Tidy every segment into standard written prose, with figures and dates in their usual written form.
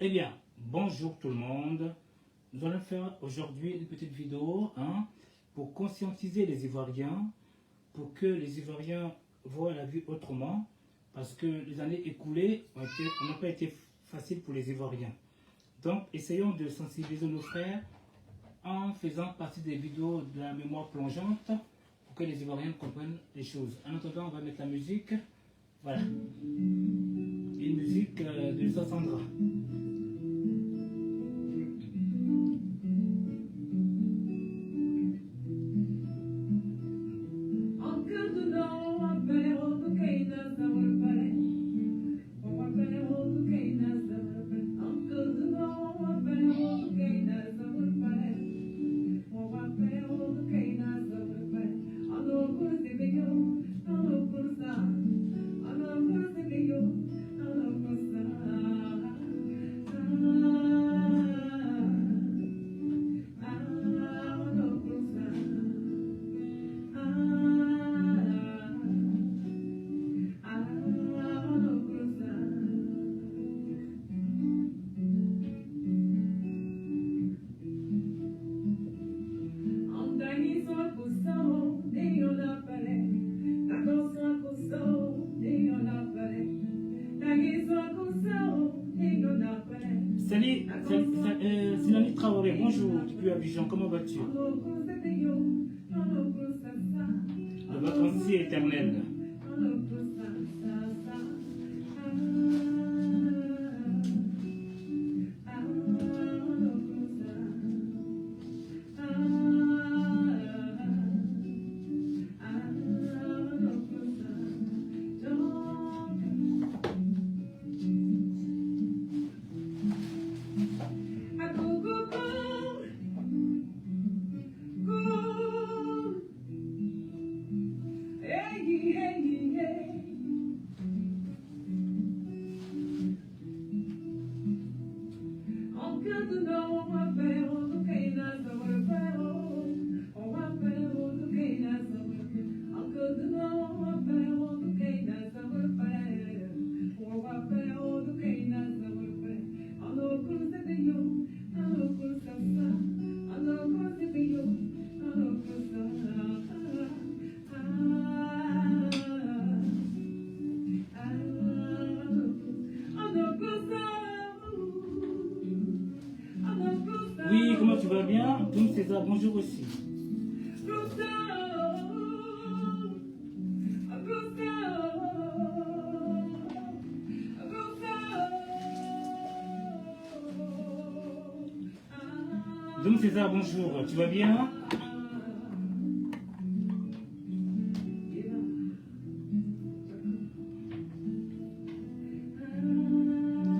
Eh bien, bonjour tout le monde. Nous allons faire aujourd'hui une petite vidéo pour conscientiser les Ivoiriens, pour que les Ivoiriens voient la vie autrement, parce que les années écoulées n'ont pas été faciles pour les Ivoiriens. Donc, essayons de sensibiliser nos frères en faisant partie des vidéos de la mémoire plongeante pour que les Ivoiriens comprennent les choses. En attendant, on va mettre la musique. Voilà. Une musique de Sassandra. Salut, Silani Traoré, bonjour, depuis Abidjan, comment vas-tu? De votre ancien éternel. Oui, comment tu vas bien? Doum César, bonjour aussi. Doum César, bonjour, tu vas bien?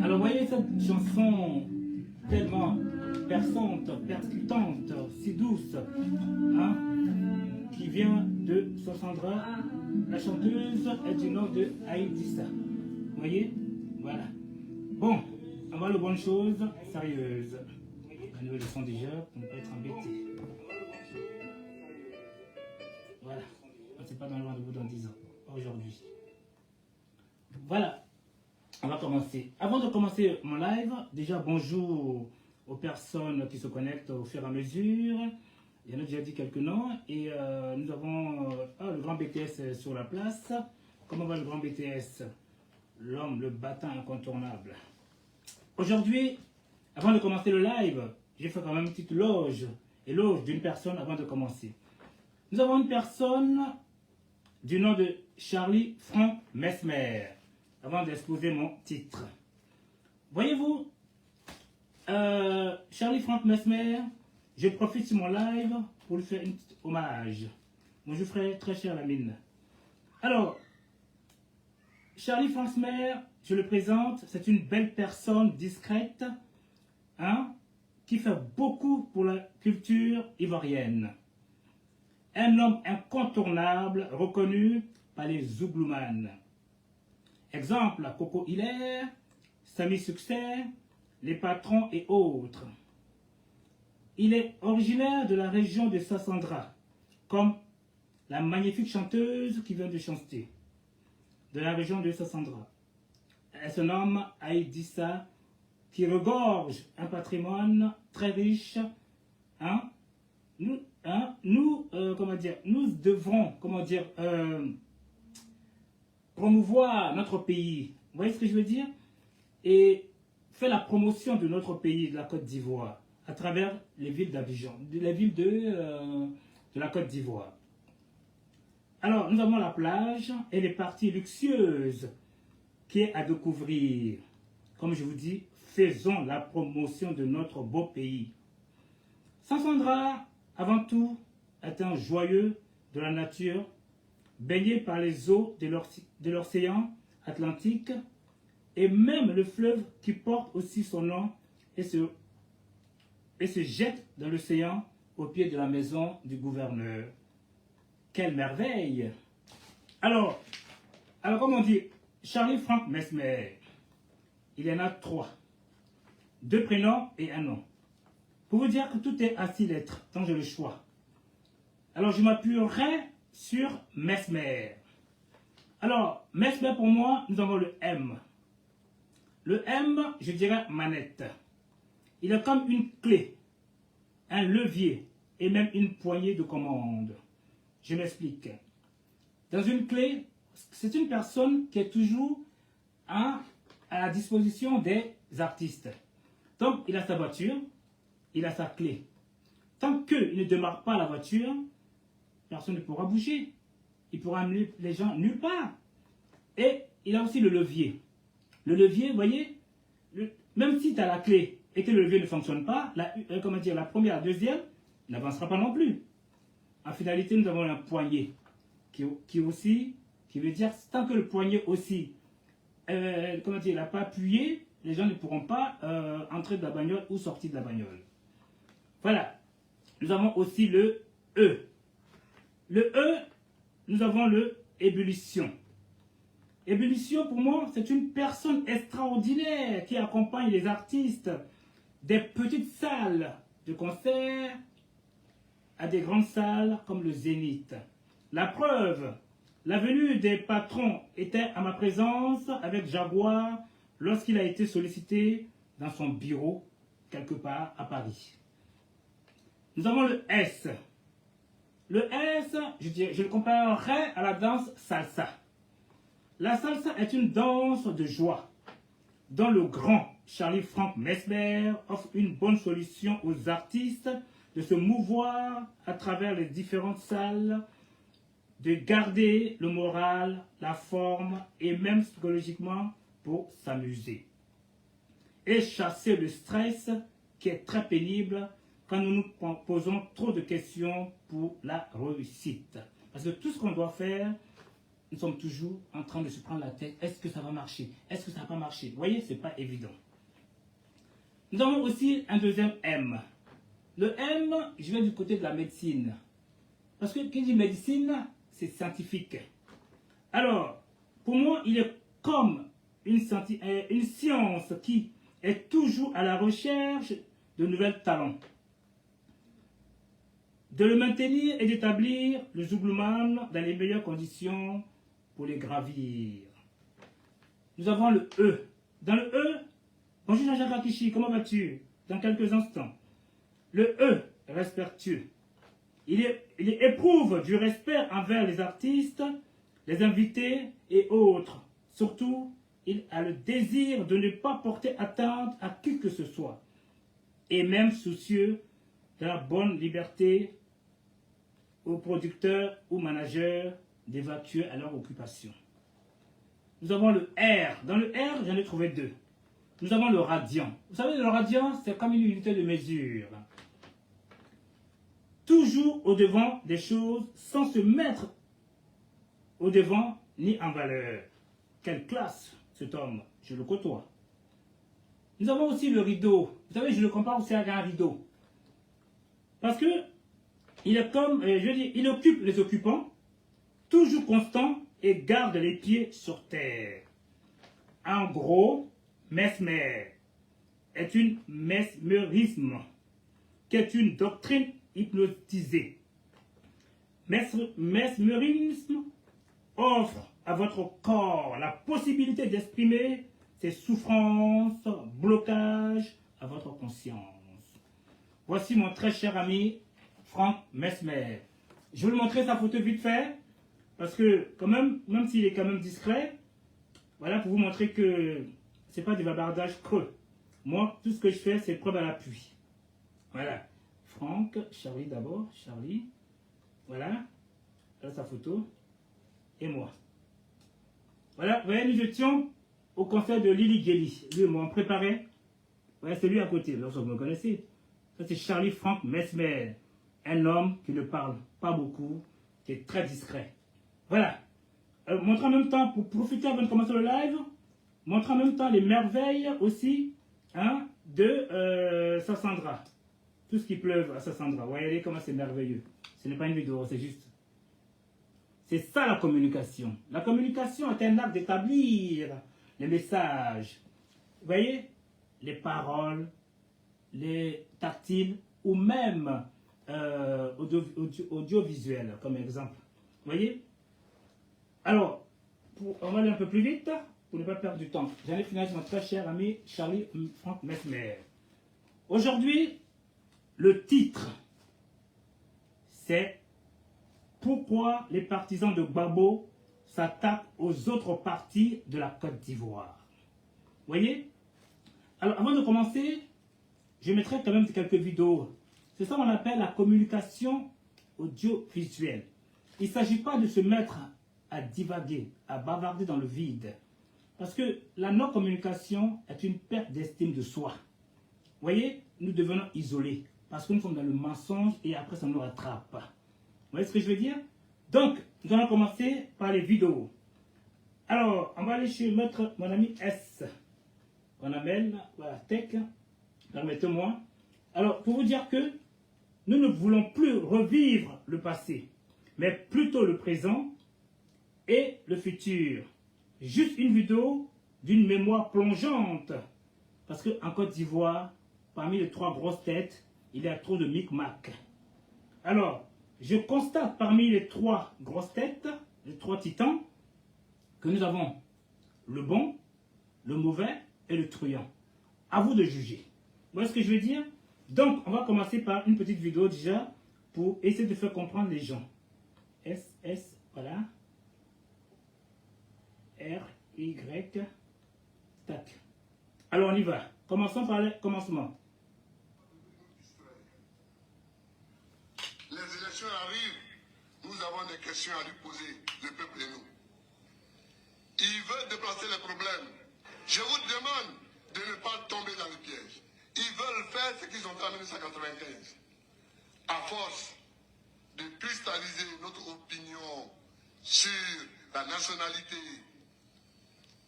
Alors, voyez cette chanson tellement perçante, percutante, si douce, qui vient de Sassandra, la chanteuse est du nom de Aïdissa. Vous voyez? Voilà. Bon, on va aux bonnes choses sérieuses. À nouveau le son déjà, pour ne pas être embêté. Voilà. On ne sait pas dans le rendez-vous dans 10 ans, aujourd'hui. Voilà. On va commencer. Avant de commencer mon live, déjà bonjour aux personnes qui se connectent au fur et à mesure. Il y en a déjà dit quelques noms. Et nous avons le grand BTS sur la place. Comment va le grand BTS? L'homme, le battant incontournable. Aujourd'hui, avant de commencer le live, j'ai fait quand même une petite éloge d'une personne avant de commencer. Nous avons une personne du nom de Charlie Frank Mesmer. Avant d'exposer mon titre. Voyez-vous, Charlie Frank Mesmer, je profite sur mon live pour lui faire un petit hommage. Bonjour frère, très cher Lamine. Alors, Charlie Frank Mesmer, je le présente, c'est une belle personne discrète, qui fait beaucoup pour la culture ivoirienne. Un homme incontournable, reconnu par les Zoubloumans. Exemple, Coco Hilaire, Samy Succès, les patrons et autres. Il est originaire de la région de Sassandra, comme la magnifique chanteuse qui vient de chanter, de la région de Sassandra. Elle se nomme Aïdissa qui regorge un patrimoine très riche, hein, nous devrons, promouvoir notre pays. Vous voyez ce que je veux dire? Et faire la promotion de notre pays, de la Côte d'Ivoire, à travers les villes d'Abidjan, les villes de la Côte d'Ivoire. Alors, nous avons la plage et les parties luxueuses qui est à découvrir. Comme je vous dis, faisons la promotion de notre beau pays. Saint-Sandra, avant tout, est un joyeux de la nature, baigné par les eaux de l'océan Atlantique, et même le fleuve qui porte aussi son nom et se jette dans l'océan au pied de la maison du gouverneur. Quelle merveille! Alors comme on dit, Charlie Frank Mesmer, il y en a 3. 2 prénoms et un nom. Pour vous dire que tout est à 6 lettres, tant j'ai le choix. Alors je m'appuierai sur Mesmer. Alors, Mesmer pour moi, nous avons le M. Le M, je dirais manette. Il est comme une clé, un levier et même une poignée de commande. Je m'explique. Dans une clé, c'est une personne qui est toujours à la disposition des artistes. Donc, il a sa voiture, il a sa clé. Tant qu'il ne démarre pas la voiture, personne ne pourra bouger. Il pourra amener les gens nulle part. Et il a aussi le levier. Le levier, vous voyez, même si tu as la clé et que le levier ne fonctionne pas, la première, la deuxième n'avancera pas non plus. En finalité, nous avons un poignet qui veut dire tant que le poignet aussi n'a pas appuyé, les gens ne pourront pas entrer de la bagnole ou sortir de la bagnole. Voilà. Nous avons aussi le E. Le E, nous avons le ébullition. Ébullition, pour moi, c'est une personne extraordinaire qui accompagne les artistes des petites salles de concert à des grandes salles comme le Zénith. La preuve, la venue des patrons était à ma présence avec Jaguar lorsqu'il a été sollicité dans son bureau quelque part à Paris. Nous avons le S. Le S, je le comparerais à la danse salsa. La salsa est une danse de joie dont le grand Charlie Frank Mesmer offre une bonne solution aux artistes de se mouvoir à travers les différentes salles, de garder le moral, la forme et même psychologiquement pour s'amuser. Et chasser le stress qui est très pénible quand nous nous posons trop de questions pour la réussite. Parce que tout ce qu'on doit faire, nous sommes toujours en train de se prendre la tête. Est-ce que ça va marcher? Est-ce que ça va pas marcher? Vous voyez, ce n'est pas évident. Nous avons aussi un deuxième M. Le M, je vais du côté de la médecine. Parce que qui dit médecine, c'est scientifique. Alors, pour moi, il est comme une science qui est toujours à la recherche de nouveaux talents. De le maintenir et d'établir le Zouglouman dans les meilleures conditions pour les gravir. Nous avons le E. Dans le E, bonjour Jean-Jacques Akichi, comment vas-tu? Dans quelques instants. Le E, respectueux. Il éprouve du respect envers les artistes, les invités et autres. Surtout, il a le désir de ne pas porter atteinte à qui que ce soit. Et même soucieux de la bonne liberté aux producteurs ou managers d'évacuer à leur occupation. Nous avons le R. Dans le R, j'en ai trouvé 2. Nous avons le radian. Vous savez, le radian, c'est comme une unité de mesure. Toujours au-devant des choses sans se mettre au-devant ni en valeur. Quelle classe, cet homme. Je le côtoie. Nous avons aussi le rideau. Vous savez, je le compare aussi à un rideau. Parce que il est comme, il occupe les occupants, toujours constant et garde les pieds sur terre. En gros, Mesmer est un mesmérisme, qui est une doctrine hypnotisée. Mesmérisme offre à votre corps la possibilité d'exprimer ses souffrances, blocage à votre conscience. Voici mon très cher ami Franck Mesmer. Je vais vous montrer sa photo vite fait, parce que quand même s'il est quand même discret, voilà, pour vous montrer que c'est pas du bavardage creux. Moi, tout ce que je fais, c'est preuve à l'appui. Voilà. Franck, Charlie d'abord, Charlie. Voilà. Là, sa photo. Et moi. Voilà, vous voyez, nous étions au concert de Lily Gelly. Lui et moi, on préparait. Voilà, c'est lui à côté, vous me connaissez. Ça, c'est Charlie Franck Mesmer. Un homme qui ne parle pas beaucoup, qui est très discret. Voilà. Montre en même temps, pour profiter avant de commencer le live, montre en même temps les merveilles aussi hein, de Sassandra. Tout ce qui pleuve à Sassandra. Vous voyez comment c'est merveilleux. Ce n'est pas une vidéo, c'est juste. C'est ça la communication. La communication est un art d'établir les messages. Vous voyez, les paroles, les tactiles ou même audiovisuel comme exemple. Vous voyez? Alors, on va aller un peu plus vite pour ne pas perdre du temps. J'en ai fini avec mon très cher ami Charlie Franck Mesmer. Aujourd'hui, le titre, c'est pourquoi les partisans de Gbagbo s'attaquent aux autres partis de la Côte d'Ivoire. Vous voyez? Alors, avant de commencer, je mettrai quand même quelques vidéos. C'est ça qu'on appelle la communication audiovisuelle. Il ne s'agit pas de se mettre à divaguer, à bavarder dans le vide. Parce que la non-communication est une perte d'estime de soi. Vous voyez, nous devenons isolés. Parce que nous sommes dans le mensonge et après ça nous rattrape. Vous voyez ce que je veux dire? Donc, nous allons commencer par les vidéos. Alors, on va aller chez mon ami S. On appelle, voilà, Tech. Permettez-moi. Alors, pour vous dire que nous ne voulons plus revivre le passé, mais plutôt le présent et le futur. Juste une vidéo d'une mémoire plongeante. Parce qu'en Côte d'Ivoire, parmi les 3 grosses têtes, il y a trop de micmac. Alors, je constate parmi les 3 grosses têtes, les 3 titans, que nous avons le bon, le mauvais et le truand. À vous de juger. Vous voyez ce que je veux dire? Donc, on va commencer par une petite vidéo déjà pour essayer de faire comprendre les gens. S, voilà. R, Y, tac. Alors, on y va. Commençons par le commencement. Les élections arrivent, nous avons des questions à lui poser, le peuple et nous. Ils veulent déplacer les problèmes. Je vous demande de ne pas tomber dans le piège. Ils veulent faire ce qu'ils ont fait en 1995. À force de cristalliser notre opinion sur la nationalité,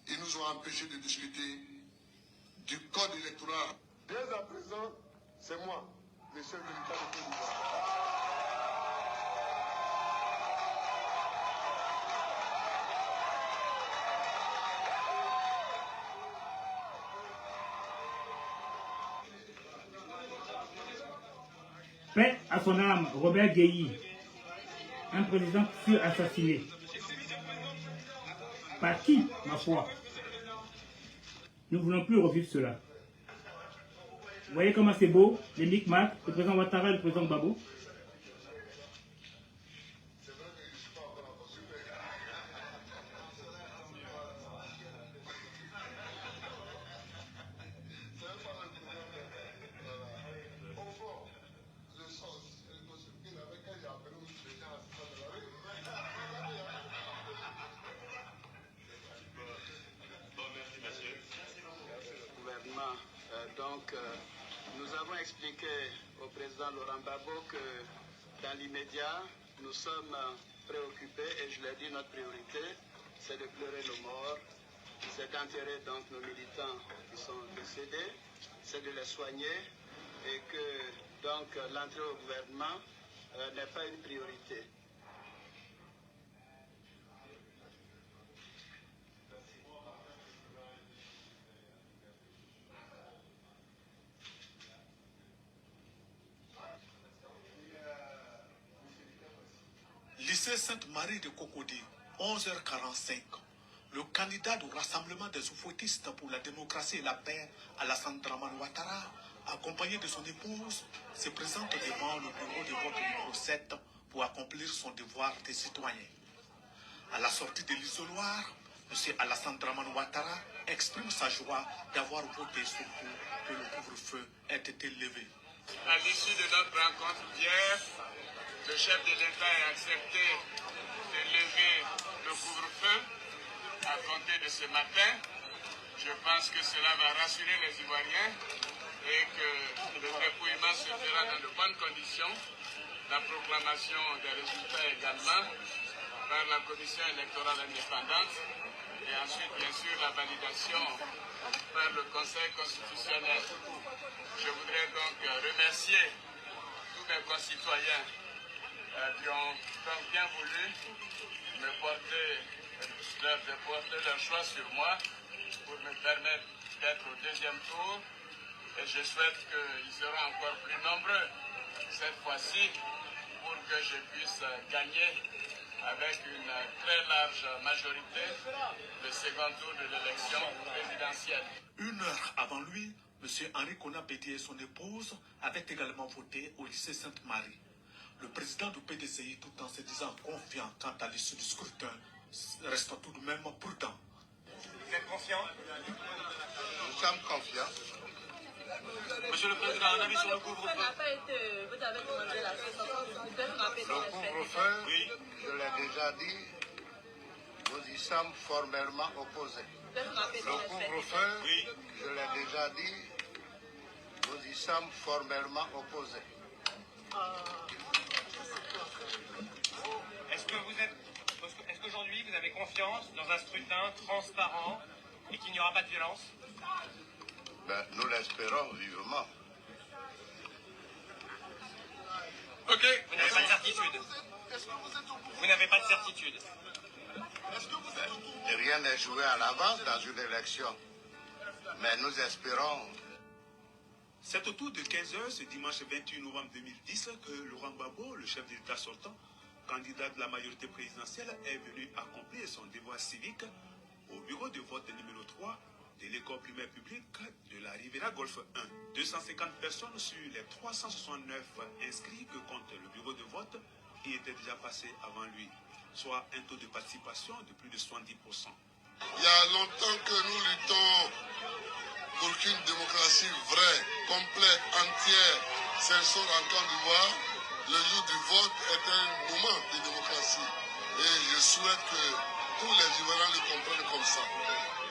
ils nous ont empêchés de discuter du code électoral. Dès à présent, c'est moi, le chef de l'État de Côte d'Ivoire. Paix à son âme, Robert Guéhi, un président qui fut assassiné. Par qui, ma foi? Nous ne voulons plus revivre cela. Vous voyez comment c'est beau, les micmacs, le président Ouattara et le président Gbagbo. Nous avons expliqué au président Laurent Gbagbo que dans l'immédiat, nous sommes préoccupés et je l'ai dit, notre priorité, c'est de pleurer nos morts, c'est d'enterrer donc nos militants qui sont décédés, c'est de les soigner et que donc l'entrée au gouvernement n'est pas une priorité. Lycée Sainte-Marie de Cocody, 11h45. le candidat du Rassemblement des Oufouettistes pour la démocratie et la paix, Alassane Dramane Ouattara, accompagné de son épouse, se présente devant le bureau de vote numéro 7 pour accomplir son devoir de citoyen. À la sortie de l'isoloir, M. Alassane Dramane Ouattara exprime sa joie d'avoir voté surtout que le couvre-feu ait été levé. À l'issue de notre rencontre d'hier, le chef de l'État a accepté de lever le couvre-feu à compter de ce matin. Je pense que cela va rassurer les Ivoiriens et que le dépouillement se fera dans de bonnes conditions. La proclamation des résultats également par la Commission électorale indépendante et ensuite, bien sûr, la validation par le Conseil constitutionnel. Je voudrais donc remercier tous mes concitoyens qui ont donc bien voulu me porter leur choix sur moi pour me permettre d'être au deuxième tour. Et je souhaite qu'ils seront encore plus nombreux cette fois-ci pour que je puisse gagner avec une très large majorité le second tour de l'élection présidentielle. Une heure avant lui, M. Henri Konan Bédié et son épouse avaient également voté au lycée Sainte-Marie. Le président du PDCI, tout en se disant confiant quant à l'issue du scrutin, reste tout de même prudent. Vous êtes confiant? Nous sommes confiants. Monsieur le Président, un avis sur le couvre-feu? Le couvre-feu, je l'ai déjà dit, nous y sommes formellement opposés. Le couvre-feu, je l'ai déjà dit, nous y sommes formellement opposés. Est-ce qu'aujourd'hui vous avez confiance dans un scrutin transparent et qu'il n'y aura pas de violence? Ben, nous l'espérons vivement. Ok. Vous n'avez pas de certitude. Vous n'avez pas de certitude. Rien n'est joué à l'avance dans une élection. Mais nous espérons. C'est autour de 15 h ce dimanche 28 novembre 2010 que Laurent Gbagbo, le chef de l'État sortant, candidat de la majorité présidentielle, est venu accomplir son devoir civique au bureau de vote numéro 3 de l'école primaire publique de la Riviera Golfe 1. 250 personnes sur les 369 inscrits que compte le bureau de vote y étaient déjà passés avant lui, soit un taux de participation de plus de 70%. Il y a longtemps que nous luttons pour qu'une démocratie vraie, complète, entière s'instaure en Côte d'Ivoire. Le jour du vote est un moment de démocratie. Et je souhaite que tous les Ivoiriens le comprennent comme ça.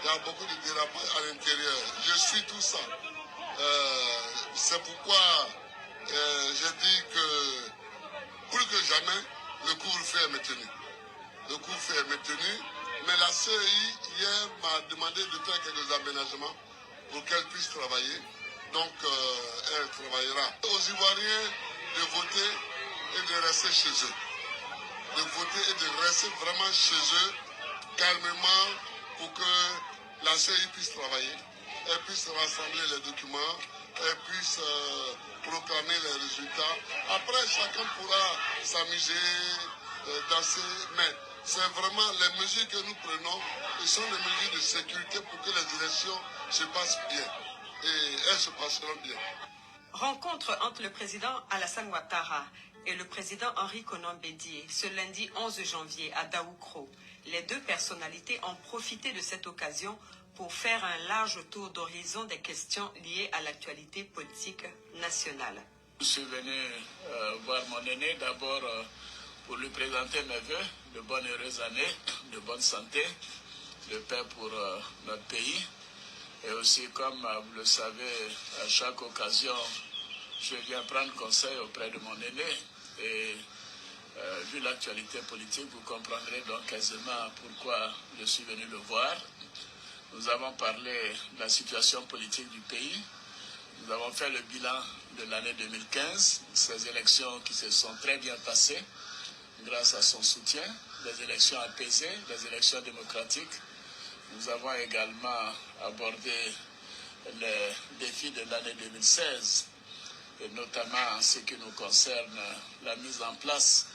Il y a beaucoup de dérapage à l'intérieur. Je suis tout ça. C'est pourquoi j'ai dit que plus que jamais, le couvre-feu est maintenu. Le couvre-feu est maintenu, mais la CEI hier m'a demandé de faire quelques aménagements pour qu'elle puisse travailler. Donc elle travaillera. Aux Ivoiriens de voter et de rester chez eux. De voter et de rester vraiment chez eux, calmement, pour que la CEI puisse travailler, elle puisse rassembler les documents, elle puisse proclamer les résultats. Après, chacun pourra s'amuser, danser, mais c'est vraiment les mesures que nous prenons, ce sont les mesures de sécurité pour que les élections se passent bien. Et elles se passeront bien. Rencontre entre le président Alassane Ouattara et le président Henri Konan Bédié ce lundi 11 janvier à Daoukro. Les deux personnalités ont profité de cette occasion pour faire un large tour d'horizon des questions liées à l'actualité politique nationale. Je suis venu voir mon aîné d'abord pour lui présenter mes vœux de bonnes et heureuses années, de bonne santé, de paix pour notre pays. Et aussi, comme vous le savez, à chaque occasion, je viens prendre conseil auprès de mon aîné. Et vu l'actualité politique, vous comprendrez donc aisément pourquoi je suis venu le voir. Nous avons parlé de la situation politique du pays. Nous avons fait le bilan de l'année 2015, ces élections qui se sont très bien passées grâce à son soutien, des élections apaisées, des élections démocratiques. Nous avons également abordé les défis de l'année 2016, et notamment en ce qui nous concerne la mise en place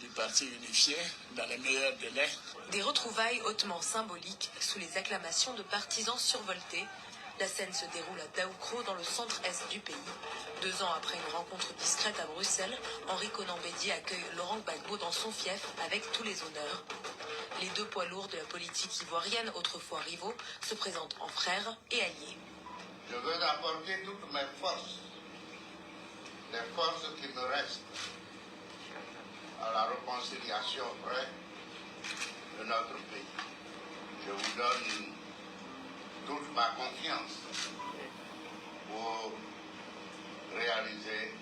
du parti unifié dans les meilleurs délais. Des retrouvailles hautement symboliques sous les acclamations de partisans survoltés. La scène se déroule à Daoukro, dans le centre-est du pays. 2 ans après une rencontre discrète à Bruxelles, Henri Konan Bédié accueille Laurent Gbagbo dans son fief avec tous les honneurs. Les 2 poids lourds de la politique ivoirienne, autrefois rivaux, se présentent en frères et alliés. Je veux apporter toutes mes forces, les forces qui me restent, à la réconciliation vraie de notre pays. Je vous donne toute ma confiance pour réaliser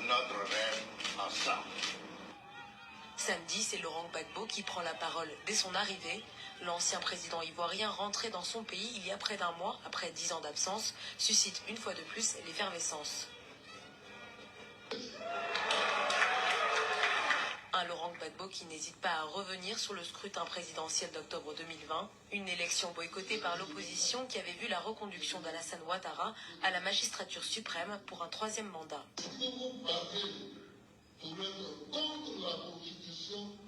notre rêve ensemble. Samedi, c'est Laurent Gbagbo qui prend la parole dès son arrivée. L'ancien président ivoirien, rentré dans son pays il y a près d'un mois, après 10 ans d'absence, suscite une fois de plus l'effervescence. Un Laurent Gbagbo qui n'hésite pas à revenir sur le scrutin présidentiel d'octobre 2020, une élection boycottée par l'opposition qui avait vu la reconduction d'Alassane Ouattara à la magistrature suprême pour un 3e mandat. Pour être contre la Constitution,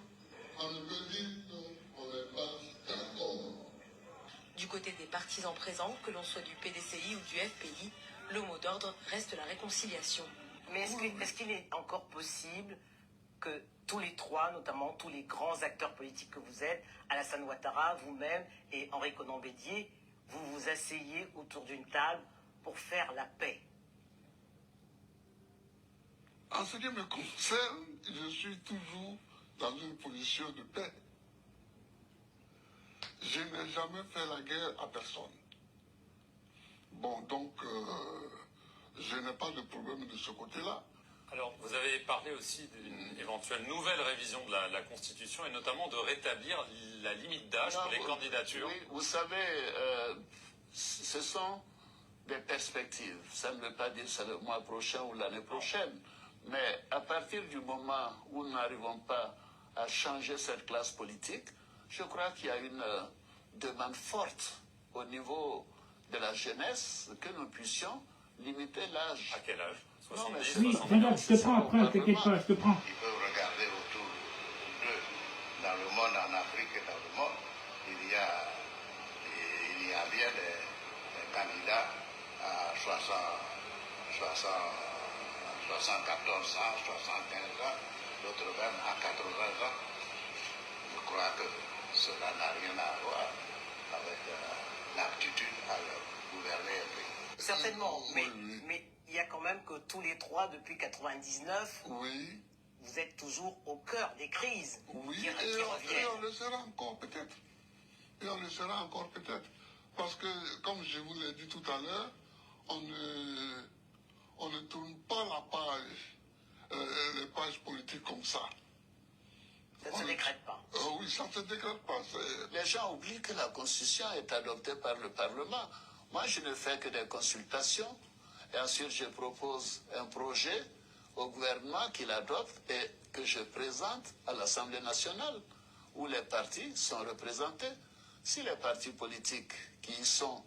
on ne peut dire qu'on n'est pas d'accord. Du côté des partisans présents, que l'on soit du PDCI ou du FPI, le mot d'ordre reste la réconciliation. Mais est-ce qu'il est encore possible que tous les 3, notamment tous les grands acteurs politiques que vous êtes, Alassane Ouattara, vous-même et Henri Konan Bédié, vous vous asseyez autour d'une table pour faire la paix? En ce qui me concerne, je suis toujours dans une position de paix. Je n'ai jamais fait la guerre à personne. Bon, donc, je n'ai pas de problème de ce côté-là. Alors, vous avez parlé aussi d'une éventuelle nouvelle révision de la Constitution et notamment de rétablir la limite d'âge pour les candidatures. Oui, vous savez, ce sont des perspectives. Ça ne veut pas dire c'est le mois prochain ou l'année prochaine. Mais à partir du moment où nous n'arrivons pas à changer cette classe politique, je crois qu'il y a une demande forte au niveau de la jeunesse que nous puissions limiter l'âge. À quel âge? 70, Oui, regarde, je te prends après, t'inquiète pas, je te prends. Ils peuvent regarder autour d'eux, dans le monde, en Afrique et dans le monde. Il y a bien des candidats à 74 ans, 75 ans, d'autres même à 80 ans. Je crois que cela n'a rien à voir avec l'aptitude à gouverner un pays. Certainement, mais il y a quand même que tous les 3, depuis 99, Oui, vous êtes toujours au cœur des crises oui, qui et reviennent. on le sera encore peut-être. Et on le sera encore peut-être. Parce que, comme je vous l'ai dit tout à l'heure, on ne tourne pas la page, les pages politiques comme ça. Ça ne se décrète pas. Oui, ça ne se décrète pas. Les gens oublient que la Constitution est adoptée par le Parlement. Moi, je ne fais que des consultations. Et ensuite, je propose un projet au gouvernement qui l'adopte et que je présente à l'Assemblée nationale, où les partis sont représentés. Si les partis politiques qui y sont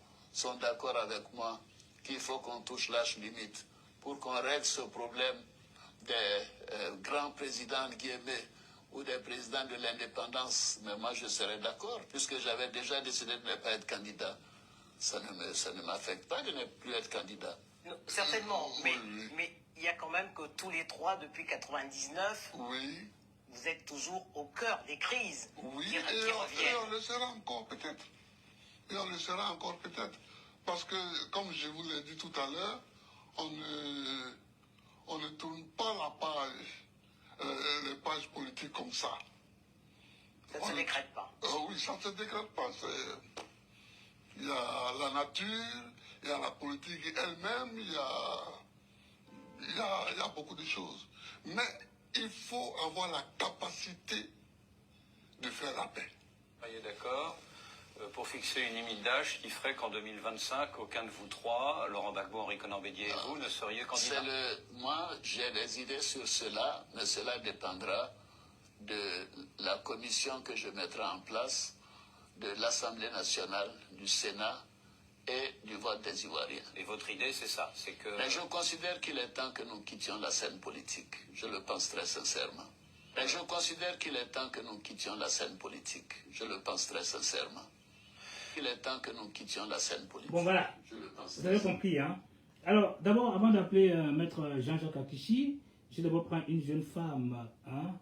d'accord avec moi qu'il faut qu'on touche l'âge limite pour qu'on règle ce problème des grands présidents guillemets ou des présidents de l'indépendance, mais moi je serais d'accord, puisque j'avais déjà décidé de ne pas être candidat. Ça ne m'affecte pas de ne plus être candidat. Non, certainement, mais il y a quand même que tous les 3, depuis 99, Oui, vous êtes toujours au cœur des crises oui, qui et reviennent. on le sera encore peut-être. Et on le sera encore peut-être. Parce que, comme je vous l'ai dit tout à l'heure, on ne tourne pas la page, les pages politiques comme ça. Ça ne se décrète pas. Oui, ça ne se décrète pas. Il y a la nature, il y a la politique elle-même, il y a beaucoup de choses. Mais il faut avoir la capacité de faire la paix. Soyez d'accord pour fixer une limite d'âge qui ferait qu'en 2025, aucun de vous 3, Laurent Gbagbo, Henri Konan Bédié et vous, ne seriez candidat. Moi, j'ai des idées sur cela, mais cela dépendra de la commission que je mettrai en place, de l'Assemblée nationale, du Sénat et du vote des Ivoiriens. Et votre idée, c'est ça, c'est que... Mais je considère qu'il est temps que nous quittions la scène politique. Je le pense très sincèrement. Et je considère qu'il est temps que nous quittions la scène politique. Je le pense très sincèrement. Il est temps que nous quittions la scène politique. Bon, voilà. Je le pense Vous avez compris, hein? Alors, d'abord, avant d'appeler Maître Jean-Jacques Akichi, je vais d'abord prendre une jeune femme, hein?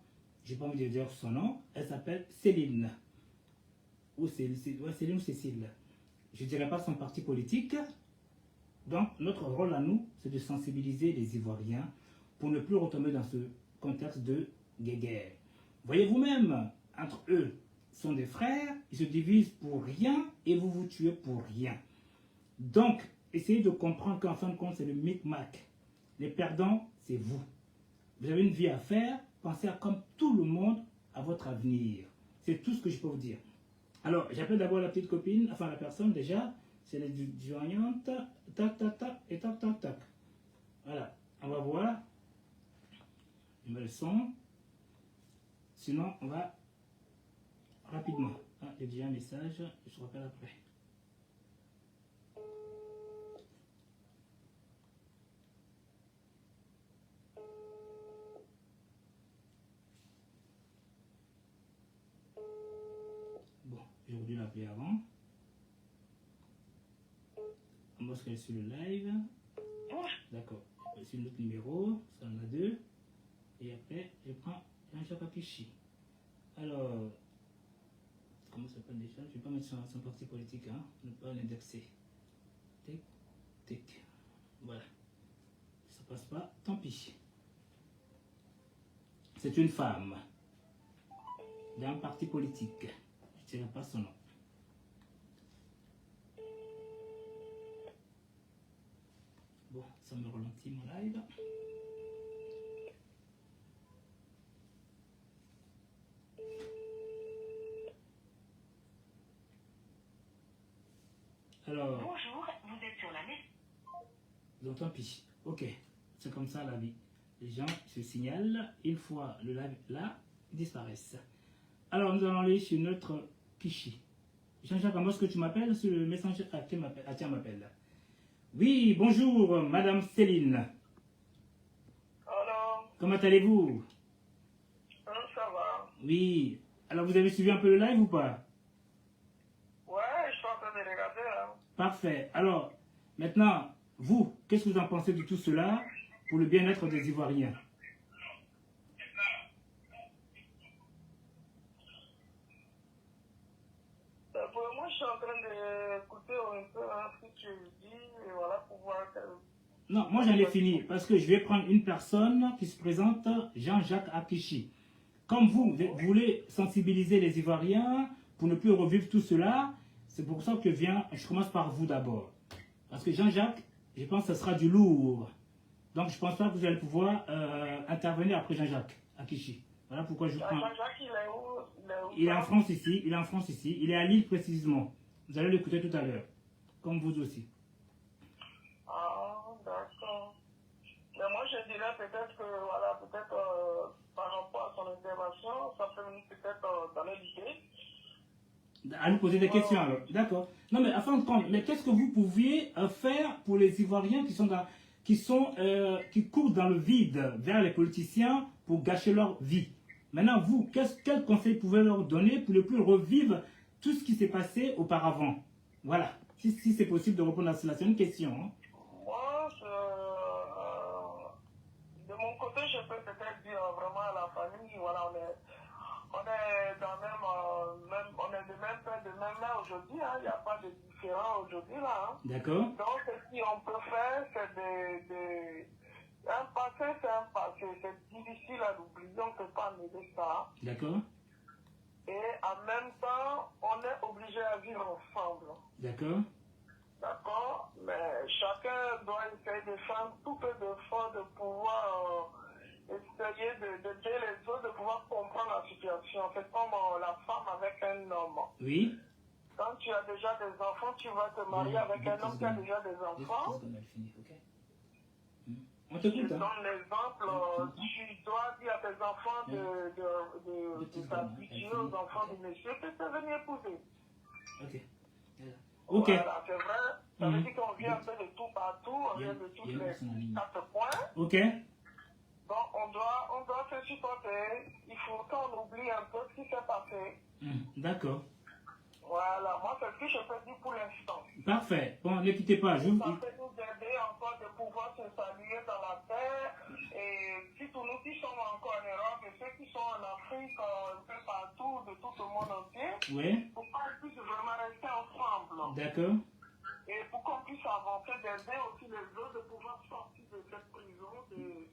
Je n'ai pas envie de dire son nom. Elle s'appelle Céline. Ou Céline ou Cécile. Je ne dirais pas son parti politique. Donc, notre rôle à nous, c'est de sensibiliser les Ivoiriens pour ne plus retomber dans ce contexte de guerre. Voyez vous-même, entre eux, sont des frères, ils se divisent pour rien et vous vous tuez pour rien. Donc, essayez de comprendre qu'en fin de compte, c'est le micmac. Les perdants, c'est vous. Vous avez une vie à faire, pensez à comme tout le monde à votre avenir. C'est tout ce que je peux vous dire. Alors, j'appelle d'abord la petite copine, enfin la personne déjà, c'est les joignantes, tac, tac, tac, et tac, tac, tac. Voilà, on va voir. Je mets le son. Sinon, on va rapidement. Ah, j'ai déjà un message, je te rappelle après. Bon, j'aurais dû l'appeler avant. On va se qu'elle est sur le live. D'accord. Sur notre numéro, ça en a deux. Et après, je prends Jean-Jacques Akichi. Alors, comment ça s'appelle déjà? Je ne vais pas mettre son parti politique, hein, ne pas l'indexer. Tic, tic. Voilà. Ça passe pas, tant pis. C'est une femme d'un parti politique. Je ne dirai pas son nom. Bon, ça me ralentit mon live. Alors, bonjour, vous êtes sur la liste. donc tant pis. Ok, c'est comme ça la vie. Les gens se signalent, une fois le live là, ils disparaissent. Alors nous allons aller sur notre Kishi. Jean-Jacques, comment est-ce que tu m'appelles sur le messager? Ah, tiens, m'appelle. Oui, bonjour, Madame Céline. Alors, comment allez-vous? ça va. Oui. Alors vous avez suivi un peu le live ou pas? Ouais, je suis en train de regarder là. Parfait. Alors, maintenant, vous, qu'est-ce que vous en pensez de tout cela pour le bien-être des Ivoiriens? Pour moi, je suis en train d'écouter un peu ce que tu dis, et voilà, pour voir que... Non, moi j'en ai fini, parce que je vais prendre une personne qui se présente, Jean-Jacques Akichi. Comme vous voulez sensibiliser les Ivoiriens pour ne plus revivre tout cela, c'est pour ça que je commence par vous d'abord. Parce que Jean-Jacques, je pense que ce sera du lourd. Donc je ne pense pas que vous allez pouvoir intervenir après Jean-Jacques Akichi. Voilà pourquoi je prends... Jean-Jacques, il est où? Il est en France ici, il est à Lille précisément. Vous allez l'écouter tout à l'heure, comme vous aussi. Ah, d'accord. Mais moi, je dirais peut-être que, voilà, peut-être par rapport à son intervention, ça peut peut-être donner l'idée. À nous poser des questions alors, d'accord. Non mais afin de comprendre, mais qu'est-ce que vous pouviez faire pour les Ivoiriens qui courent dans le vide vers les politiciens pour gâcher leur vie? Maintenant, vous, quel conseil pouvez leur donner pour ne plus revivre tout ce qui s'est passé auparavant? Voilà, si c'est possible de répondre à cela, c'est une question. Hein. Moi, de mon côté, je peux peut-être dire vraiment à la famille, voilà, on est dans on est de même père, de même mère aujourd'hui, hein, il n'y a pas de différence aujourd'hui là. Hein. D'accord. Donc, ce qu'on peut faire, c'est un passé, c'est un passé. C'est difficile à l'oublier, on ne peut pas enlever ça. D'accord. Et en même temps, on est obligé à vivre ensemble. D'accord. D'accord. Mais chacun doit essayer de faire tout peu d'efforts de pouvoir essayer d'aider les autres, de pouvoir comprendre la situation. C'est comme la femme avec un homme. Oui. Quand tu as déjà des enfants, tu vas te marier avec un homme qui a déjà des enfants. On t'écoute, je donne l'exemple, tu dois dire à tes enfants de s'habituer aux enfants du monsieur que tu es venu épouser. Ok. Ok. Voilà, c'est vrai. Ça veut dire qu'on vient un peu de tout partout, on vient de tous les 4 points. Ok. Donc on doit se supporter. Il faut qu'on oublie un peu ce qui s'est passé. D'accord. Voilà, moi c'est ce que je peux dire pour l'instant. Parfait. Bon, ne quittez pas. Ça peut nous aider encore de pouvoir se saluer dans la terre. Et si tous nous qui sommes encore en Europe et ceux qui sont en Afrique, un peu partout, de tout le monde entier, Oui. pour qu'on puisse vraiment rester ensemble. D'accord. Et pour qu'on puisse avancer, d'aider aussi les autres de pouvoir sortir de cette prison, de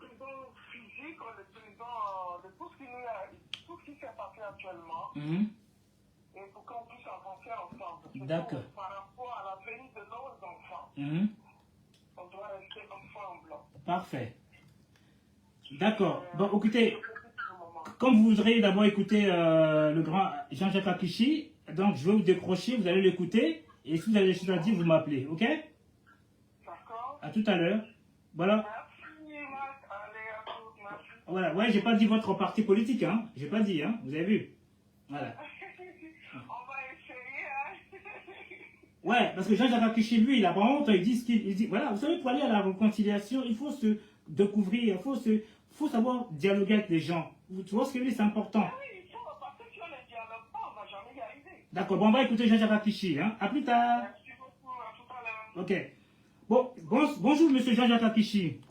prison physique, de prison, de tout ce qui nous a, tout ce qui s'est passé actuellement. Et pour qu'on puisse avancer ensemble. D'accord. Par rapport à l'avenir de nos enfants. On doit rester ensemble. Parfait. D'accord. Bon, écoutez, comme vous voudrez d'abord écouter le grand Jean-Jacques Akichi, donc je vais vous décrocher, vous allez l'écouter, et si vous avez des choses à dire, vous m'appelez, ok? D'accord. À tout à l'heure. Voilà. Merci, Marc. Allez, à toutes. Merci. Voilà, ouais, j'ai pas dit votre parti politique, hein. J'ai pas dit, hein. Vous avez vu? Voilà. On va essayer, hein. Ouais, parce que Jean-Jacques Akichi, lui, il a pas honte, il dit ce qu'il dit. Voilà, vous savez, pour aller à la réconciliation, il faut se découvrir, il faut savoir dialoguer avec les gens. Tu vois ce que je dis, c'est important. Oui, il faut, parce que si on ne dialogue pas, on va jamais y arriver. D'accord, bon, on va écouter Jean-Jacques Akichi, hein. À plus tard. Merci beaucoup, à tout à l'heure. Ok. Bon, bonjour, monsieur Jean-Jacques Akichi.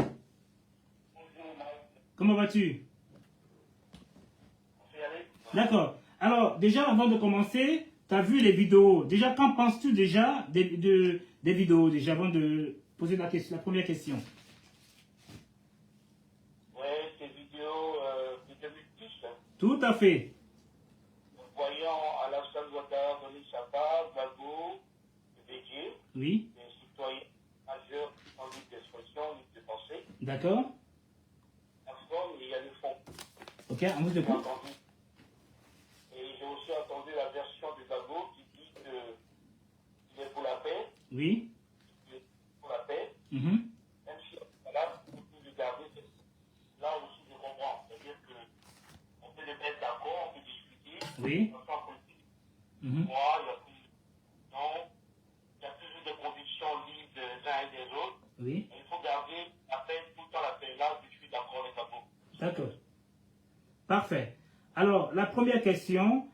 Bonjour, Marc. Comment vas-tu? D'accord. Alors, déjà, avant de commencer, tu as vu les vidéos. Déjà, qu'en penses-tu déjà des vidéos, déjà, avant de poser la première question? Oui, ces vidéos de 2010. Tout à fait. Voyant Alassane Ouattara donner sa part, Gbagbo, Bédié, Oui. des citoyens majeurs en libre d'expression, libre de pensée. D'accord. La forme, il y a le fond. Ok, on vous écoute. Et j'ai aussi entendu la version de Gbagbo qui dit qu'il est pour la paix. Oui. Il est pour la paix. Mhm. Même si on est là, pour le garder, là aussi je comprends. C'est-à-dire qu'on peut les mettre d'accord, on peut discuter. Oui. Ensemble politique. Mhm. Moi, il y a toujours des convictions libres des uns et des autres. Oui. Et il faut garder la paix, tout le temps la paix. Là, je suis d'accord avec Gbagbo. D'accord. Parfait. Alors, la première question.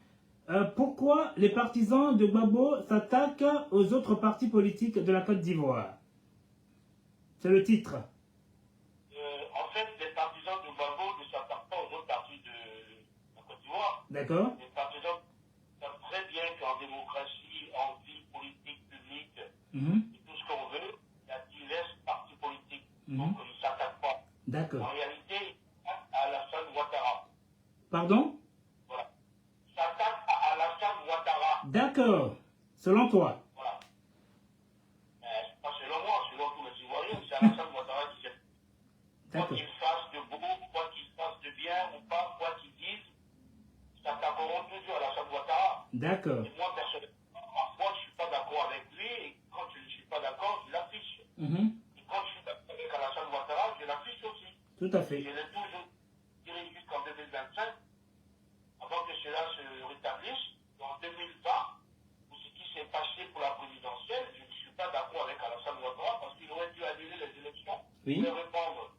Pourquoi les partisans de Gbagbo s'attaquent aux autres partis politiques de la Côte d'Ivoire? C'est le titre. En fait, les partisans de Gbagbo ne s'attaquent pas aux autres partis de la Côte d'Ivoire. D'accord. Les partisans savent très bien qu'en démocratie, en vie politique publique, et tout ce qu'on veut, il y a divers partis politiques. Donc, ils ne s'attaquent pas. D'accord. En réalité, à Alassane Ouattara. Pardon? Voilà. Ils s'attaquent à Alassane Ouattara. D'accord. Selon toi? Voilà. Pas selon moi, selon tous les Ivoiriens, c'est Alassane Ouattara qui s'est. Quoi D'accord. qu'il fasse de beau, quoi qu'il fasse de bien ou pas, quoi qu'il dise, ils s'attaqueront toujours à Alassane Ouattara. D'accord. Et moi, personnellement, parfois, je ne suis pas d'accord avec lui, et quand je ne suis pas d'accord, je l'affiche. Et quand je suis d'accord avec Alassane Ouattara, je l'affiche aussi. Tout à fait. Je l'ai toujours tiré jusqu'en 2025, avant que cela se rétablisse. En 2020, pour ce qui s'est passé pour la présidentielle, je ne suis pas d'accord avec Alassane Ouattara parce qu'il aurait dû annuler les élections. Oui. Et répondre,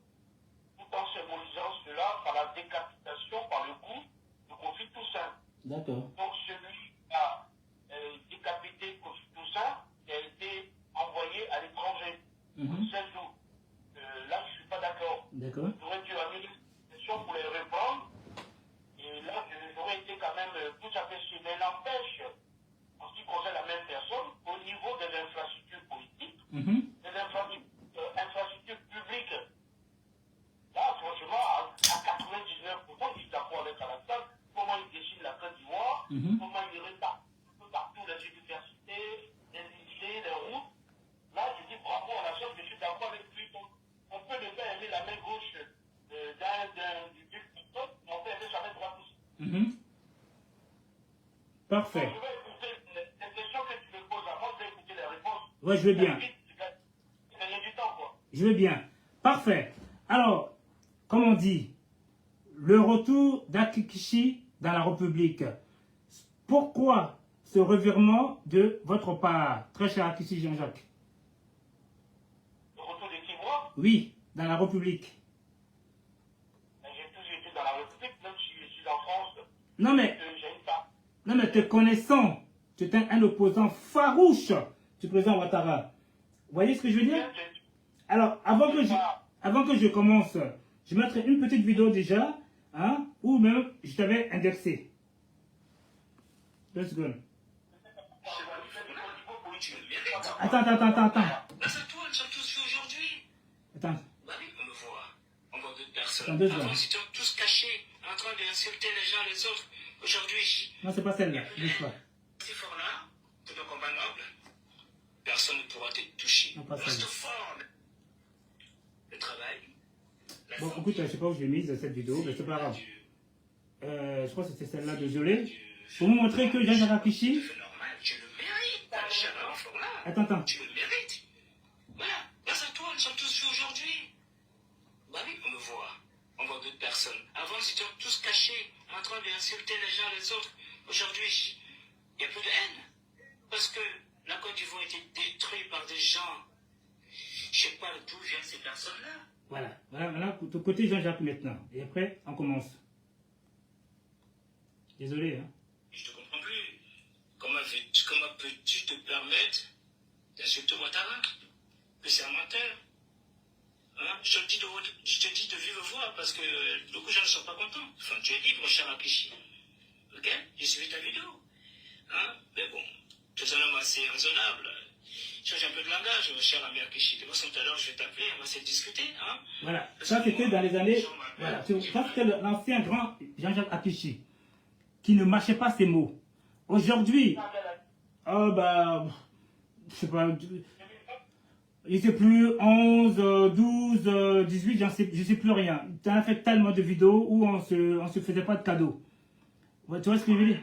tout en symbolisant cela par la décapitation, par le coup de Kofi Toussaint. D'accord. Donc celui qui a décapité Kofi Toussaint qui a été envoyé à l'étranger. 16 jours. Là, je ne suis pas d'accord. D'accord. J'aurais dû amener des questions pour les répondre. Et là, j'aurais été quand même tout à fait sûr. Mais n'empêche, en ce qui concerne la même personne, au niveau des infrastructures politiques, des infrastructures publiques, là, franchement, à 99%, je suis d'accord avec Alassane. Comment il dessine la Côte d'Ivoire, comment il répare partout les universités, les lycées, les routes. Là, je dis bravo à Alassane, je suis d'accord avec lui. On peut ne pas aimer la main gauche du TikTok, mais on peut aimer sa main droite aussi. Parfait. Donc, je vais écouter les questions que tu me poses avant, je vais écouter les réponses. Ouais, je veux bien. Gagner du temps, quoi. Je veux bien. Parfait. Alors, comme on dit, le retour d'Akichi dans la République. Pourquoi ce revirement de votre part, très cher Akichi Jean-Jacques? Le retour des Kivois? Oui, dans la République. Non mais te connaissant, tu étais un opposant farouche du président Ouattara. Vous voyez ce que je veux dire? Alors, avant que je commence, je mettrai une petite vidéo déjà, hein, où même je t'avais indexé. 2 secondes. Attends. Grâce à toi, nous sommes tous vus aujourd'hui. Attends. Bah oui, on le voit. On voit d'autres personnes. Attends 2 secondes. Avant, ils étaient tous cachés, en train d'insulter les gens les autres. Aujourd'hui, non, c'est pas celle-là. ces forts-là, c'est un combat noble. Personne ne pourra te toucher. Non, pas celle-là. Fort. Le travail. Bon, écoute, je sais pas où je l'ai mise cette vidéo, mais c'est pas grave. Je crois que c'était celle-là, désolé. Pour vous montrer que Jean-Jacques Apichi. Tu le mérites, Inch'Allah, Forlane. Attends. Tu le mérites. Voilà, grâce à toi, nous sommes tous vus aujourd'hui. Bah oui, on le voit. On voit d'autres personnes. Avant, ils étaient tous cachés, en train d'insulter les gens les autres. Aujourd'hui, il n'y a plus de haine. Parce que la Côte d'Ivoire a été détruite par des gens. Je ne sais pas d'où viennent ces personnes-là. Voilà, côté Jean-Jacques maintenant. Et après, on commence. Désolé, hein. Je te comprends plus. Comment peux-tu te permettre d'insulter Ouattara? Que c'est un menteur. Hein? Je te dis de vive voix parce que beaucoup de gens ne sont pas contents. Enfin, tu es libre, mon cher Apichi. Ok? J'ai suivi ta vidéo. Hein? Mais bon, tu es un homme assez raisonnable. Change un peu de langage, mon cher ami Apichi. De toute façon, tout à l'heure, je vais t'appeler, on va se discuter. Hein? Voilà, ça c'était dans les années. Voilà, ça c'était l'ancien grand Jean-Jacques Apichi qui ne mâchait pas ses mots. Aujourd'hui, oh bah, je sais pas, il sait plus 11, 12, 18, je sais plus rien. Tu as fait tellement de vidéos où on se faisait pas de cadeaux. Ouais, tu vois ce que je veux dire?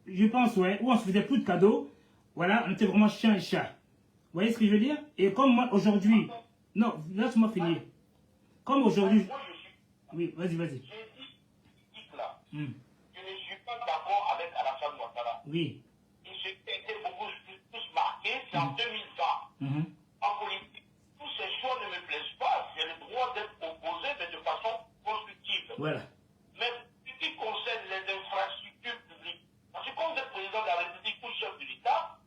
Je pense, ouais, où on se faisait plus de cadeaux. Voilà, on était vraiment chien et chat. Vous voyez ce que je veux dire? Et comme moi aujourd'hui, non, laisse-moi finir. Comme aujourd'hui, oui, vas-y. Je ne suis pas d'accord avec Alassane Ouattara. Oui. Et ce qui a été beaucoup plus marqué, c'est en 2020. En politique, tous ces choix ne me plaisent pas. J'ai le droit d'être opposé, mais de façon constructive. Voilà. Mais ce qui concerne les infrastructures publiques, parce que quand vous êtes président de la République ou chef de l'État,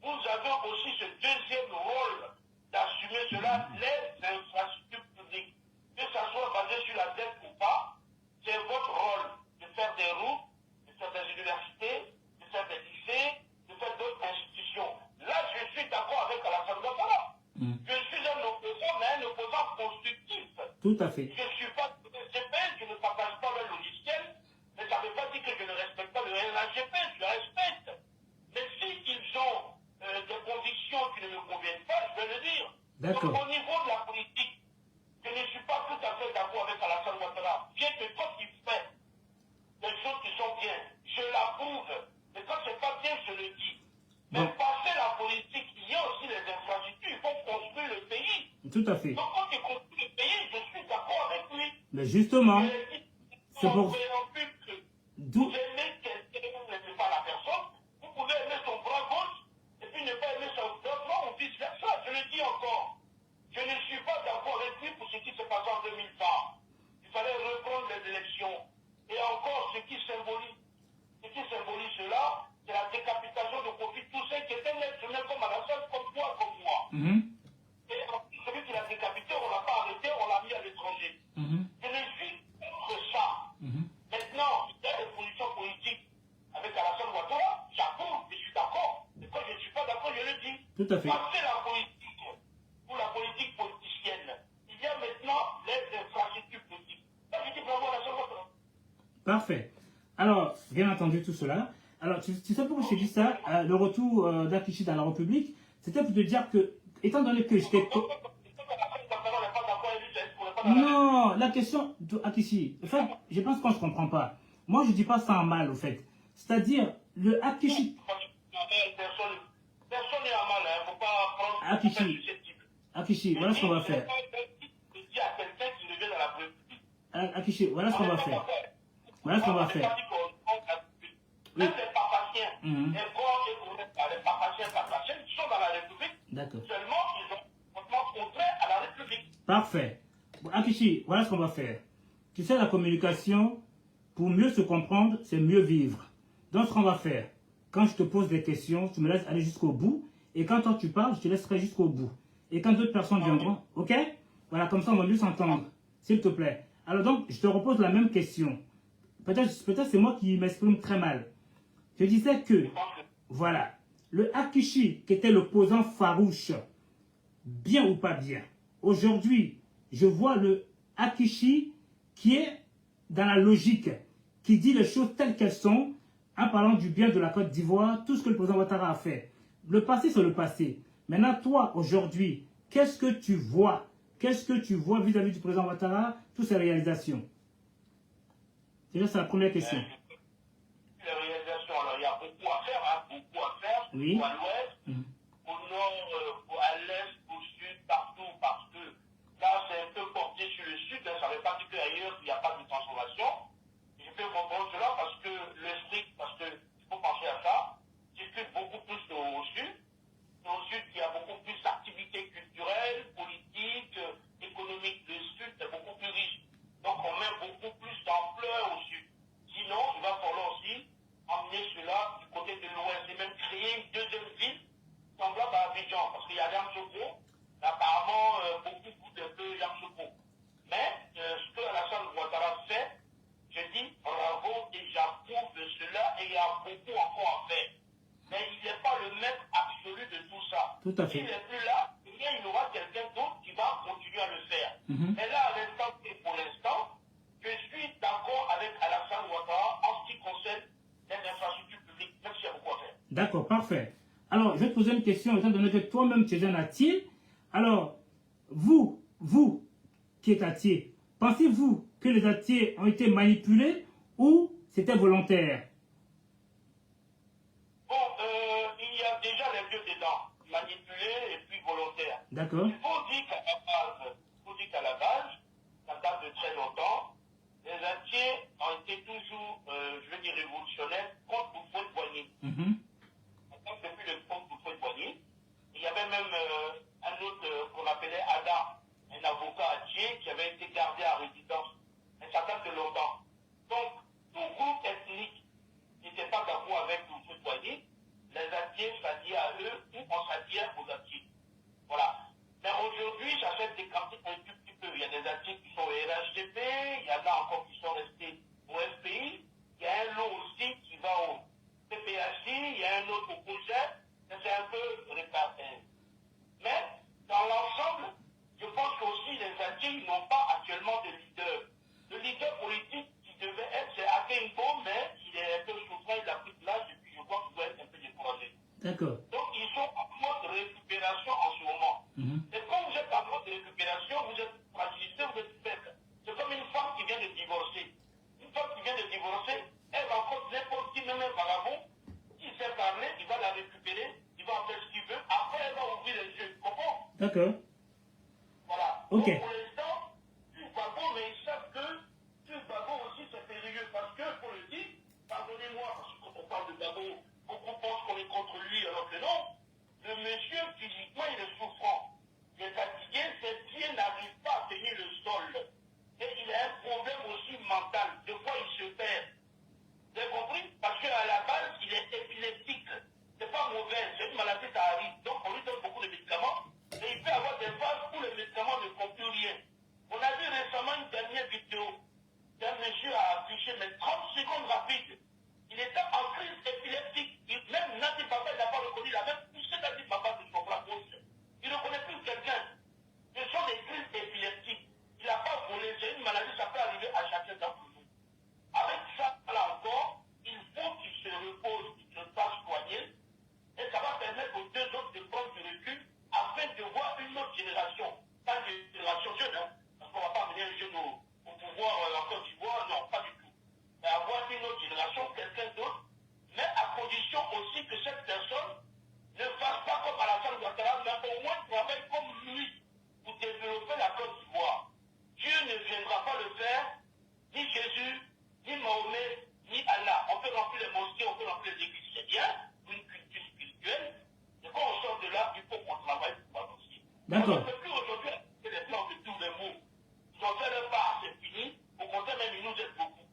vous avez aussi ce deuxième rôle d'assumer cela, les infrastructures publiques. Que ça soit basé sur la dette ou pas, c'est votre rôle de faire des routes, de faire des universités, de faire des lycées, de faire d'autres institutions. Là, je suis d'accord avec Alassane Ouattara. Je suis un opposant, mais un opposant constructif. Tout à fait. Je ne suis pas de CP, je ne partage pas le logiciel, mais ça ne veut pas dire que je ne respecte pas le RNAGP, je le respecte. Mais s'ils ont des convictions qui ne me conviennent pas, je vais le dire. Donc au niveau de la politique, je ne suis pas tout à fait d'accord avec Alassane Ouattara. Bien que quand il fait des choses qui sont bien, je l'approuve. Mais quand c'est pas bien, je le dis. Mais passer la politique, il y a aussi les infrastructures. Il faut construire le pays. Tout à fait. Donc quand il construit le pays, je suis d'accord avec lui. Mais justement, c'est pour... Vous aimez quelqu'un, vous n'aimez pas la personne. Vous pouvez aimer son bras gauche et puis ne pas aimer son bras droit ou vice versa. Je le dis encore. Je ne suis pas d'accord avec lui pour ce qui s'est passé en 2020. Il fallait reprendre les élections. Et encore, ce qui symbolise cela, c'est la décapitation de Kofi Toussaint qui était net comme Alassane, comme toi, comme moi. Et celui qui l'a décapité, on ne l'a pas arrêté, on l'a mis à l'étranger. Je ne suis contre ça. Maintenant, il y a des positions politiques avec Alassane Ouattara, j'approuve, je suis d'accord. Et quand je ne suis pas d'accord, je le dis. Tout à fait. Passer la politique ou la politique politicienne, il y a maintenant les infrastructures politiques. Ça, je dis bravo à Alassane Ouattara. Parfait. Alors, bien entendu tout cela. Alors, tu sais pourquoi je t'ai dit ça, le retour d'Apichi dans la République, c'était pour te dire que, étant donné que j'étais... Non, la question d'Apichi, en fait, je pense qu'on ne se comprend pas. Moi, je ne dis pas ça en mal, au fait. C'est-à-dire, le Apichi... Personne n'est en mal, il ne faut pas prendre... Apichi, voilà ce qu'on va faire. Je dis à quelqu'un qui revient dans la République. Apichi, voilà ce qu'on va faire. Voilà ce qu'on va faire. Même les papaciens, les corps les papaciens qui sont dans la République, seulement ils ont complètement contraire à la République. Parfait. Bon, Apichi, voilà ce qu'on va faire. Tu sais, la communication, pour mieux se comprendre, c'est mieux vivre. Donc, ce qu'on va faire, quand je te pose des questions, tu me laisses aller jusqu'au bout. Et quand toi, tu parles, je te laisserai jusqu'au bout. Et quand d'autres personnes viendront, ok? Voilà, comme ça, on va mieux s'entendre. S'il te plaît. Alors donc, je te repose la même question. Peut-être c'est moi qui m'exprime très mal. Je disais que, voilà, le Akishi, qui était l'opposant farouche, bien ou pas bien, aujourd'hui, je vois le Akishi qui est dans la logique, qui dit les choses telles qu'elles sont, en parlant du bien de la Côte d'Ivoire, tout ce que le président Ouattara a fait. Le passé, c'est le passé. Maintenant, toi, aujourd'hui, qu'est-ce que tu vois? Qu'est-ce que tu vois vis-à-vis du président Ouattara, toutes ses réalisations? Déjà, c'est la première question. Les réalisations, alors il y a beaucoup à faire, hein, beaucoup à faire, Oui. à l'ouest, au nord, à l'est, au sud, partout, parce que là, c'est un peu porté sur le sud, hein, ça ne veut pas dire qu'ailleurs, il n'y a pas de transformation. Je peux comprendre cela parce que l'esprit, parce qu'il faut penser à ça, circule beaucoup plus au sud. Au sud, il y a beaucoup plus d'activités culturelles, politiques, économiques. Le sud est beaucoup plus riche. Donc, on met beaucoup plus d'ampleur au sud. Sinon, il va falloir aussi emmener cela du côté de l'ouest et même créer une deuxième ville semblable à Abidjan. Parce qu'il y a Yamoussoukro, apparemment, beaucoup de peu Yamoussoukro. Mais ce que Alassane Ouattara fait, je dis bravo et j'approuve cela et il y a beaucoup encore à faire. Mais il n'est pas le maître absolu de tout ça. Tout à fait. S'il n'est plus là, il y aura quelqu'un d'autre qui va continuer à le faire. Mais là, à l'instant et pour l'instant, je suis d'accord avec Alassane Ouattara en ce qui concerne les infrastructures publiques, même s'il y a beaucoup à faire. D'accord, parfait. Alors, je vais te poser une question, étant donné que toi-même tu es un Atier. Alors, vous qui êtes Atier, pensez-vous que les Atiers ont été manipulés ou c'était volontaire? Bon, il y a déjà les deux dedans, manipulé et puis volontaire. D'accord. Il faut dire qu'à la base, ça date de très longtemps, les Atiers ont été toujours, je veux dire, révolutionnaires contre Houphouët-Boigny. Donc, depuis le contre Houphouët-Boigny, il y avait même un autre qu'on appelait Ada, un avocat Atier qui avait été gardé à résidence. Et ça date de longtemps. Donc, tout groupe ethnique n'était pas d'accord avec Houphouët-Boigny, les Atiers s'alliaient à eux ou on s'alliait aux Atiers. Voilà. Mais aujourd'hui, ça s'est décanté un tout petit peu. Il y a des Atiers qui sont au RHDP, il y en a encore qui sont restés au FPI, il y a un lot aussi qui va au PPHI, il y a un autre au projet, c'est un peu réparti. Mais, dans l'ensemble, je pense qu'aussi les Atiers n'ont pas actuellement de leader. Le leader politique qui devait être, c'est Akengo, mais il est un peu souffrant, il a pris de l'âge et puis je crois qu'il doit être un peu découragé. D'accord. Donc ils sont en mode récupération en ce moment. Et quand vous êtes en mode récupération, vous êtes fragilisé, vous êtes faible. C'est comme une femme qui vient de divorcer. Une femme qui vient de divorcer, elle rencontre n'importe qui, même un vagabond, qui sait parler, il va la récupérer, il va en faire ce qu'il veut, après elle va ouvrir les yeux. Tu comprends? D'accord. Voilà. Ok. Donc pour l'instant, plus Gbagbo, mais ils savent que plus Gbagbo aussi c'est périlleux parce que, pour le dire, pardonnez-moi, parce que quand on parle de Gbagbo, beaucoup pensent qu'on est contre lui alors que non. Le monsieur, physiquement, il est souffrant. Il est fatigué, ses pieds n'arrivent pas à tenir le sol. Et il a un problème aussi mental. De quoi il se perd. Vous avez compris? Parce qu'à la base, il est épileptique. C'est pas mauvais, c'est une maladie, ça arrive. Donc on lui donne beaucoup de médicaments. Et il peut avoir des phases où les médicaments ne font plus rien. On a vu récemment une dernière vidéo d'un monsieur a affiché, mais 30 secondes rapides. Il était en crise épileptique. Même Nati Baba, il n'a pas reconnu, il a même poussé Nati Baba de son bras gauche. Il ne reconnaît plus quelqu'un. Ce sont des crises épileptiques. Il n'a pas volé, c'est une maladie, ça peut arriver à chacun d'entre nous. Avec ça, là encore, il faut qu'il se repose, qu'il se fasse soigner. Et ça va permettre aux deux autres de prendre du recul afin de voir une autre génération. Pas une génération jeune, hein, parce qu'on ne va pas amener un jeune au pouvoir en Côte d'Ivoire, non, pas du tout. Mais avoir une autre génération, quelqu'un d'autre, mais à condition aussi que cette personne ne fasse pas comme Alassane Ouattara, mais au moins travaille comme lui pour développer la Côte d'Ivoire. Dieu ne viendra pas le faire, ni Jésus, ni Mahomet, ni Allah. On peut remplir les mosquées, on peut remplir les églises, c'est bien, une culture spirituelle. Et quand on sort de là, il faut qu'on travaille pour ça aussi. D'accord. On ne peut plus aujourd'hui appliquer les plans de tous les mots. Ils ont fait leur part, c'est fini. Au contraire, même ils nous aident beaucoup.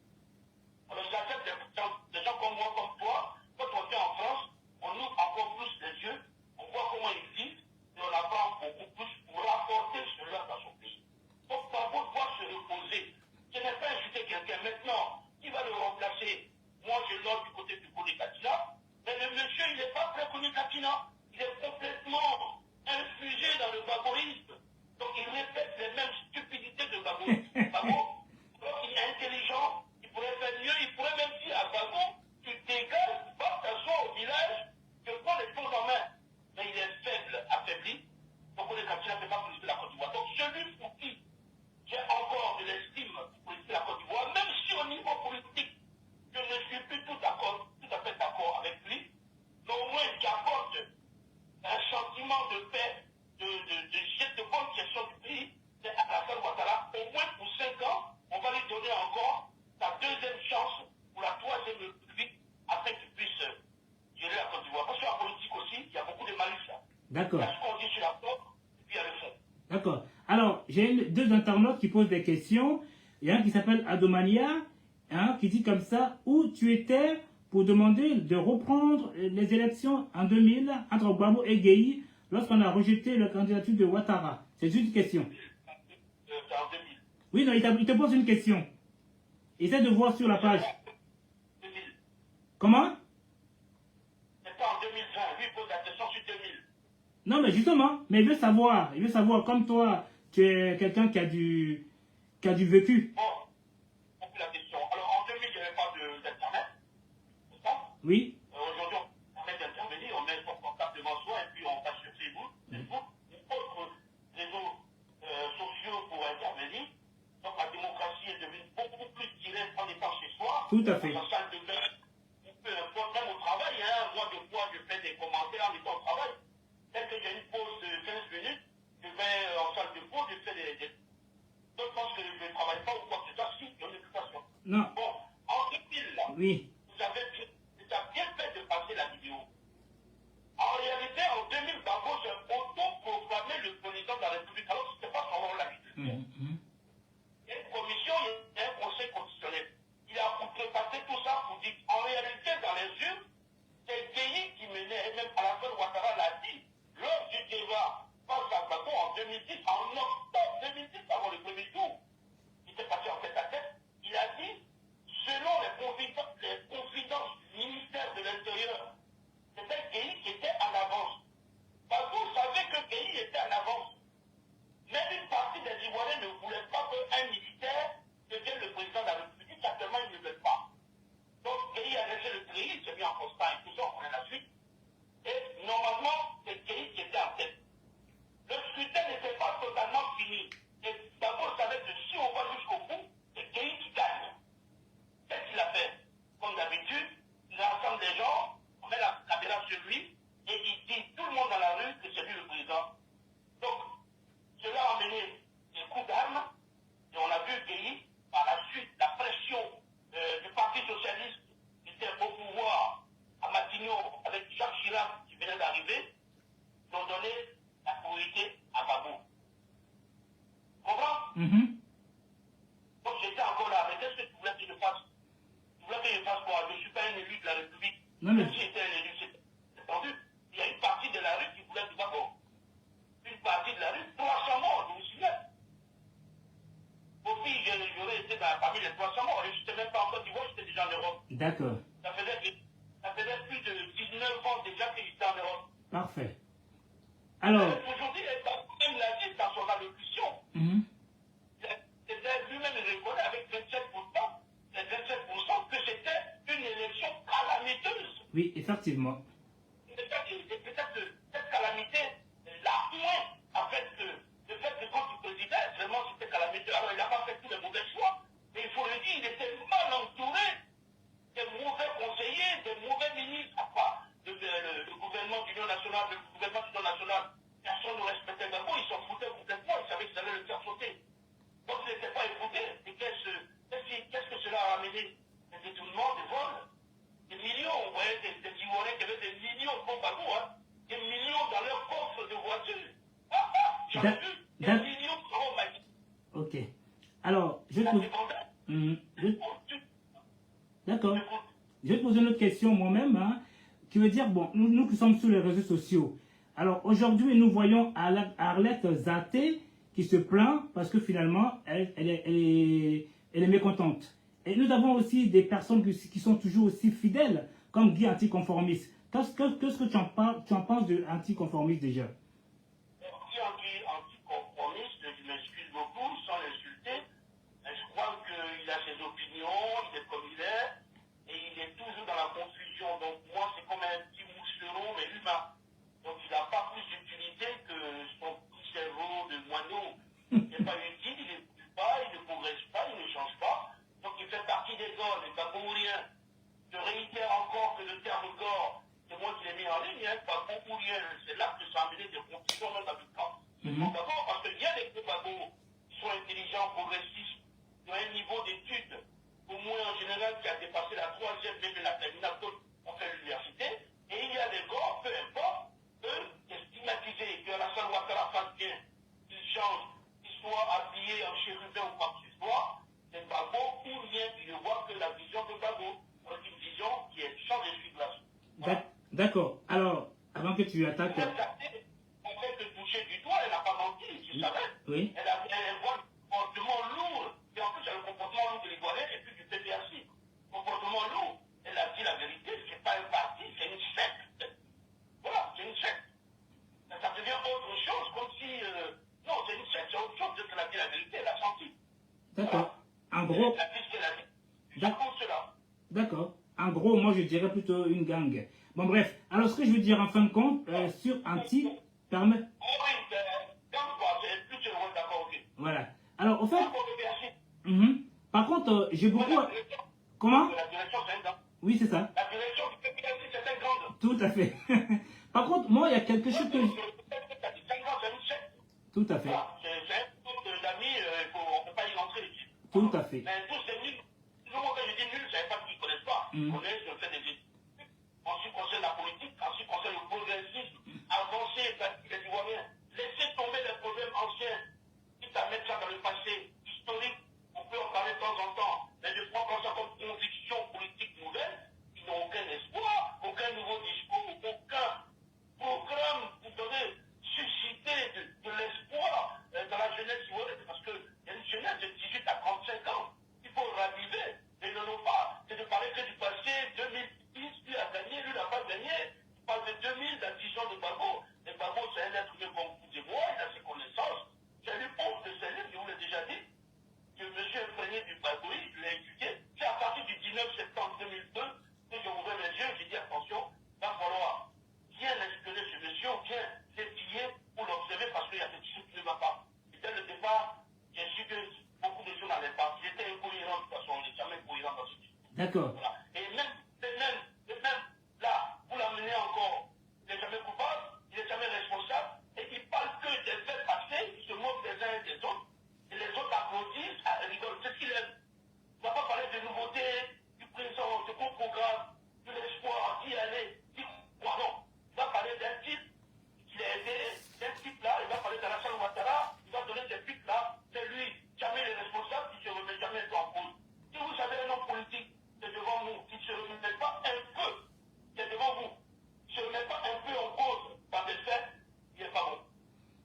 D'accord. Alors, j'ai deux internautes qui posent des questions. Il y a un qui s'appelle Adomania, hein, qui dit comme ça, où tu étais pour demander de reprendre les élections en 2000 entre Gbagbo et Gueye lorsqu'on a rejeté la candidature de Ouattara. C'est juste une question. C'est en 2000. Oui, non, il te pose une question. Essaie de voir sur la page. 2000. Comment? C'est pas en 2020. Lui, il pose la question sur 2000. Non, mais justement, mais il veut savoir, comme toi, tu es quelqu'un qui a du vécu. Bon, on pose la question. Alors, en 2000, il n'y avait pas d'Internet, n'est-ce pas? Oui. Aujourd'hui, on permet d'intervenir, on met son portable devant soi et puis on passe sur Facebook ou autres réseaux sociaux pour intervenir. Donc, la démocratie est devenue beaucoup plus directe en étant chez soi. Tout à fait. Dans la salle de bain, ou peu importe, même au travail. Hein, moi, de fois, je fais des commentaires en étant au travail. Dès que j'ai une pause de 15 minutes, je vais en salle de pause, je fais des... D'autres pensent que je ne travaille pas ou quoi que ce soit, si, j'ai une occupation. Non. Bon, en 2000, là, Oui. vous avez bien fait de passer la vidéo. En réalité, en 2000, Gbagbo s'est auto-proclamé le président de la République, alors que ce n'était pas son rôle habituel. Il y a une commission, il y a un conseil constitutionnel. Il a outrepassé tout ça pour dire qu'en réalité, dans les urnes, c'est Gueye qui menait, et même Alassane Ouattara l'a dit, lors du débat face à Gbagbo en 2010, en octobre 2010, avant le premier tour, il était passé en tête à tête, il a dit, selon les confidences du ministère de l'Intérieur, c'était Gueye qui était en avance. Gbagbo savait que Gueye était en avance. Mais une partie des Ivoiriens ne voulaient pas qu'un militaire devienne le président de la République, certainement ils ne veulent pas. Donc Gueye a laissé le pays, il s'est mis en constat et tout ça, on connaît la suite. Et normalement, c'est Gueye qui était en tête. Le scrutin n'était pas totalement fini. Et d'abord, savait que si on va jusqu'au bout, c'est Gueye qui gagne. Qu'est-ce qu'il a fait? Comme d'habitude, il rassemble les gens, on met la caméra sur lui, et il dit tout le monde dans la rue que c'est lui le président. Donc, cela a amené des coups d'armes, et on a vu Gueye, par la suite, la pression du Parti Socialiste qui était au pouvoir à Matignon avec Jacques Chirac qui venait d'arriver, ils ont donné la priorité à Gbagbo. Tu comprends? Donc j'étais encore là, mais qu'est-ce que tu voulais que je fasse? Tu voulais que je fasse quoi? Je ne suis pas un élu de la République. Non, mais... Même si j'étais un élu, c'est entendu. Il y a une partie de la rue qui voulait du Gbagbo. Une partie de la rue, 300 morts, je me souviens. Au pire, j'aurais été parmi les 300 morts. Je n'étais même pas en Côte d'Ivoire, j'étais déjà en Europe. D'accord. Ça faisait plus de 19 ans déjà que j'étais en Europe. Parfait. Alors... Aujourd'hui, même l'a dit dans son allocution. Lui-même il reconnaît avec 27%, les 27% que c'était une élection calamiteuse. Oui, effectivement. Peut-être que cette calamité, la moins, en fait, le fait que quand il présidait, vraiment c'était calamiteux. Alors il n'a pas fait tous les mauvais choix, mais il faut le dire, il était mal entouré des mauvais conseillers, des mauvais ministres, enfin, le gouvernement d'Union nationale, le gouvernement d'Union nationale, personne ne respectait Gbagbo, ils s'en foutaient complètement, ils savaient qu'ils allaient le faire sauter. Donc il n'était pas écouté. Et qu'est-ce que cela a amené? Des détournements, des vols, des millions, vous voyez, des Ivoiriens qui avaient des millions de Gbagbo, hein, des millions dans leur coffre de voitures. J'en ai vu, des millions de euros magiques. Ok. Alors, je te... D'accord. Je vais te poser une autre question moi-même, hein, qui veut dire, bon, nous qui sommes sur les réseaux sociaux, alors aujourd'hui, nous voyons Arlette Zaté qui se plaint parce que finalement, elle est mécontente. Et nous avons aussi des personnes qui sont toujours aussi fidèles, comme Guy anticonformiste. Qu'est-ce que tu en penses de anticonformiste déjà? Guy anticonformiste, je m'excuse beaucoup, sans l'insulter, mais je crois qu'il a ses opinions, il est comme il est, et il est toujours dans la confusion. Donc moi, c'est comme un petit moucheron, mais humain. Donc il n'a pas plus d'utilité que son petit cerveau de moineau. Il n'est pas utile, il n'écoute pas, il ne progresse pas, il ne change pas. Donc il fait partie des gones, les Gbagbouriens. Je réitère encore que le terme gore, c'est moi qui l'ai mis en ligne, hein, Gbagbouriens, c'est là que ça a amené des confusions dans l'habitant. D'abord parce qu'il y a des Gbagbo qui sont intelligents, progressistes, qui ont un niveau d'études, au moins en général, qui a dépassé la 3e, même la terminale, on fait l'université. Et il y a des gars, peu importe, eux, qui est stigmatisé, que Alassane Ouattara fasse bien, qu'ils changent que tu attaques. Elle fait que toucher du doigt, elle n'a pas menti, je savais. Oui. Elle voit le comportement lourd, et en plus, elle a le comportement lourd de l'Ivoirien et puis du PPRC. Comportement lourd. Elle a dit la vérité, c'est pas un parti, c'est une secte. Voilà, c'est une secte. Ça devient autre chose, comme si. Non, c'est une secte, c'est autre chose. Dès qu'elle a dit la vérité, elle a senti. D'accord. En gros. D'accord. En gros, moi je dirais plutôt une gang. Bon, bref. Alors, ce que je veux dire en fin de compte, sur Anti, permet. Voilà. Alors, au fait. Par contre, j'ai beaucoup. Comment? Oui, c'est ça. La direction du PPRC, c'est un grand. Tout à fait. Par contre, moi, il y a quelque chose que. Tout à fait. C'est un groupe d'amis, on ne peut pas y rentrer ici. Tout à fait. Mais tous ces nuls, nous, quand je dis nuls, je ne savais pas qu'ils ne connaissent pas. Ils connaissent, je fais des études. En ce qui concerne la politique, en ce qui concerne le progressisme, avancer les Ivoiriens, laisser tomber les problèmes anciens, quitte à mettre ça dans le passé historique, on peut en parler de temps en temps, mais de prendre ça comme conviction politique nouvelle, ils n'ont aucun espoir, aucun nouveau discours, aucun programme pour donner, susciter de l'espoir dans la jeunesse ivoirienne, parce qu'il y a une jeunesse de 18 à 35 ans, il faut raviver, et ne non pas, c'est de parler que du passé, 2010, lui a gagné, lui n'a pas gagné, il parle de 2000, la vision de Gbagbo, et Gbagbo c'est un être humain comme vous et moi, il a ses connaissances, j'ai lu honte de ses livres, je vous l'ai déjà dit, que M. imprégné du Bagoui, je l'ai étudié, c'est à partir du 19 septembre 2002 que j'ai ouvert les yeux, j'ai dit attention, il va falloir bien espionner ce monsieur, bien l'épier pour l'observer parce qu'il y a quelque chose qui ne va pas. Et dès le départ, j'ai su que beaucoup de choses n'allaient pas. Il était incohérent de toute façon, on n'est jamais cohérent dans ce type. D'accord. Voilà. Et même là, vous l'amenez encore, il n'est jamais coupable, il n'est jamais responsable, et il parle que des faits passés, il se moque des uns et des autres, et les autres applaudissent, rigolent, c'est ce qu'il aime. Il ne va pas parler de nouveautés, du présent, de gros programme, de l'espoir, d'y aller, pardon. Il va parler d'un type qui a aidé, d'un type là, il va parler d'Alassane Ouattara, il va donner des pics là, c'est lui, jamais les responsables, qui ne se remet jamais en cause. Si vous savez un homme politique, c'est devant vous, qui ne se remet pas un peu, c'est devant vous, qui ne se remet pas un peu en cause par des faits, il n'est pas bon.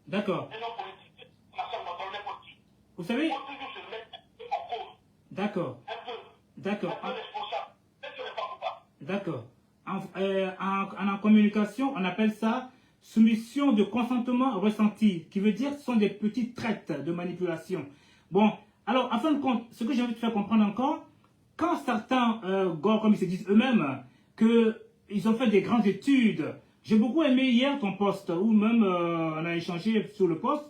D'accord. Un homme politique, Alassane Ouattara, n'importe qui. Vous savez. Il faut toujours se mettre un peu en cause. D'accord. Un peu. D'accord. Un peu responsable. Même si on n'est pas coupable. D'accord. En communication, on appelle ça soumission de consentement ressenti, qui veut dire que ce sont des petites traites de manipulation. Bon, alors, en fin de compte, ce que j'ai envie de faire comprendre encore, quand certains gars, comme ils se disent eux-mêmes, qu'ils ont fait des grandes études, j'ai beaucoup aimé hier ton post, ou même on a échangé sur le post,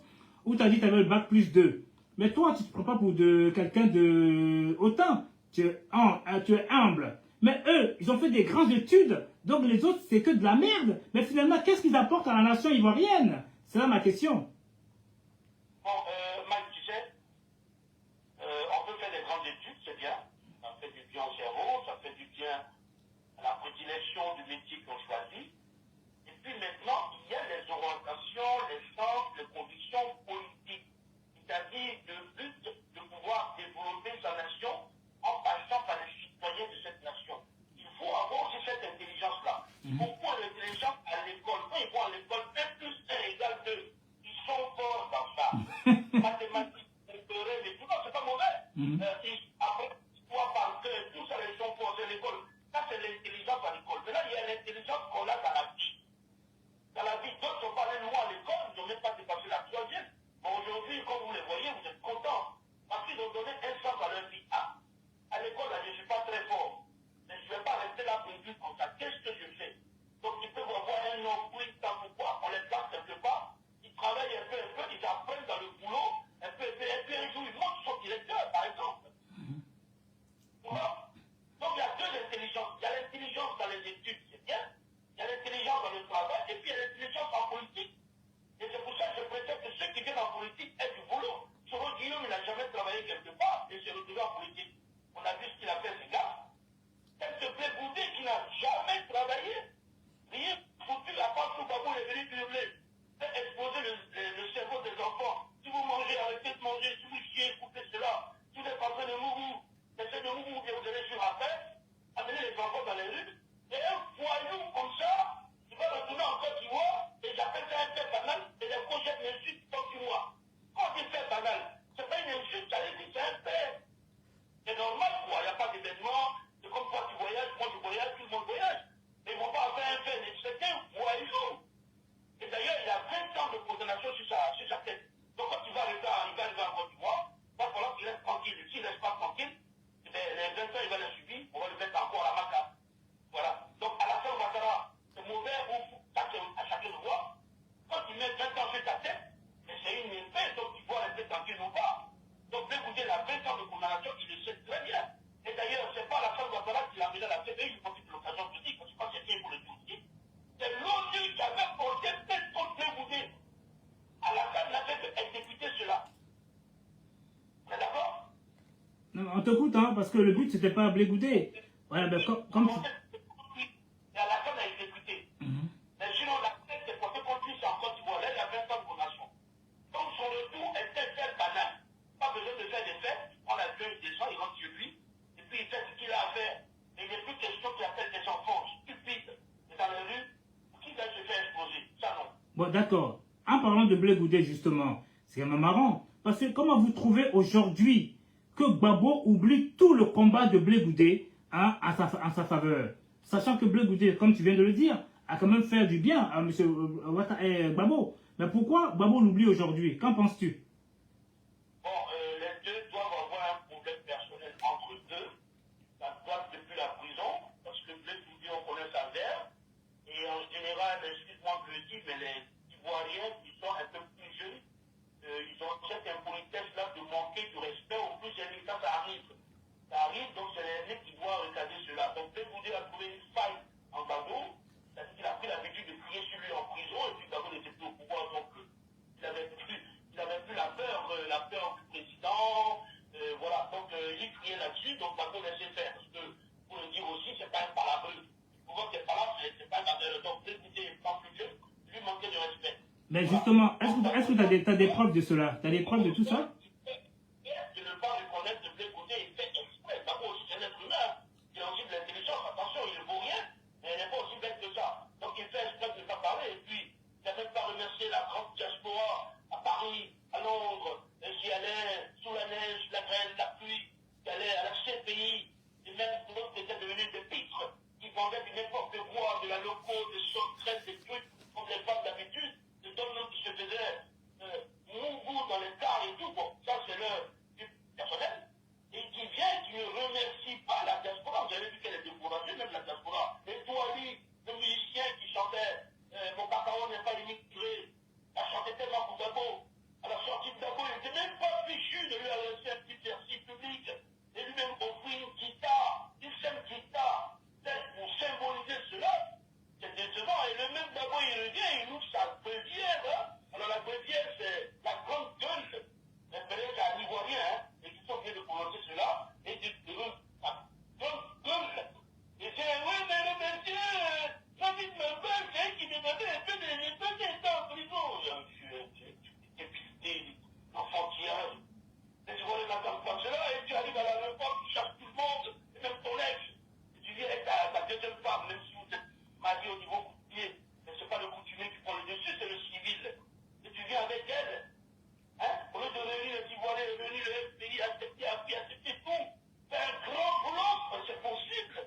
où tu as dit que tu avais le bac plus 2. Mais toi, tu ne te prends pas pour quelqu'un de autant. Tu es humble. Mais eux, ils ont fait des grandes études. Donc les autres, c'est que de la merde. Mais finalement, qu'est-ce qu'ils apportent à la nation ivoirienne? C'est là ma question. Bon, Mike, tu sais, on peut faire des grandes études, c'est bien. Ça fait du bien au cerveau, ça fait du bien à la prédilection du métier qu'on choisit. Et puis maintenant, il y a les orientations, les sens, les convictions politiques. C'est-à-dire le but de pouvoir développer sa nation en passant par les citoyens de cette nation. Il faut avoir aussi cette intelligence-là. Beaucoup d'intelligence à l'école. Quand ils vont à l'école, 1 plus 1 égale 2. Ils sont forts dans ça. Mathématiques, théorème et tout. Non, c'est pas mauvais. Après, toi, par cœur, tout ça, ils sont forts à l'école. Ça, c'est l'intelligence à l'école. Mais là, il y a l'intelligence qu'on a dans la vie. Dans la vie, d'autres sont pas allés loin à l'école, ils n'ont même pas dépassé la 3e. scandale. C'est pas une insulte, ça dit, c'est un fait. C'est normal, quoi. Il n'y a pas d'événement. C'est comme toi, tu voyages, moi je voyage, tout le monde voyage. Mais ils ne vont pas faire un fait. C'est un voyou. Et d'ailleurs, il a 20 ans de condamnation sur sa tête. Donc quand il va arriver en Côte d'Ivoire, il va falloir qu'il reste tranquille. S'il ne reste pas tranquille, les 20 ans, il va les subir, on va le mettre encore à la maca. Voilà. Donc Alassane Ouattara, c'est mauvais ou ça c'est à chacun de voir. Quand tu mets 20 ans sur ta tête, c'est une effet, donc tu dois rester tranquille ou pas. Donc écoutez, la 20 ans de condamnation, il le sait très bien. Et d'ailleurs, c'est pas Alassane Ouattara qui l'a amené à la CPI, je pense que c'est l'occasion de dire, je pense que c'est pour le dire. C'est l'ONU qui avait porté plainte contre Blé-Goudé. Alassane n'a fait qu'exécuter cela. Vous êtes d'accord? Non, on t'écoute, hein, parce que le but, c'était pas Blé-Goudé. Voilà, ben, comme tu... Et Alassane a exécuté. Mais sinon, la plainte est portée contre lui, c'est en Côte d'Ivoire. Là, il y a 20 ans de condamnation. Donc, son retour est un fait banal. Pas besoin de faire des faits. On a vu, il descend, il rentre chez lui. Et puis, il fait ce qu'il a à faire. Et il n'est plus question qu'il appelle des enfants stupides dans les rues qui va se faire exploser. Ça, non. Bon, d'accord. En parlant de Blé-Goudé, justement, c'est quand même marrant. Parce que comment vous trouvez aujourd'hui que Gbagbo oublie tout le combat de Blé-Goudé, hein, en sa faveur, sachant que Blé-Goudé, comme tu viens de le dire, a quand même fait du bien à M. Gbagbo. Mais pourquoi Gbagbo l'oublie aujourd'hui? Qu'en penses-tu? Bon, les deux doivent avoir un problème personnel entre eux. Ça doit depuis la prison, parce que Blé-Goudé, on connaît sa mère. Et en général, excuse-moi de le dire, mais les Ivoiriens qui sont un peu plus jeunes, ils ont cette impolitesse-là de manquer du respect au plus aîné. Ça arrive. Ça arrive, donc c'est l'aîné qui doit regarder cela. Donc Blé-Goudé a trouvé une faille en Gbagbo. C'est-à-dire qu'il a pris l'habitude de crier sur lui en prison, et puis Gbagbo n'était plus au pouvoir, donc il n'avait plus la peur du président. Voilà, donc il criait là-dessus, donc Gbagbo laissait faire. Parce que, pour le dire aussi, c'est pas un palabre. Le pouvoir qui est palabre, c'est pas un palabre. Donc Blé-Goudé est pas plus vieux, lui manquait de respect. Mais justement, est-ce que tu as des preuves de cela? Tu as des preuves de tout ça? Je ne veux pas reconnaître de Blé-Goudé, il fait exprès. D'abord aussi, c'est un être humain. Il a aussi de l'intelligence. Attention, il ne vaut rien, mais il n'est pas aussi bête que ça. Donc il fait exprès de ne pas parler. Et puis, il n'a même pas remercié la grande diaspora à Paris, à Londres, qui allait sous la neige, la grêle, la pluie, qui allait à la CPI, et même d'autres qui étaient devenus des pitres, qui vendaient du n'importe quoi, de la loco, des sauterelles, des trucs, comme les femmes d'habitude. D'hommes qui se faisaient mouvement dans les cars et tout, bon, ça c'est leur personnel, et qui vient, qui ne remercie pas la diaspora. Vous avez vu qu'elle est découragée, même la diaspora. Et toi, lui, le musicien qui chantait Mon cacao n'est pas immigré, il a chanté tellement pour Gbagbo. À la sortie de Gbagbo, il n'était même pas fichu de lui adresser un petit merci public, et lui-même offrir une guitare, une seule guitare, peut-être pour symboliser cela. C'est décevant. Et le même Gbagbo, il revient, il ouvre sa brevière. Hein. Alors la brevière, c'est la grande gueule. Mais peut-être c'est un Ivoirien, hein, et qui sont bien de prononcer cela. Et il dit, la grande gueule. Et c'est, oui, mais le monsieur, David Meubel, c'est qui me donnait un peu de l'état en prison. Dépisté, enfantillage. Et tu vois les attentes comme cela, et tu arrives à l'aéroport, tu cherches tout le monde, et même ton ex. Et tu viens avec ta deuxième femme, même si vous êtes marié au niveau coutumier, mais ce n'est pas le coutumier qui prend le dessus, c'est le civil. Et tu viens avec elle. Hein? Au lieu de réunir les Ivoiriens, réunir le FPI, accepter tout. C'est un grand boulot, c'est possible.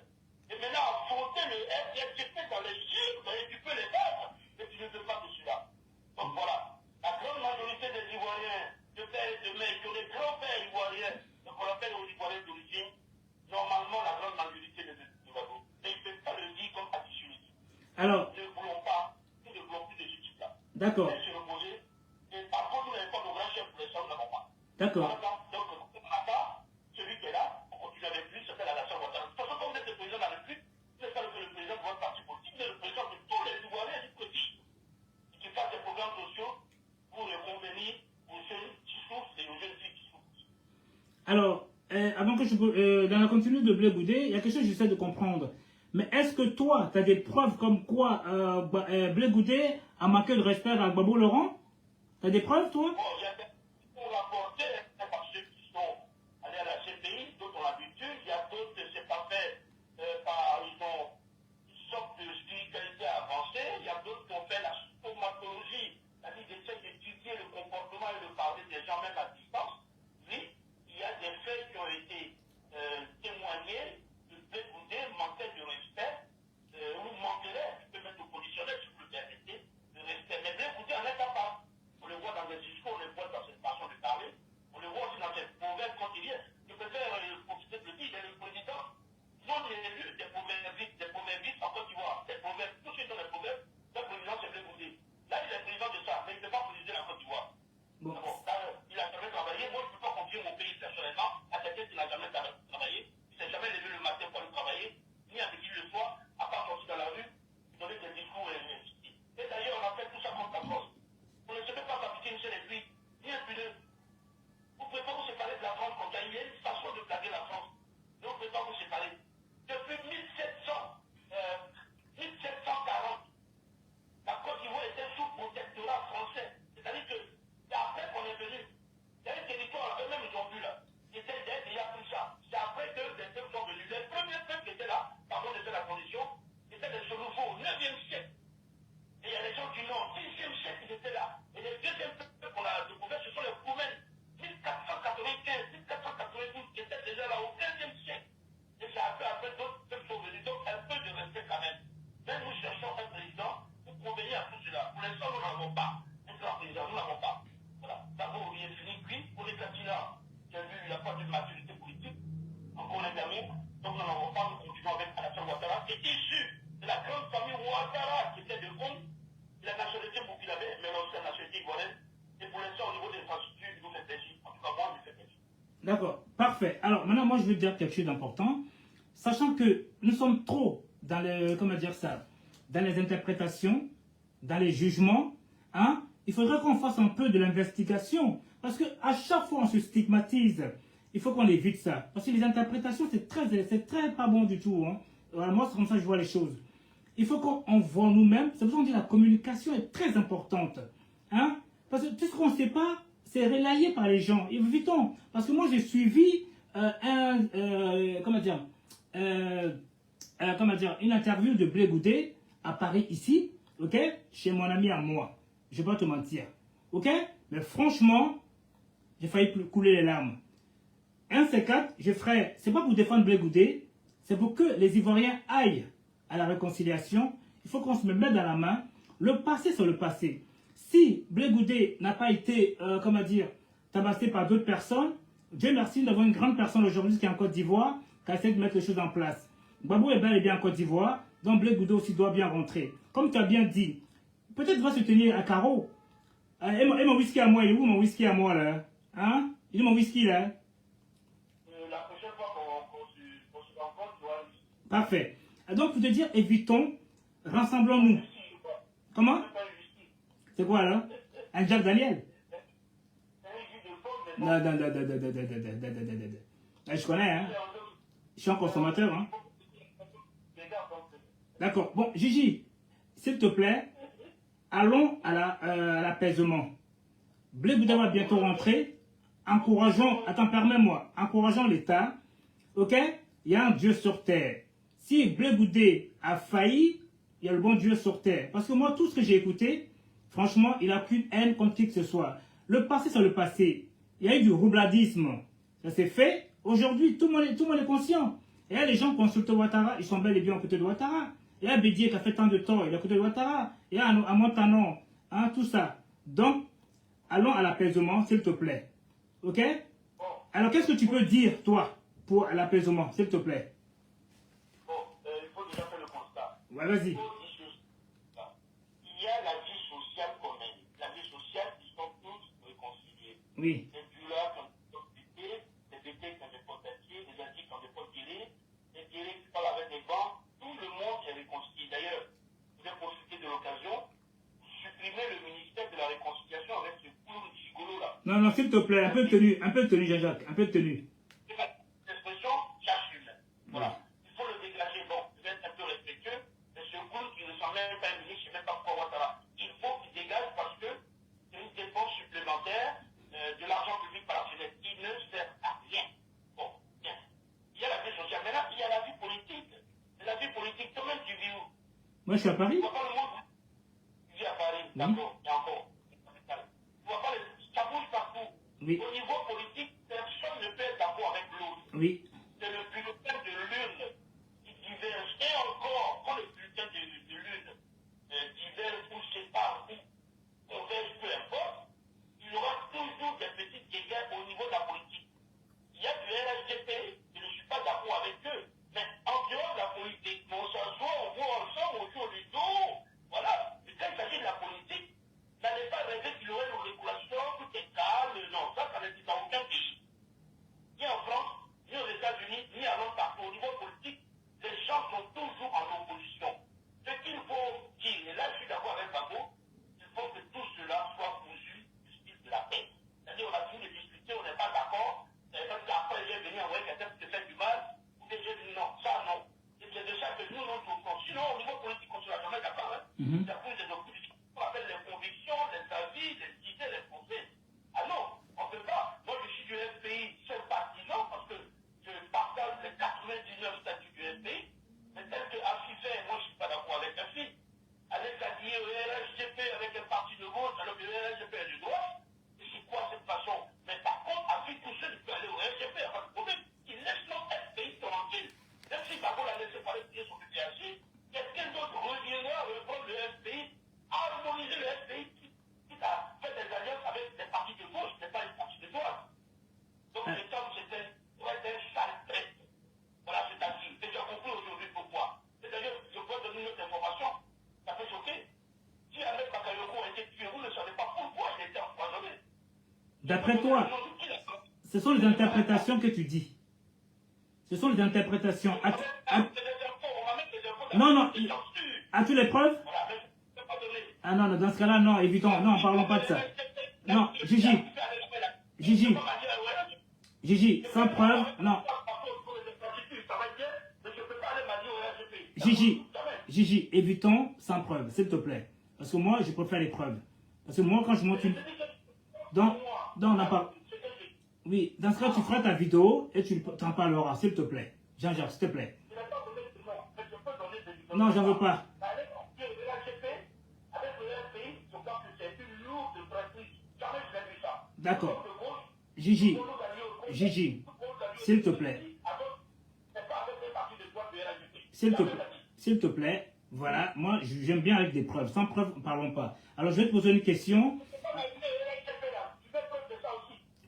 Et maintenant, affronter le FPI dans les chiffres, et tu peux les battre, mais tu ne veux pas de cela. Donc voilà, la grande majorité des Ivoiriens, de père et de mère, qui ont des grands-pères ivoiriens, donc on appelle aux Ivoiriens d'origine, normalement la grande majorité des Ivoiriens. Mais ils ne peuvent pas le dire comme additionniste. Alors, Nous ne voulons pas, nous ne voulons plus de ce type-là. D'accord. Et par contre, nous n'avons pas de grand chef pour les gens, nous n'avons pas. D'accord. Donc, celui qui est là, on continue avec lui, s'appelle Alassane Ouattara. Parce que comme vous êtes le président de la République, vous n'êtes pas le président de votre parti politique, vous êtes le président de tous les Ivoiriens du petit. Qui fassent des programmes sociaux pour convenir aux jeunes qui souffrent et aux jeunes filles qui souffrent. Alors, avant que dans la continuité de Blé-Goudé, il y a quelque chose que j'essaie de comprendre. Mais est-ce que toi, tu as des preuves comme quoi Blé-Goudé a manqué de respect à Gbagbo Laurent? Tu as des preuves, toi? Bon, il y a des pour rapporter, par ceux qui sont allés à la CPI, d'autres ont l'habitude, il y a d'autres, c'est pas fait par, ils ont une sorte de spiritualité avancée, il y a d'autres qui ont fait la stomatologie, c'est-à-dire qu'ils essaient d'étudier le comportement et le parler des gens, même à 10 issu de la grande famille Ouattara qui était de Hong, la nationalité burkinabé, mais aussi la nationalité ivoirienne. Et pour l'instant, au niveau des infrastructures, nous fait plaisir. En tout cas, moi, je fais plaisir. D'accord, parfait. Alors maintenant, moi, je veux dire quelque chose d'important. Sachant que nous sommes trop dans les, comment dire ça, dans les interprétations, dans les jugements, hein, il faudrait qu'on fasse un peu de l'investigation. Parce qu'à chaque fois, on se stigmatise. Il faut qu'on évite ça. Parce que les interprétations, c'est très pas bon du tout. Hein. Alors, moi, c'est comme ça que je vois les choses. Il faut qu'on voit nous-mêmes. C'est pour ça qu'on dit que la communication est très importante. Hein. Parce que tout ce qu'on ne sait pas, c'est relayé par les gens. Évitons. Parce que moi, j'ai suivi une interview de Blé Goudé à Paris, ici, ok, chez mon ami à moi. Je ne vais pas te mentir. Ok? Mais franchement, j'ai failli couler les larmes. Un C4, je ferai, c'est pas pour défendre Blé Goudé, c'est pour que les Ivoiriens aillent à la réconciliation. Il faut qu'on se mette dans la main. Le passé, c'est le passé. Si Blé Goudé n'a pas été, tabassé par d'autres personnes, Dieu merci d'avoir une grande personne aujourd'hui qui est en Côte d'Ivoire, qui essaie de mettre les choses en place. Gbagbo est bel et bien en Côte d'Ivoire, donc Blé Goudé aussi doit bien rentrer. Comme tu as bien dit, peut-être va se tenir à carreau. Et mon whisky à moi, il est où mon whisky à moi là? Hein? Il est mon whisky là? La prochaine fois qu'on se rencontre, tu vois. Parfait. Donc pour te dire, évitons, rassemblons-nous. Comment? C'est quoi là? Un Jack Daniel? Non. Je connais, hein? Je suis un consommateur, hein? D'accord. Bon, Gigi, s'il te plaît, allons à l'apaisement. Blé Goudé va bientôt rentrer. Encourageons, attends, permets-moi, encourageons l'État. Ok? Il y a un Dieu sur terre. Si Blé Goudé a failli, il y a le bon Dieu sur terre. Parce que moi, tout ce que j'ai écouté, franchement, il n'a qu'une haine contre qui que ce soit. Le passé, c'est le passé. Il y a eu du roubladisme. Ça s'est fait. Aujourd'hui, tout le monde est conscient. Et là, les gens consultent Ouattara, ils sont bel et bien aux côtés de Ouattara. Il y a Bédié qui a fait tant de tort, il est à côté de Ouattara. Il y a à Montanon, hein, tout ça. Donc, allons à l'apaisement, s'il te plaît. Ok? Alors, qu'est-ce que tu peux dire, toi, pour l'apaisement, s'il te plaît? Bon, il faut déjà faire le constat. Ouais, vas-y. Il y a la vie sociale commune. La vie sociale, ils sont tous réconciliés. Oui. Les bulas qui ont des potes pétés, les bébés qui ont des potes papiers, les adultes qui ont des potes tirés, les tirés qui parlent avec des bancs. Tout le monde est réconcilié. D'ailleurs, vous avez profité de l'occasion, supprimer le ministère de la réconciliation avec ce boulot de gigolo là. Non, s'il te plaît, un peu de tenue, Jean-Jacques, un peu de tenue. L'expression, j'assume. Voilà. Il faut le dégager. Bon, vous êtes un peu respectueux, mais ce boulot qui ne s'en même pas un ministre, je ne sais même pas pourquoi Ouattara. Il faut qu'il dégage parce que c'est une dépense supplémentaire de l'argent public par la fenêtre. Il ne sert à rien. Bon, bien. Il y a la vie sociale. Mais là, il y a la vie politique. La vie politique, toi-même, tu vis où? Moi, je suis à Paris. Tu vois pas le monde? Tu vis à Paris, d'accord, il y a encore. Tu vois pas ça bouge partout. Oui. Au niveau politique, personne ne peut être d'accord avec l'autre. Oui. C'est le bulletin de l'une qui diverge. Et encore, quand le bulletin de l'une diverge ou sépare ou converge, peu importe, il y aura toujours des petites guerres au niveau de la politique. Il y a du RSGP, je ne suis pas d'accord avec eux. Mais en dehors de la politique, on s'assoit, on voit ensemble autour du dos. Voilà. Mais quand il s'agit de la politique, n'allez pas rêver qu'il y aurait une régulation, tout est calme. Non, ça n'existe dans aucun pays. Ni en France, ni aux États-Unis, ni à l'autre partout. Au niveau politique, les gens sont toujours en opposition. Ce qu'il faut dire, et là je suis d'accord avec Babo, il faut que tout cela soit cousu du style de la paix. C'est-à-dire on a fini de discuter, on n'est pas d'accord. Parce qu'après j'ai venu envoyer quelqu'un qui te fait du mal. J'ai dit non, ça non. C'est de ça que nous trouvons. Sinon, au niveau politique, on ne sera jamais d'accord. Il y a plus de qu'on appelle les convictions, les avis, les idées, les pensées. Ah non, on ne peut pas. Moi, je suis du FPI, seul partisan, parce que je partage les 99 statuts du FPI. Mais tel que AFI fait, moi, je ne suis pas d'accord avec AFI. Avec la liée au RSGP avec un parti de gauche, alors que le RSGP est de droite. Et c'est quoi cette façon? Mais par contre, AFI tout seul, il peut aller au RSGP, il n'y a pas de problème. Il laisse notre FPI tranquille. Même si Babo l'a laissé parler de son PPHI, quelqu'un d'autre reviendra reprendre le FPI D'après toi, ce sont les interprétations que tu dis. Ce sont les interprétations. Non, non. As-tu les preuves? Ah non, non, dans ce cas-là, non, évitons. Non, parlons pas de ça. Non, Gigi. Gigi. Gigi, sans preuve, non. Gigi, Gigi, évitons sans preuve, s'il te plaît. Parce que moi, je préfère les preuves. Parce que moi, quand je monte une... Donc, on n'a pas... Oui, dans ce cas, tu feras ta vidéo et tu t'en parleras, s'il te plaît. Jean-Jacques, s'il te plaît. Non, j'en veux pas. D'accord. Gigi, Gigi, s'il te plaît. S'il te plaît, voilà, moi j'aime bien avec des preuves. Sans preuves, parlons pas. Alors je vais te poser une question.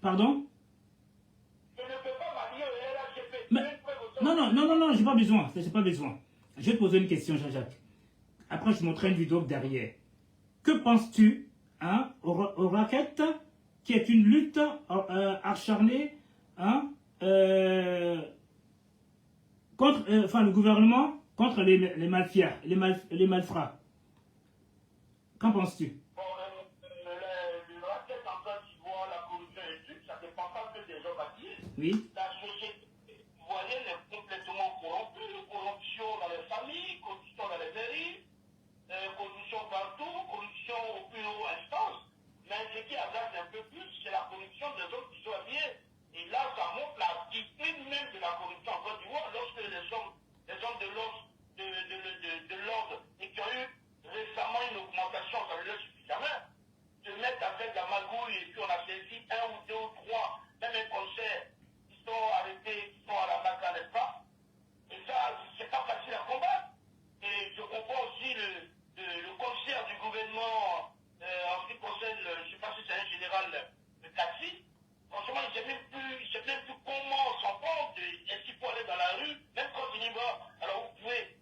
Pardon? Mais, non, j'ai pas besoin. J'ai pas besoin. Je vais te poser une question, Jean-Jacques. Après, je te montrerai une vidéo derrière. Que penses-tu aux raquettes, qui est une lutte acharnée contre le gouvernement, contre les malfias, les malfrats? Qu'en penses-tu? Oui. La société ivoirienne est complètement corrompue. Corruption dans les familles, corruption dans les mairies, corruption partout, corruption au plus haut instance. Mais ce qui agace un peu plus, c'est la corruption des hommes qui sont habillés. Et là, ça montre la discipline même de la corruption en Côte d'Ivoire, lorsque les hommes de l'ordre et qui ont eu récemment une augmentation, ça veut dire suffisamment, se mettent à faire de la magouille et puis on a saisi 1 ou 2 ou 3, même un concert, qui sont arrêtés, qui sont à la MACA, n'est-ce pas? Et ça, c'est pas facile à combattre. Et je comprends aussi le concert du gouvernement en ce qui concerne, je ne sais pas si c'est un général de taxi. Franchement, il ne sait même plus comment s'en prendre. Est-ce qu'il faut aller dans la rue, même quand il y va? Alors vous pouvez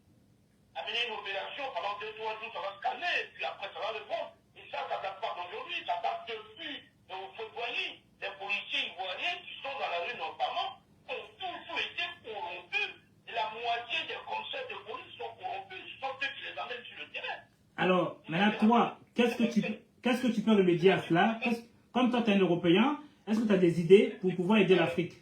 amener une opération pendant 2-3 jours, ça va se calmer, et puis après ça va répondre. Et ça date pas d'aujourd'hui, ça date depuis Fouet-Boigny. Les policiers ivoiriens qui sont dans la rue notamment ont toujours été corrompus. Et la moitié des conseils de police sont corrompus. Ce sont eux qui les amènent sur le terrain. Alors, maintenant toi, qu'est-ce que tu peux remédier à cela? Comme toi tu es un Européen, est-ce que tu as des idées pour pouvoir aider l'Afrique?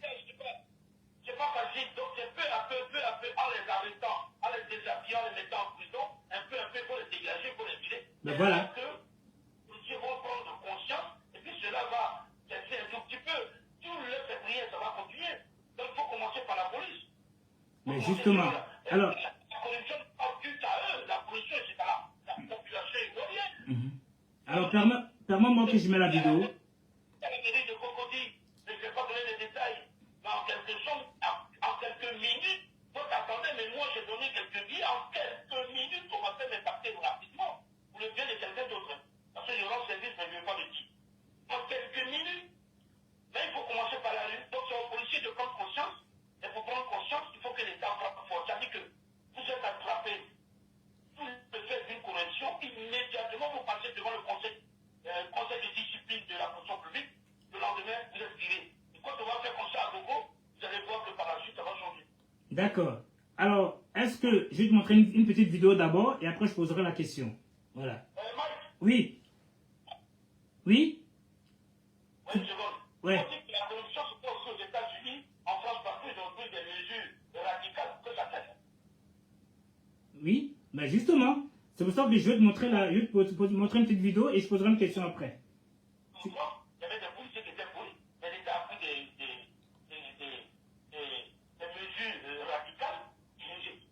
C'est pas facile, donc c'est peu à peu, en les arrêtant, en les déshabillant, en les mettant en prison, un peu, il faut les dégager, il faut les vider. Ben voilà. Que les policiers vont prendre conscience, et puis cela va cesser un tout petit peu. Tout le février, ça va continuer. Donc il faut commencer par la police. Mais justement, alors... La corruption n'est pas due à eux, la corruption c'est à la population ivoirienne. Alors permets-moi que je mette la vidéo. La mairie de Cocody, je ne vais pas donner les détails, mais en quelques minutes, donc attendez, mais moi j'ai donné quelques billets, en quelques minutes, on va faire m'impacter rapidement, pour le bien de quelqu'un d'autre. Parce que je rends service, mais je ne vais pas le dire. En quelques minutes, mais il faut commencer par la rue. Donc c'est aux policiers de prendre conscience, et pour prendre conscience, il faut que l'État frappe fort. C'est-à-dire que vous êtes attrapé, vous le faites d'une correction, immédiatement vous passez devant le conseil de discipline de la fonction publique, le lendemain, vous êtes viré. Et quand on va faire comme ça à Gogo, vous allez voir que par la suite, ça va changer. D'accord. Alors, est-ce que je vais te montrer une petite vidéo d'abord et après je poserai la question. Voilà. Mike, Oui. Oui? une seconde. Ouais. On dit que la corruption se pose aux États-Unis, en France, partout, ils ont pris des mesures radicales que ça fait. Oui, ben justement. C'est pour ça que je vais te montrer montrer une petite vidéo et je poserai une question après. Il y avait des policiers qui étaient polis, mais l'État a pris des mesures radicales.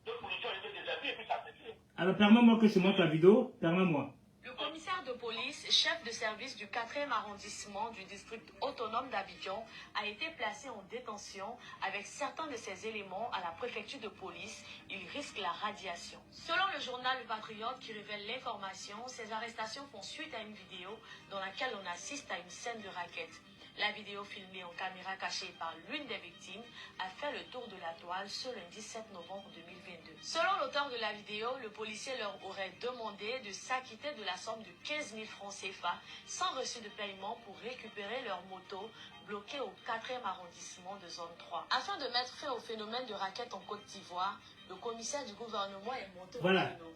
D'autres policiers étaient déshabillés et puis ça s'est fait. Alors permets-moi que je te montre la vidéo. Permets-moi. Le commissaire de police, chef de service du 4e arrondissement du district autonome d'Abidjan, a été placé en détention avec certains de ses éléments à la préfecture de police. Il risque la radiation. Selon le journal Le Patriote qui révèle l'information, ces arrestations font suite à une vidéo dans laquelle on assiste à une scène de raquette. La vidéo filmée en caméra cachée par l'une des victimes a fait le tour de la toile ce lundi 7 novembre 2022. Selon l'auteur de la vidéo, le policier leur aurait demandé de s'acquitter de la somme de 15 000 francs CFA sans reçu de paiement pour récupérer leur moto bloquée au 4e arrondissement de zone 3. Afin de mettre fin au phénomène de raquette en Côte d'Ivoire, le commissaire du gouvernement est monté au créneau.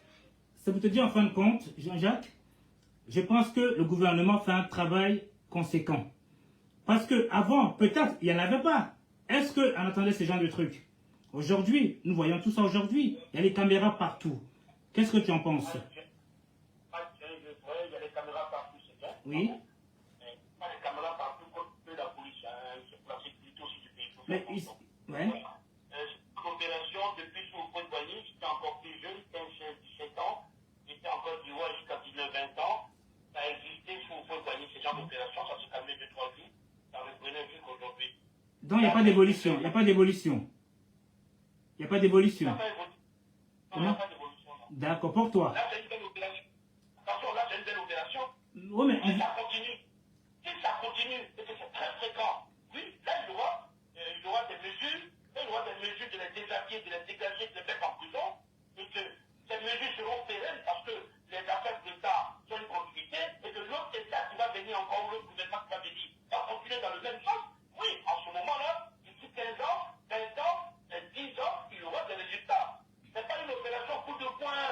Ça vous te dit en fin de compte, Jean-Jacques, je pense que le gouvernement fait un travail conséquent. Parce qu'avant, peut-être, il n'y en avait pas. Est-ce qu'on attendait ce genre de trucs? Aujourd'hui, nous voyons tout ça aujourd'hui. Il y a les caméras partout. Qu'est-ce que tu en penses? Il y a les caméras partout, c'est bien. Oui. Mais pas les caméras partout comme la police. C'est pour la sécurité aussi du pays. Mais ouais. L'opération, depuis sous le point de Boigny, j'étais encore plus jeune, 15-17 ans. J'étais en Côte d'Ivoire jusqu'à 19-20 ans. Ça a existé sous le point de Boigny, ce genre d'opération. Ça s'est calmé 2-3 jours. Ça reprenait vu qu'aujourd'hui. Donc il n'y a pas d'évolution. Il n'y a pas d'évolution. Il n'y a pas d'évolution. Il n'y a pas d'évolution. D'accord, pour toi. Là, c'est une belle opération. Attention, là, c'est une belle opération. Oui, mais si ça continue, et que c'est très fréquent, oui, là, il y aura des mesures, de les déshabiller, de les dégager, de les mettre en prison, et que ces mesures seront pérennes parce que les affaires d'État sont une continuité, et que l'autre État qui va venir encore, ou l'autre gouvernement qui va venir, va continuer dans le même sens. Oui, en ce moment-là, d'ici 15 ans, 20 ans, 10 ans, il y aura des résultats. Ce n'est pas une opération coup de poing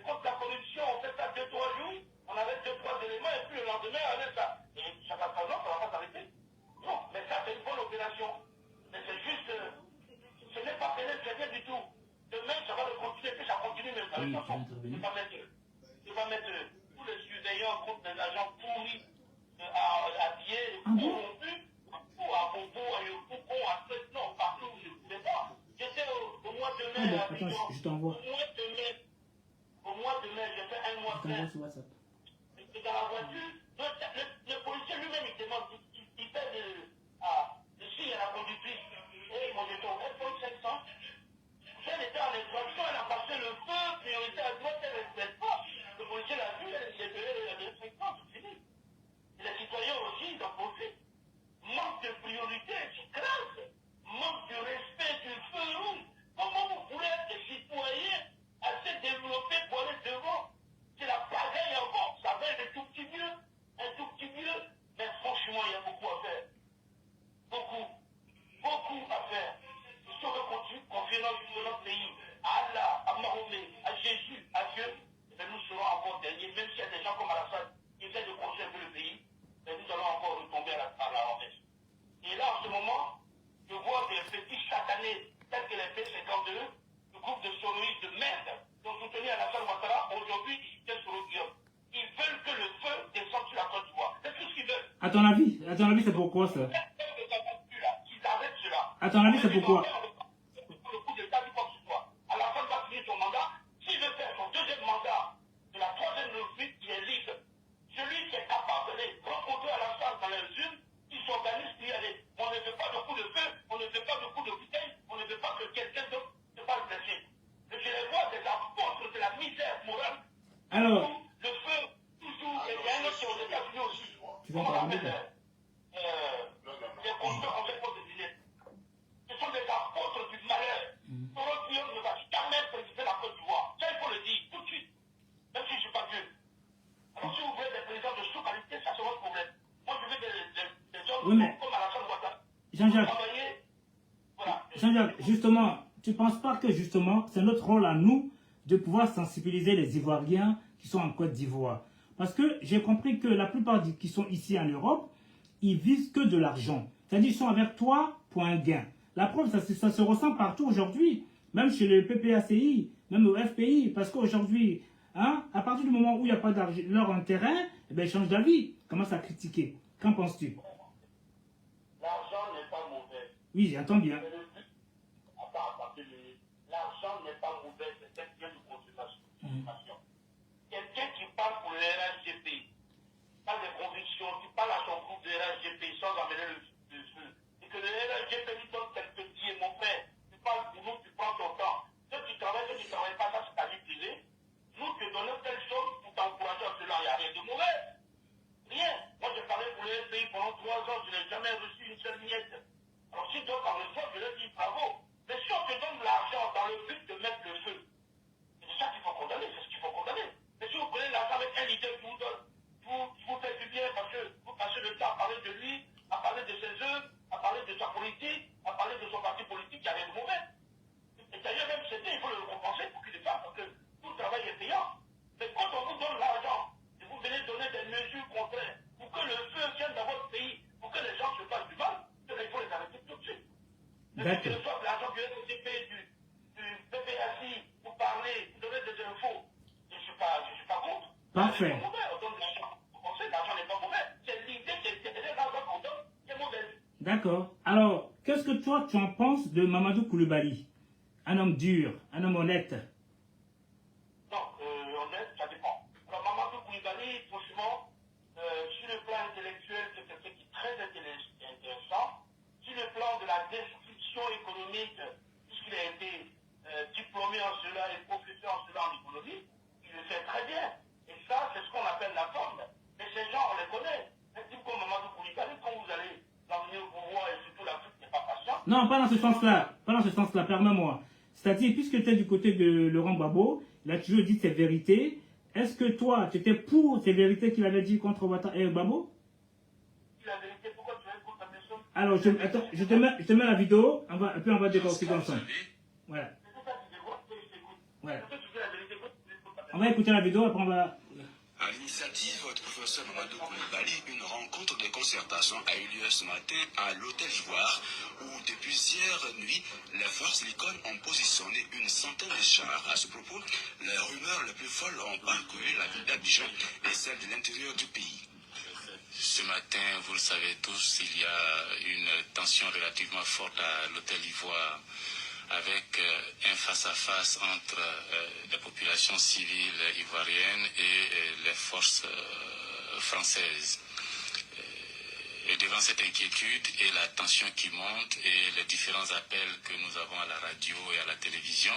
contre la corruption, on fait ça 2-3 jours, on avait 2-3 éléments, et puis le lendemain, on avait ça. Et ça va pas, non, ça va pas s'arrêter. Non, mais ça, c'est une bonne opération. Mais c'est juste, ce n'est pas pénal, c'est rien du tout. Demain, ça va le continuer, puis ça continue même. Ça va mettre tous les surveillants contre des agents pourris, habillés, corrompus, à Bobo, à Yopouko, à Fête, non, partout, je ne sais pas. J'étais au mois de mai, attends, je t'envoie. Au mois de mai, j'ai fait un mois de mai. Sur WhatsApp. Et dans la voiture, le policier lui-même, il demande, il fait le signe à la conductrice. Et mon jeton, iPhone 500. Elle était en infraction, elle a passé le feu, priorité à droite, elle ne respecte pas. Le policier l'a vu, elle s'est payée, elle a respecté, c'est fini. Et les citoyens aussi, ils ont posé. Manque de priorité, c'est grave. Manque de respect du feu rouge. Comment vous pouvez être des citoyens assez développés pour aller devant? C'est la pagaille encore. Ça va être un tout petit mieux. Mais franchement, il y a beaucoup à faire. Beaucoup à faire. Il faut qu'on continue confier notre pays à Allah, à Mahomet, à Jésus, à Dieu. Et nous serons encore derniers, même s'il y a des gens comme Alassane qui essaient de construire un peu le pays, mais nous allons encore retomber à la renverse. Et là, en ce moment, je vois des petits satanés, tels que les P52, le groupe de soroïstes de merde, qui ont soutenu Alassane Ouattara, aujourd'hui, ils soutiennent Soro-Guillaume. Ils veulent que le feu descende sur la Côte d'Ivoire. C'est tout ce qu'ils veulent. À ton avis, c'est pourquoi ça? Qu'ils arrêtent cela. À ton avis, c'est pourquoi? Le coup d'État du quoi que ce soit. Alassane va finir son mandat. S'il veut faire son deuxième mandat de la troisième république, il est libre. Celui qui est capable d'aller rencontrer Alassane dans les urnes, il s'organise pour y aller. On ne veut pas de coup de feu, on ne veut pas de coup de bouteille, on ne veut pas que quelqu'un d'autre se fasse blesser. Et je les vois des apôtres de la misère morale. Alors, le feu, toujours, et il y a un autre qui est aux États-Unis aussi. Tu vas parler de les constructeurs en fait pour des idées. Ce sont des apôtres du malheur. Soro-Guillaume ne va jamais présider la Côte d'Ivoire. Ça, il faut le dire tout de suite. Même si je ne suis pas Dieu. Alors, si vous voulez des présidents de sous-qualité, ça c'est votre problème. Moi, je veux des hommes comme Alassane Ouattara. Jean-Jacques, justement, tu ne penses pas que justement, c'est notre rôle à nous de pouvoir sensibiliser les Ivoiriens qui sont en Côte d'Ivoire? Parce que j'ai compris que la plupart qui sont ici en Europe, ils visent que de l'argent. C'est-à-dire qu'ils sont avec toi pour un gain. La preuve, ça se ressent partout aujourd'hui. Même chez le PPACI, même au FPI. Parce qu'aujourd'hui, à partir du moment où il n'y a pas d'argent, leur intérêt, eh bien, ils changent d'avis. Ils commencent à critiquer. Qu'en penses-tu? L'argent n'est pas mauvais. Oui, j'entends bien. L'argent n'est pas mauvais, c'est un bien de consommation. Quelqu'un qui parle pour le RHGP, pas de conviction, qui parle à son groupe de RHGP sans amener le feu, et que le RHGP lui donne quelques billets, mon frère, tu parles pour nous, tu prends ton temps. Ceux qui travaillent pas, ça c'est ta vie privée. Nous te donnons telle chose pour t'encourager à cela, il n'y a rien de mauvais. Rien. Moi j'ai parlé pour le RPI pendant 3 ans, je n'ai jamais de sa politique, à parler de son parti politique, il y avait de mauvais. Et d'ailleurs, même c'était, il faut le récompenser pour qu'il le fasse, parce que tout le travail est payant. Mais quand on vous donne l'argent, et vous venez donner des mesures contraires, pour que le feu vienne dans votre pays, pour que les gens se fassent du mal, il faut les arrêter tout de suite. Et que ce soit l'argent du RCP, du PPACI, pour parler, pour donner des infos, je ne suis pas contre. Parfait. On donne de l'argent. On sait que l'argent n'est pas mauvais. C'est l'idée qui est derrière l'argent qu'on donne qui est mauvaise. D'accord. Alors, qu'est-ce que toi, tu en penses de Mamadou Koulibaly? Un homme dur, un homme honnête. Non, honnête, ça dépend. Alors, Mamadou Koulibaly, franchement, sur le plan intellectuel, c'est quelqu'un qui est très intéressant. Sur le plan de la description économique, puisqu'il a été diplômé en cela et professeur en cela en économie, il le fait très bien. Et ça, c'est ce qu'on appelle la forme. Mais ces gens, on les connaît. Un type comme Mamadou Koulibaly, quand vous allez l'emmener au pouvoir et surtout l'Afrique n'est pas patient. Non, pas dans ce sens-là. Pas dans ce sens-là, permets-moi. C'est-à-dire, puisque tu es du côté de Laurent Gbagbo, il a toujours dit ses vérités. Est-ce que toi, tu étais pour ces vérités qu'il avait dit contre Gbagbo? La vérité, pourquoi tu es contre la personne? Alors, je te mets la vidéo, et puis on va décortiquer ensemble. Voilà. Voilà. On va écouter la vidéo, après on va... À l'initiative du professeur Mamadou Koulibaly, une rencontre de concertation a eu lieu ce matin à l'Hôtel Ivoire, où depuis hier nuit, les forces Likon ont positionné une centaine de chars. À ce propos, les rumeurs les plus folles ont parcouru la ville d'Abidjan et celle de l'intérieur du pays. Ce matin, vous le savez tous, il y a une tension relativement forte à l'Hôtel Ivoire, avec un face-à-face entre les populations civiles ivoiriennes et les forces françaises. Et devant cette inquiétude et la tension qui monte et les différents appels que nous avons à la radio et à la télévision,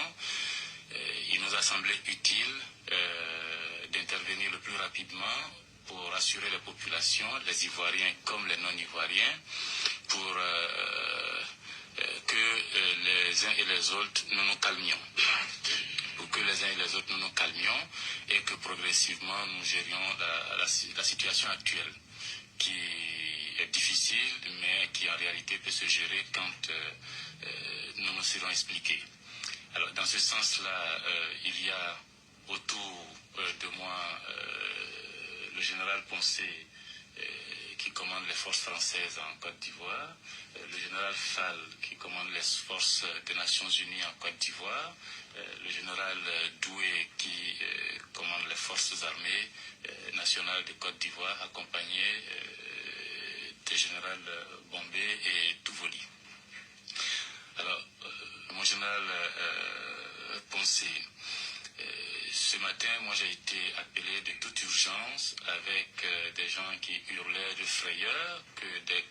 il nous a semblé utile d'intervenir le plus rapidement pour assurer les populations, les Ivoiriens comme les non-Ivoiriens, pour que les uns et les autres nous nous calmions. Pour que les uns et les autres nous nous calmions et que progressivement nous gérions la situation actuelle qui est difficile mais qui en réalité peut se gérer quand nous nous serons expliqués. Alors dans ce sens-là, il y a autour de moi le général Poncé qui commande les forces françaises en Côte d'Ivoire, le général Fall qui commande les forces des Nations Unies en Côte d'Ivoire, le général Doué qui commande les forces armées nationales de Côte d'Ivoire, accompagné des généraux Bombé et Touvoli. Alors, mon général Poncé, ce matin, moi j'ai été appelé de toute urgence avec des gens qui hurlaient de frayeur que des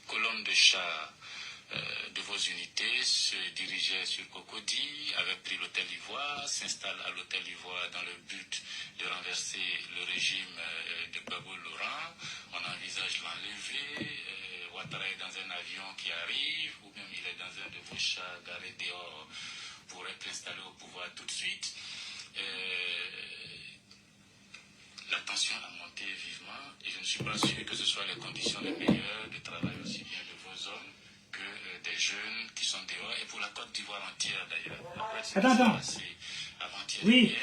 colonnes de chars de vos unités se dirigeaient sur Cocody, avaient pris l'hôtel Ivoire, s'installent à l'hôtel Ivoire dans le but de renverser le régime de Gbagbo Laurent. On envisage l'enlever. Ouattara est dans un avion qui arrive, ou même il est dans un de vos chars garés dehors pour être installé au pouvoir tout de suite. La tension a monté vivement et je ne suis pas sûr que ce soit les conditions les meilleures de travail aussi bien de vos hommes que des jeunes qui sont dehors et pour la Côte d'Ivoire entière d'ailleurs. Attends. Oui.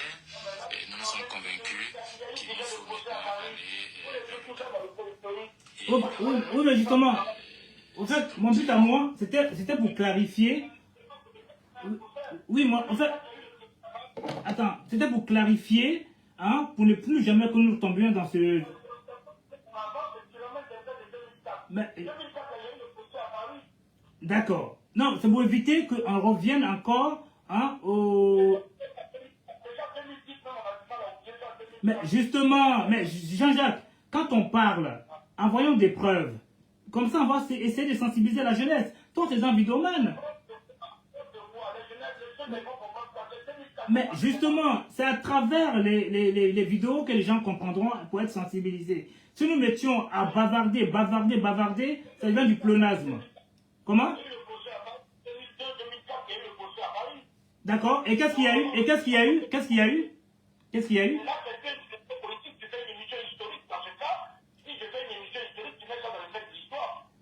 Et nous nous sommes convaincus qu'il faut maintenant aller Oui, mais justement, en fait, mon but à moi, c'était pour clarifier. Oui, moi, en fait, attends, c'était pour clarifier, hein, pour ne plus jamais que nous tombions dans ce... Mais... D'accord. Non, c'est pour éviter qu'on revienne encore, hein, au... Mais justement, mais Jean-Jacques, quand on parle, envoyons des preuves. Comme ça, on va essayer de sensibiliser la jeunesse. Toi, tu es un vidéoman. Mais justement, c'est à travers les vidéos que les gens comprendront pour être sensibilisés. Si nous mettions à bavarder, ça devient du pléonasme. Comment? D'accord. Et qu'est-ce qu'il y a eu?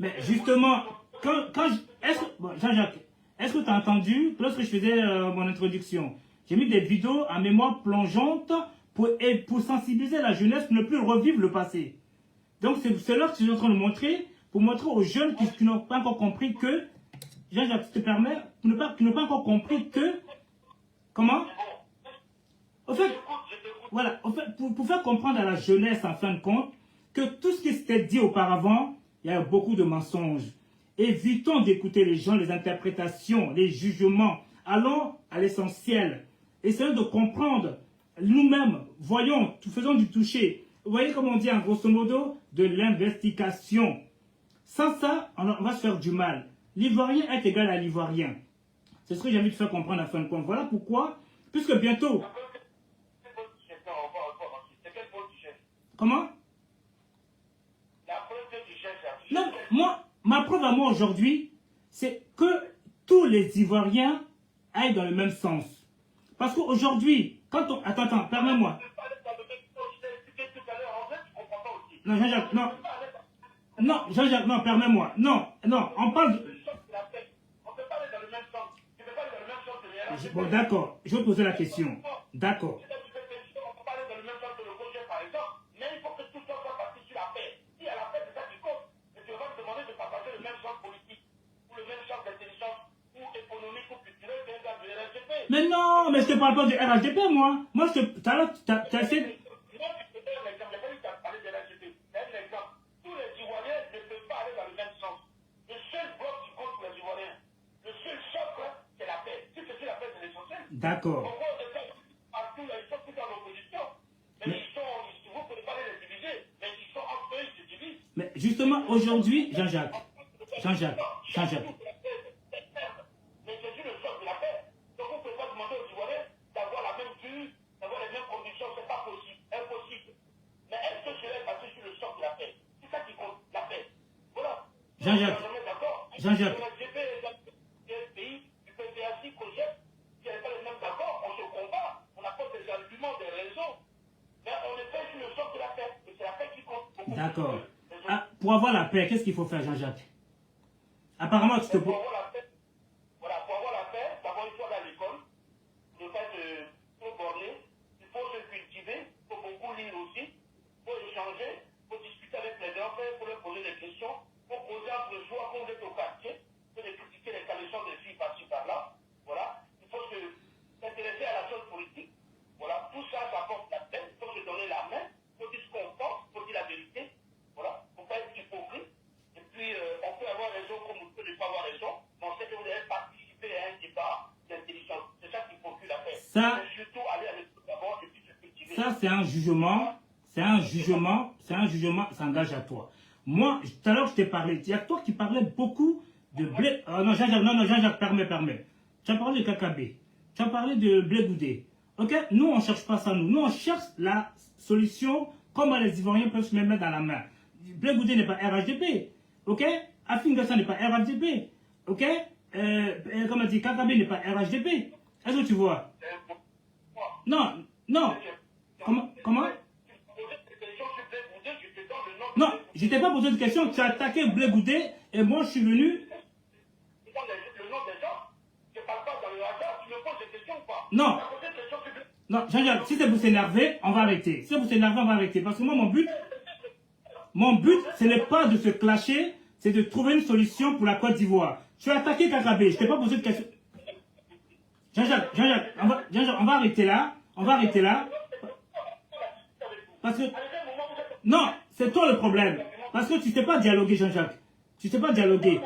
Mais justement, Bon, Jean-Jacques, est-ce que tu as entendu, lorsque je faisais mon introduction, j'ai mis des vidéos à mémoire plongeante pour sensibiliser la jeunesse pour ne plus revivre le passé. Donc c'est là que je suis en train de montrer, pour montrer aux jeunes qui n'ont pas encore compris que, Jean-Jacques, si tu te permets, qui n'ont pas encore compris que, comment? Au fait, voilà, au fait, pour faire comprendre à la jeunesse, en fin de compte, que tout ce qui s'était dit auparavant, il y a beaucoup de mensonges. Évitons d'écouter les gens, les interprétations, les jugements. Allons à l'essentiel. Essayons de comprendre nous-mêmes. Voyons, faisons du toucher. Vous voyez comme on dit en grosso modo, de l'investigation. Sans ça, on va se faire du mal. L'Ivoirien est égal à l'Ivoirien. C'est ce que j'ai envie de faire comprendre en fin de compte. Voilà pourquoi, puisque bientôt... Comment? Non, ma preuve à moi aujourd'hui, c'est que tous les Ivoiriens aillent dans le même sens. Parce qu'aujourd'hui, quand on... Attends, permets-moi. Non, Jean-Jacques, non. Non, Jean-Jacques, non, permets-moi. Non, on parle de... Bon, d'accord, je vais poser la question. D'accord. Mais non, mais je te parle pas du RHDP, moi. Moi, tout à l'heure, tu as essayé... D'accord. Mais justement, aujourd'hui, Jean-Jacques. Jean-Jacques. D'accord. Ah, pour avoir la paix, qu'est-ce qu'il faut faire, Jean-Jacques? Apparemment, tu te... Voilà, pour avoir la paix, d'abord il faut aller à l'école, ne pas être trop borné, il faut se cultiver, il faut beaucoup lire aussi, il faut échanger, il faut discuter avec les gens, il faut leur poser des questions, il faut poser entre soi, quand vous êtes au quartier, il faut critiquer les caleçons des filles par-ci par-là, voilà, il faut s'intéresser à la chose politique, voilà, tout ça, ça apporte la paix, il faut se donner la main, il faut dire ce qu'on pense, il faut dire la vérité, voilà, il ne faut pas être hypocrite. Et puis, on peut avoir raison comme on peut ne pas avoir raison, mais on sait que vous avez participé à un débat d'intelligence. C'est ça qui procure la paix. Ça, mais surtout aller à l'école d'abord et puis se cultiver. Ça, c'est un jugement. C'est un jugement. Ça engage à toi. Moi, tout à l'heure, je t'ai parlé. Il y a toi qui parlais beaucoup de blé. Non, Jean-Jacques, permets. Tu as parlé de KKB. Tu as parlé de blé goudé. Ok? Nous, on ne cherche pas ça, nous. Nous, on cherche la solution, comment les Ivoiriens peuvent se mettre dans la main. Blé goudé n'est pas RHDP. Ok? Afingassa n'est pas RHDP. Ok? Comme on dit, KKB n'est pas RHDP. Est-ce que tu vois? Non. Comment? Non, je t'ai pas posé de question. Tu as attaqué Blé Goudé et moi je suis venu. Non. Non, Jean-Jacques, si c'est pour s'énerver, on va arrêter. Si c'est pour s'énerver, on va arrêter. Parce que moi, mon but, ce n'est pas de se clasher, c'est de trouver une solution pour la Côte d'Ivoire. Tu as attaqué KKB, je t'ai pas posé de question. Jean-Jacques, on va arrêter là. Parce que... Non, c'est toi le problème. Parce que tu ne sais pas dialoguer, Jean-Jacques. Tu ne sais pas dialoguer.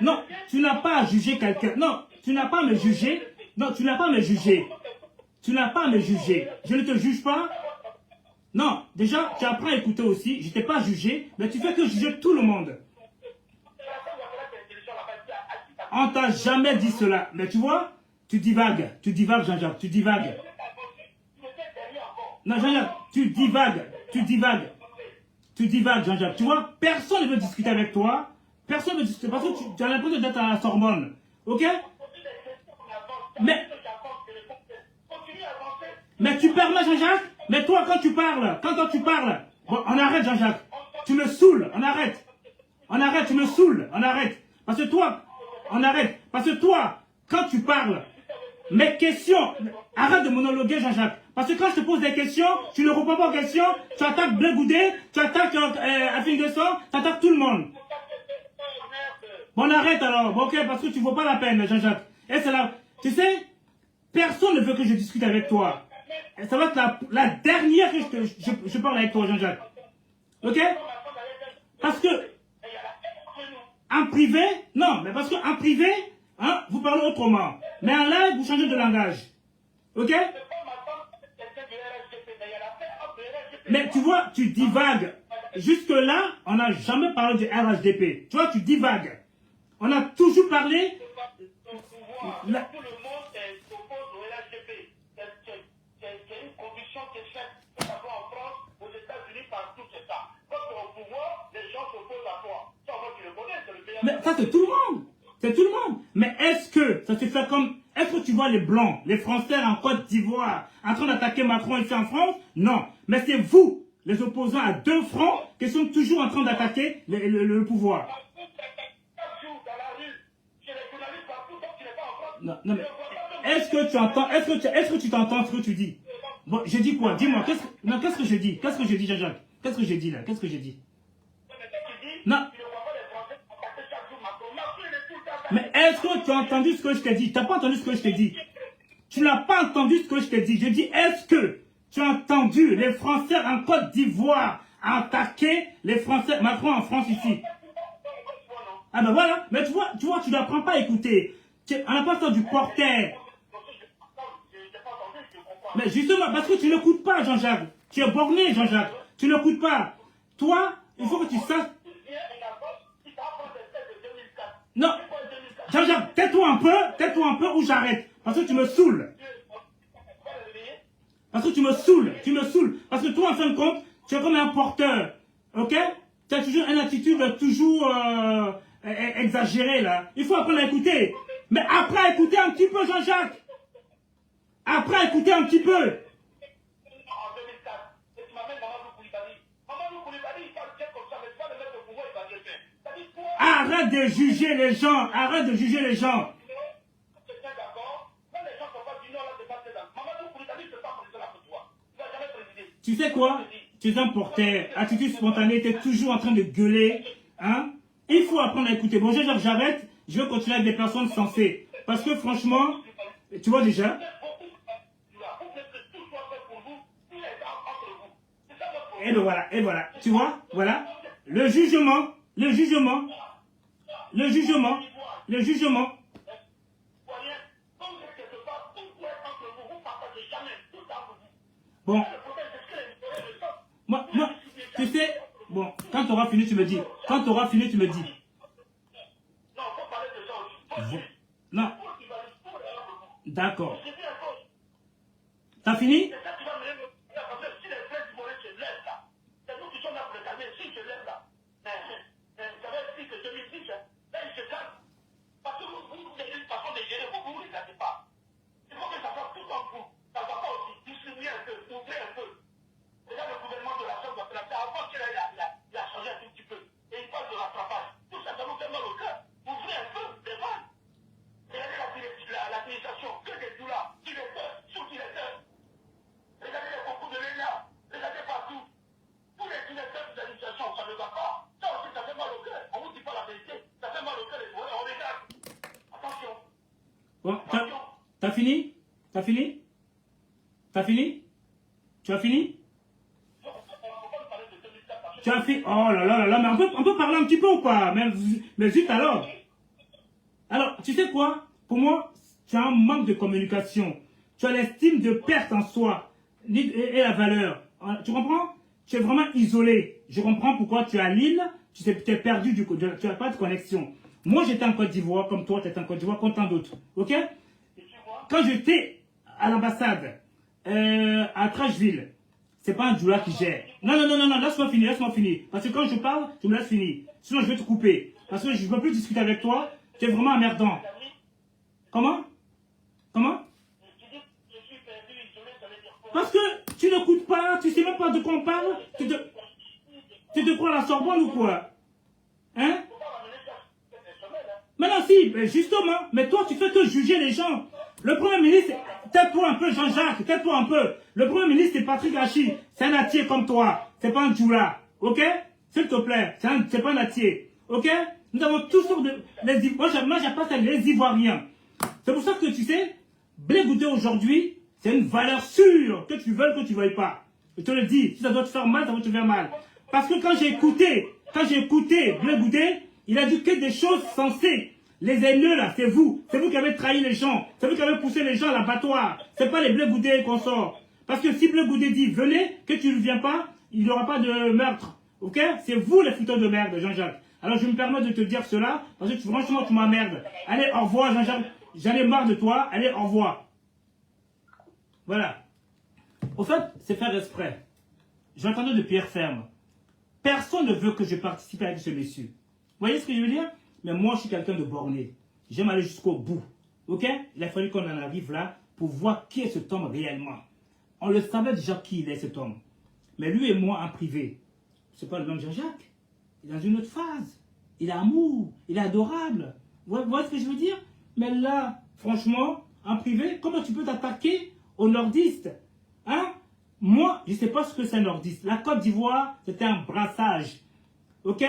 Non, tu n'as pas à juger quelqu'un. Non, tu n'as pas à me juger. Non, tu n'as pas à me juger. Je ne te juge pas. Non, déjà, tu apprends à écouter aussi. Je ne t'ai pas jugé, mais tu fais que juger tout le monde. On ne t'a jamais dit cela. Mais tu vois, tu divagues, Jean-Jacques, tu divagues. Non, Jean-Jacques, tu divagues, Jean-Jacques. Tu vois, personne ne veut discuter avec toi. Personne ne veut discuter parce que tu as l'impression d'être à la Sorbonne. Ok? Mais tu permets, Jean-Jacques? Mais toi, quand tu parles, bon, on arrête, Jean-Jacques. Tu me saoules, on arrête. On arrête, tu me saoules. On arrête. Parce que toi, on arrête. Parce que toi, quand tu parles, mes questions, arrête de monologuer, Jean-Jacques. Parce que quand je te pose des questions, tu ne réponds pas aux questions, tu attaques Blé Goudé, tu attaques Afin de Sang, tu attaques tout le monde. Bon, on arrête alors. Bon, ok, parce que tu ne vaux pas la peine, Jean-Jacques. Et c'est là, tu sais, personne ne veut que je discute avec toi. Et ça va être la dernière que je parle avec toi, Jean-Jacques. Ok? Parce que, en privé, non, mais parce qu'en privé, hein, vous parlez autrement. Mais en live, vous changez de langage. Ok? Mais tu vois, tu divagues. Jusque-là, on n'a jamais parlé du RHDP. Tu vois, tu divagues. On a toujours parlé... Tout le monde s'oppose au RHDP. C'est une conviction qui est faite, que ce soit en France, aux États-Unis, partout, c'est ça. Quand tu es au pouvoir, les gens s'opposent à toi. Ça, moi, tu le connais, c'est le pays. Mais ça, c'est tout le monde. C'est tout le monde. Mais est-ce que ça se fait comme... Est-ce que tu vois les Blancs, les Français en Côte d'Ivoire, en train d'attaquer Macron ici en France? Non. Mais c'est vous, les opposants à deux fronts, qui sont toujours en train d'attaquer le pouvoir. Non, non, mais est-ce que tu entends, est-ce que tu t'entends ce que tu dis? Bon, je dis quoi? Dis-moi, qu'est-ce que je dis? Qu'est-ce que je dis, Jean-Jacques? Qu'est-ce que j'ai dit là? Qu'est-ce que j'ai dit? Non. Mais est-ce que tu as entendu ce que je t'ai dit? Tu n'as pas entendu ce que je t'ai dit. Tu n'as pas entendu ce que je t'ai dit. Je dis, est-ce que tu as entendu les Français en Côte d'Ivoire attaquer les Français, Macron en France ici? Ah ben voilà. Mais tu vois, tu n'apprends pas à écouter. On n'a pas fait du porter. Mais justement, parce que tu n'écoutes pas, Jean-Jacques. Tu es borné, Jean-Jacques. Tu n'écoutes pas. Toi, il faut que tu saches... Non. Jean-Jacques, tais-toi un peu ou j'arrête. Parce que tu me saoules. Parce que tu me saoules. Parce que toi, en fin de compte, tu es comme un porteur. Ok? Tu as toujours une attitude toujours exagérée, là. Il faut apprendre à écouter. Mais après à écouter un petit peu, Jean-Jacques. Après à écouter un petit peu. Arrête de juger les gens. Arrête de juger les gens. Tu sais quoi? Tu es un porteur. Attitude spontanée. Tu es toujours en train de gueuler. Hein? Il faut apprendre à écouter. Bon, j'arrête. Je vais continuer avec des personnes sensées. Parce que franchement, tu vois déjà. Et ben voilà, et voilà. Tu vois, voilà. Le jugement. Bon. Moi, tu sais, bon, quand tu auras fini, tu me dis. Non. D'accord. T'as fini? Bon, t'as fini? Tu as fini? Tu as fini? Oh là là là là, mais on peut parler un petit peu ou pas? Mais zut alors. Alors, tu sais quoi? Pour moi, tu as un manque de communication. Tu as l'estime de perte en soi et la valeur. Tu comprends? Tu es vraiment isolé. Je comprends pourquoi tu es à Lille, tu t'es perdu, tu n'as pas de connexion. Moi, j'étais en Côte d'Ivoire, comme toi, tu étais en Côte d'Ivoire, comme tant d'autres. Ok? Quand j'étais à l'ambassade, à Trashville, c'est pas un Djoula qui gère. Non, laisse-moi finir. Parce que quand je parle, tu me laisses finir. Sinon, je vais te couper. Parce que je ne peux plus discuter avec toi. Tu es vraiment emmerdant. Comment? Parce que tu n'écoutes pas, tu ne sais même pas de quoi on parle. Tu te crois à la Sorbonne ou quoi? Hein? si, mais justement, mais toi, tu fais que juger les gens. Le Premier ministre, tais-toi un peu, Jean-Jacques, tais-toi un peu. Le Premier ministre, c'est Patrick Hachi. C'est un Atier comme toi. C'est pas un Djoula. Ok? S'il te plaît. C'est pas un Atier. Ok? Nous avons toutes sortes de... Moi, j'appelle ça les Ivoiriens. C'est pour ça que, tu sais, Blé Goudé aujourd'hui, c'est une valeur sûre, que tu veuilles, que tu veuilles pas. Je te le dis, si ça doit te faire mal, ça va te faire mal. Parce que quand j'ai écouté Blé Goudé, il a dit que des choses sensées. Les haineux là, c'est vous qui avez trahi les gens, c'est vous qui avez poussé les gens à l'abattoir. C'est pas les Blé Goudé qu'on sort. Parce que si Blé Goudé dit venez, que tu ne viens pas, il n'y aura pas de meurtre. Ok? C'est vous les fouteurs de merde, Jean-Jacques. Alors je me permets de te dire cela, parce que franchement tu m'emmerdes. Allez, au revoir Jean-Jacques. J'en ai marre de toi, allez, au revoir. Voilà. Au fait, c'est faire exprès. J'entendais de pierre ferme. Personne ne veut que je participe avec ce monsieur. Vous voyez ce que je veux dire? Mais moi, je suis quelqu'un de borné. J'aime aller jusqu'au bout. Ok? Il a fallu qu'on en arrive là pour voir qui est cet homme réellement. On le savait déjà qui il est, cet homme. Mais lui et moi, en privé, c'est pas le même Jean-Jacques. Il est dans une autre phase. Il est amour. Il est adorable. Vous voyez ce que je veux dire? Mais là, franchement, en privé, comment tu peux t'attaquer aux nordistes? Hein? Moi, je ne sais pas ce que c'est un nordiste. La Côte d'Ivoire, c'était un brassage. Ok?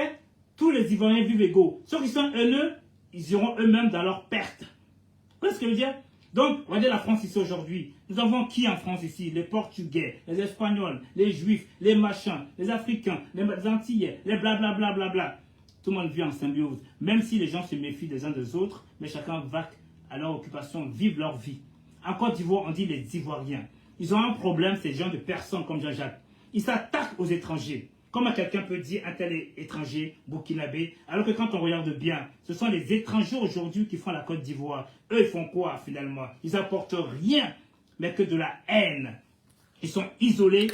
Tous les Ivoiriens vivent égaux. Ceux qui sont haineux, ils iront eux-mêmes dans leur perte. Vous voyez ce que je veux dire? Donc, regardez la France ici aujourd'hui. Nous avons qui en France ici? Les Portugais, les Espagnols, les Juifs, les machins, les Africains, les Antillais, les blablabla. Bla, bla, bla. Tout le monde vit en symbiose. Même si les gens se méfient des uns des autres, mais chacun va à leur occupation, vivre leur vie. En Côte d'Ivoire, on dit les Ivoiriens. Ils ont un problème, ces gens de personnes comme Jean-Jacques. Ils s'attaquent aux étrangers. Comment quelqu'un peut dire un tel étranger, burkinabé, alors que quand on regarde bien, ce sont les étrangers aujourd'hui qui font la Côte d'Ivoire. Eux, ils font quoi finalement? Ils n'apportent rien, mais que de la haine. Ils sont isolés,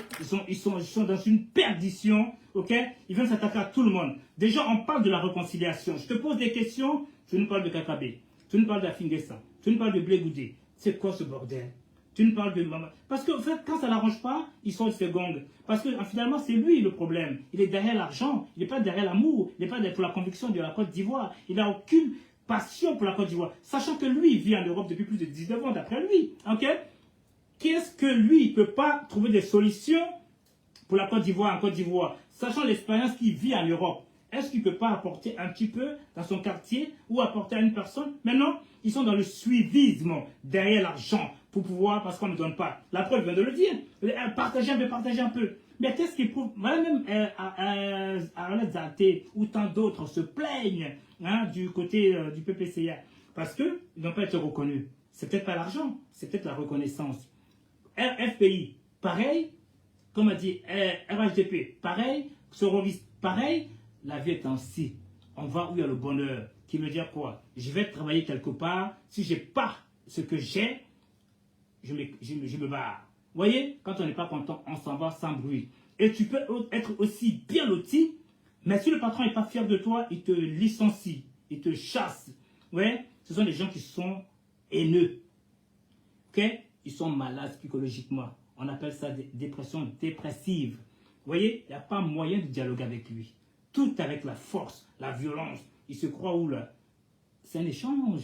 ils sont dans une perdition, ok? Ils viennent s'attaquer à tout le monde. Déjà, on parle de la réconciliation. Je te pose des questions, tu nous parles de Kakabé, tu nous parles d'Afingessa, tu nous parles de Blé Goudé. C'est quoi ce bordel? Tu nous parles de maman. Parce que, en fait, quand ça ne l'arrange pas, il sort de ses gongs. Parce que, finalement, c'est lui le problème. Il est derrière l'argent. Il n'est pas derrière l'amour. Il n'est pas derrière pour la conviction de la Côte d'Ivoire. Il n'a aucune passion pour la Côte d'Ivoire. Sachant que lui, il vit en Europe depuis plus de 19 ans, d'après lui. Ok? Qu'est-ce que lui, il ne peut pas trouver des solutions pour la Côte d'Ivoire en Côte d'Ivoire? Sachant l'expérience qu'il vit en Europe. Est-ce qu'il ne peut pas apporter un petit peu dans son quartier ou apporter à une personne? Maintenant, ils sont dans le suivisme, derrière l'argent, pour pouvoir, parce qu'on ne donne pas. La preuve vient de le dire. Partagez un peu. Mais qu'est-ce qui prouve? Voilà, même Arlette Zaté ou tant d'autres se plaignent du côté du PPCA. Parce qu'ils n'ont pas été reconnus. C'est peut-être pas l'argent, c'est peut-être la reconnaissance. FPI, pareil. Comme a dit RHDP, pareil. Sorovis, pareil. La vie est ainsi. On va où il y a le bonheur. Qui veut dire quoi? Je vais travailler quelque part. Si je n'ai pas ce que j'ai, je me barre. Vous voyez? Quand on n'est pas content, on s'en va sans bruit. Et tu peux être aussi bien loti, mais si le patron n'est pas fier de toi, il te licencie, il te chasse. Ouais? Ce sont des gens qui sont haineux. Ok? Ils sont malades psychologiquement. On appelle ça des dépressions dépressives. Vous voyez? Il n'y a pas moyen de dialoguer avec lui. Tout avec la force, la violence. Il se croit où là? C'est un échange.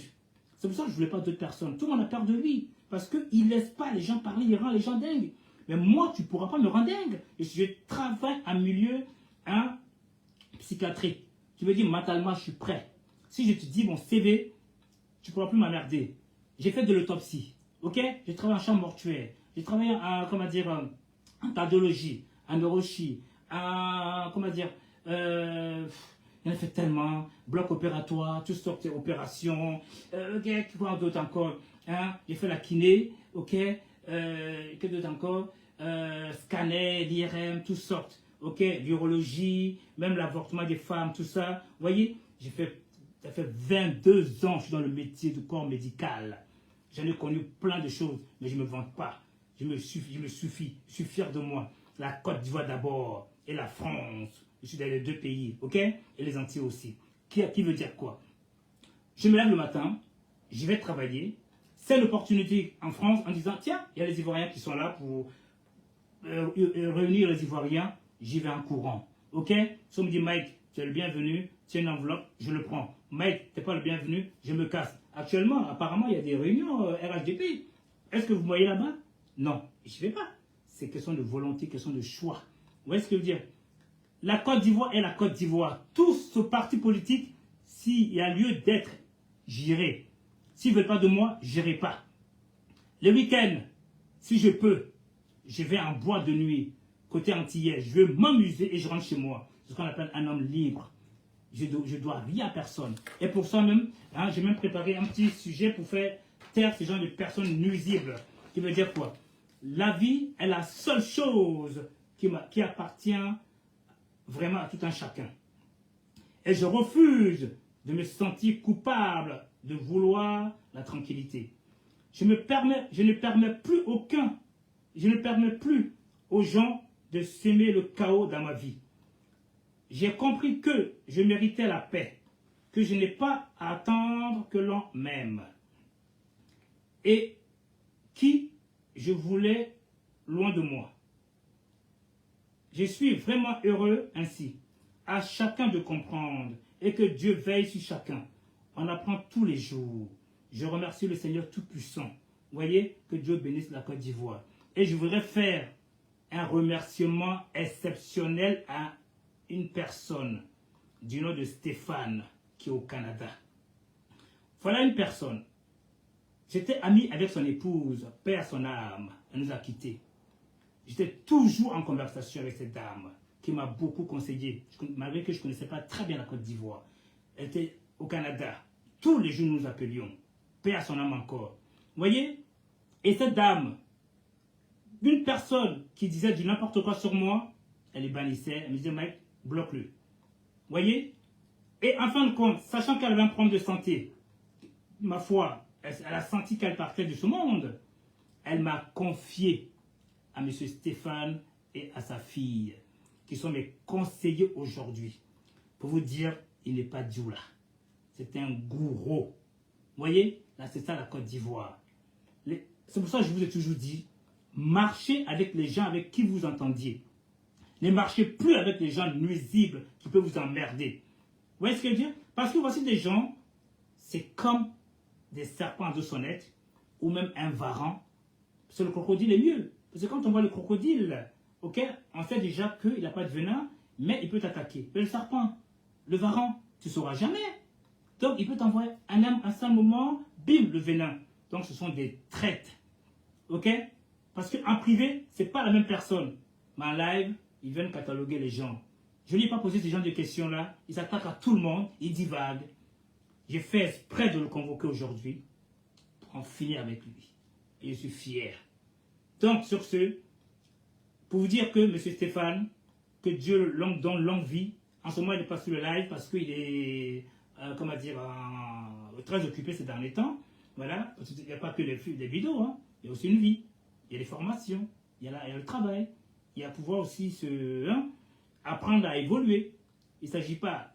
C'est pour ça que je ne voulais pas d'autres personnes. Tout le monde a peur de lui. Parce qu'il ne laisse pas les gens parler, il rend les gens dingues. Mais moi, tu ne pourras pas me rendre dingue. Et je travaille en milieu psychiatrique. Tu me dis, mentalement, je suis prêt. Si je te dis mon CV, tu ne pourras plus m'emmerder. J'ai fait de l'autopsie. Ok? J'ai travaillé en chambre mortuaire. J'ai travaillé en cardiologie, en neurochie, il en a fait tellement, bloc opératoire, toutes sortes d'opérations, quoi d'autre encore, j'ai fait la kiné, ok, que d'autre encore, scanner, l'IRM, toutes sortes, ok, l'urologie, même l'avortement des femmes, tout ça, vous voyez, ça fait 22 ans que je suis dans le métier du corps médical, j'en ai connu plein de choses, mais je ne me vante pas, je suis fier de moi, la Côte d'Ivoire d'abord, et la France. Je suis dans les deux pays, ok? Et les Antilles aussi. Qui veut dire quoi? Je me lève le matin, je vais travailler. C'est l'opportunité en France en disant, tiens, il y a les Ivoiriens qui sont là pour réunir les Ivoiriens. J'y vais en courant, ok? Si on me dit, Mike, tu es le bienvenu, tiens une enveloppe, je le prends. Mike, t'es pas le bienvenu, je me casse. Actuellement, apparemment, il y a des réunions RHDP. Est-ce que vous me voyez là-bas? Non, je ne vais pas. C'est question de volonté, question de choix. Vous voyez ce que je veux dire? La Côte d'Ivoire est la Côte d'Ivoire. Tout ce parti politique, s'il y a lieu d'être, j'irai. S'ils ne veulent pas de moi, je n'irai pas. Le week-end, si je peux, je vais en boîte de nuit, côté antillais. Je vais m'amuser et je rentre chez moi. C'est ce qu'on appelle un homme libre. Je dois rien à personne. Et pour ça même, hein, j'ai même préparé un petit sujet pour faire taire ce genre de personnes nuisibles. Qui veut dire quoi? La vie est la seule chose qui appartient vraiment à tout un chacun. Et je refuse de me sentir coupable de vouloir la tranquillité. Je ne permets plus aux gens de s'aimer le chaos dans ma vie. J'ai compris que je méritais la paix, que je n'ai pas à attendre que l'on m'aime. Et qui je voulais loin de moi. Je suis vraiment heureux ainsi. À chacun de comprendre et que Dieu veille sur chacun. On apprend tous les jours. Je remercie le Seigneur Tout-Puissant. Voyez, que Dieu bénisse la Côte d'Ivoire. Et je voudrais faire un remerciement exceptionnel à une personne du nom de Stéphane qui est au Canada. Voilà une personne. J'étais ami avec son épouse, paix à son âme. Elle nous a quittés. J'étais toujours en conversation avec cette dame qui m'a beaucoup conseillé, malgré que je ne connaissais pas très bien la Côte d'Ivoire. Elle était au Canada. Tous les jours, nous nous appelions. Paix à son âme encore. Vous voyez? Et cette dame, une personne qui disait du n'importe quoi sur moi, elle les bannissait. Elle me disait, Mike, bloque-le. Vous voyez? Et en fin de compte, sachant qu'elle avait un problème de santé, ma foi, elle a senti qu'elle partait de ce monde. Elle m'a confié à M. Stéphane et à sa fille, qui sont mes conseillers aujourd'hui. Pour vous dire, il n'est pas Dioula. C'est un gourou. Vous voyez? Là, c'est ça la Côte d'Ivoire. C'est pour ça que je vous ai toujours dit, marchez avec les gens avec qui vous entendiez. Ne marchez plus avec les gens nuisibles qui peuvent vous emmerder. Vous voyez ce que je veux dire? Parce que voici des gens, c'est comme des serpents à deux sonnettes, ou même un varan. Parce que le crocodile est mieux. Parce que quand on voit le crocodile, ok, on sait déjà qu'il n'a pas de venin, mais il peut t'attaquer. Mais le serpent, le varan, tu ne sauras jamais. Donc il peut t'envoyer un seul moment, bim, le venin. Donc ce sont des traites. Ok? Parce qu'en privé, ce n'est pas la même personne. Mais en live, ils viennent cataloguer les gens. Je ne lui ai pas posé ce genre de questions-là. Ils s'attaquent à tout le monde. Ils divaguent. J'ai fait exprès de le convoquer aujourd'hui pour en finir avec lui. Et je suis fier. Donc, sur ce, pour vous dire que M. Stéphane, que Dieu donne longue vie, en ce moment, il n'est pas sur le live parce qu'il est, comment dire, très occupé ces derniers temps. Voilà. Il n'y a pas que des vidéos, hein. Il y a aussi une vie. Il y a les formations. Il y a le travail. Il y a pouvoir aussi apprendre à évoluer. Il ne s'agit pas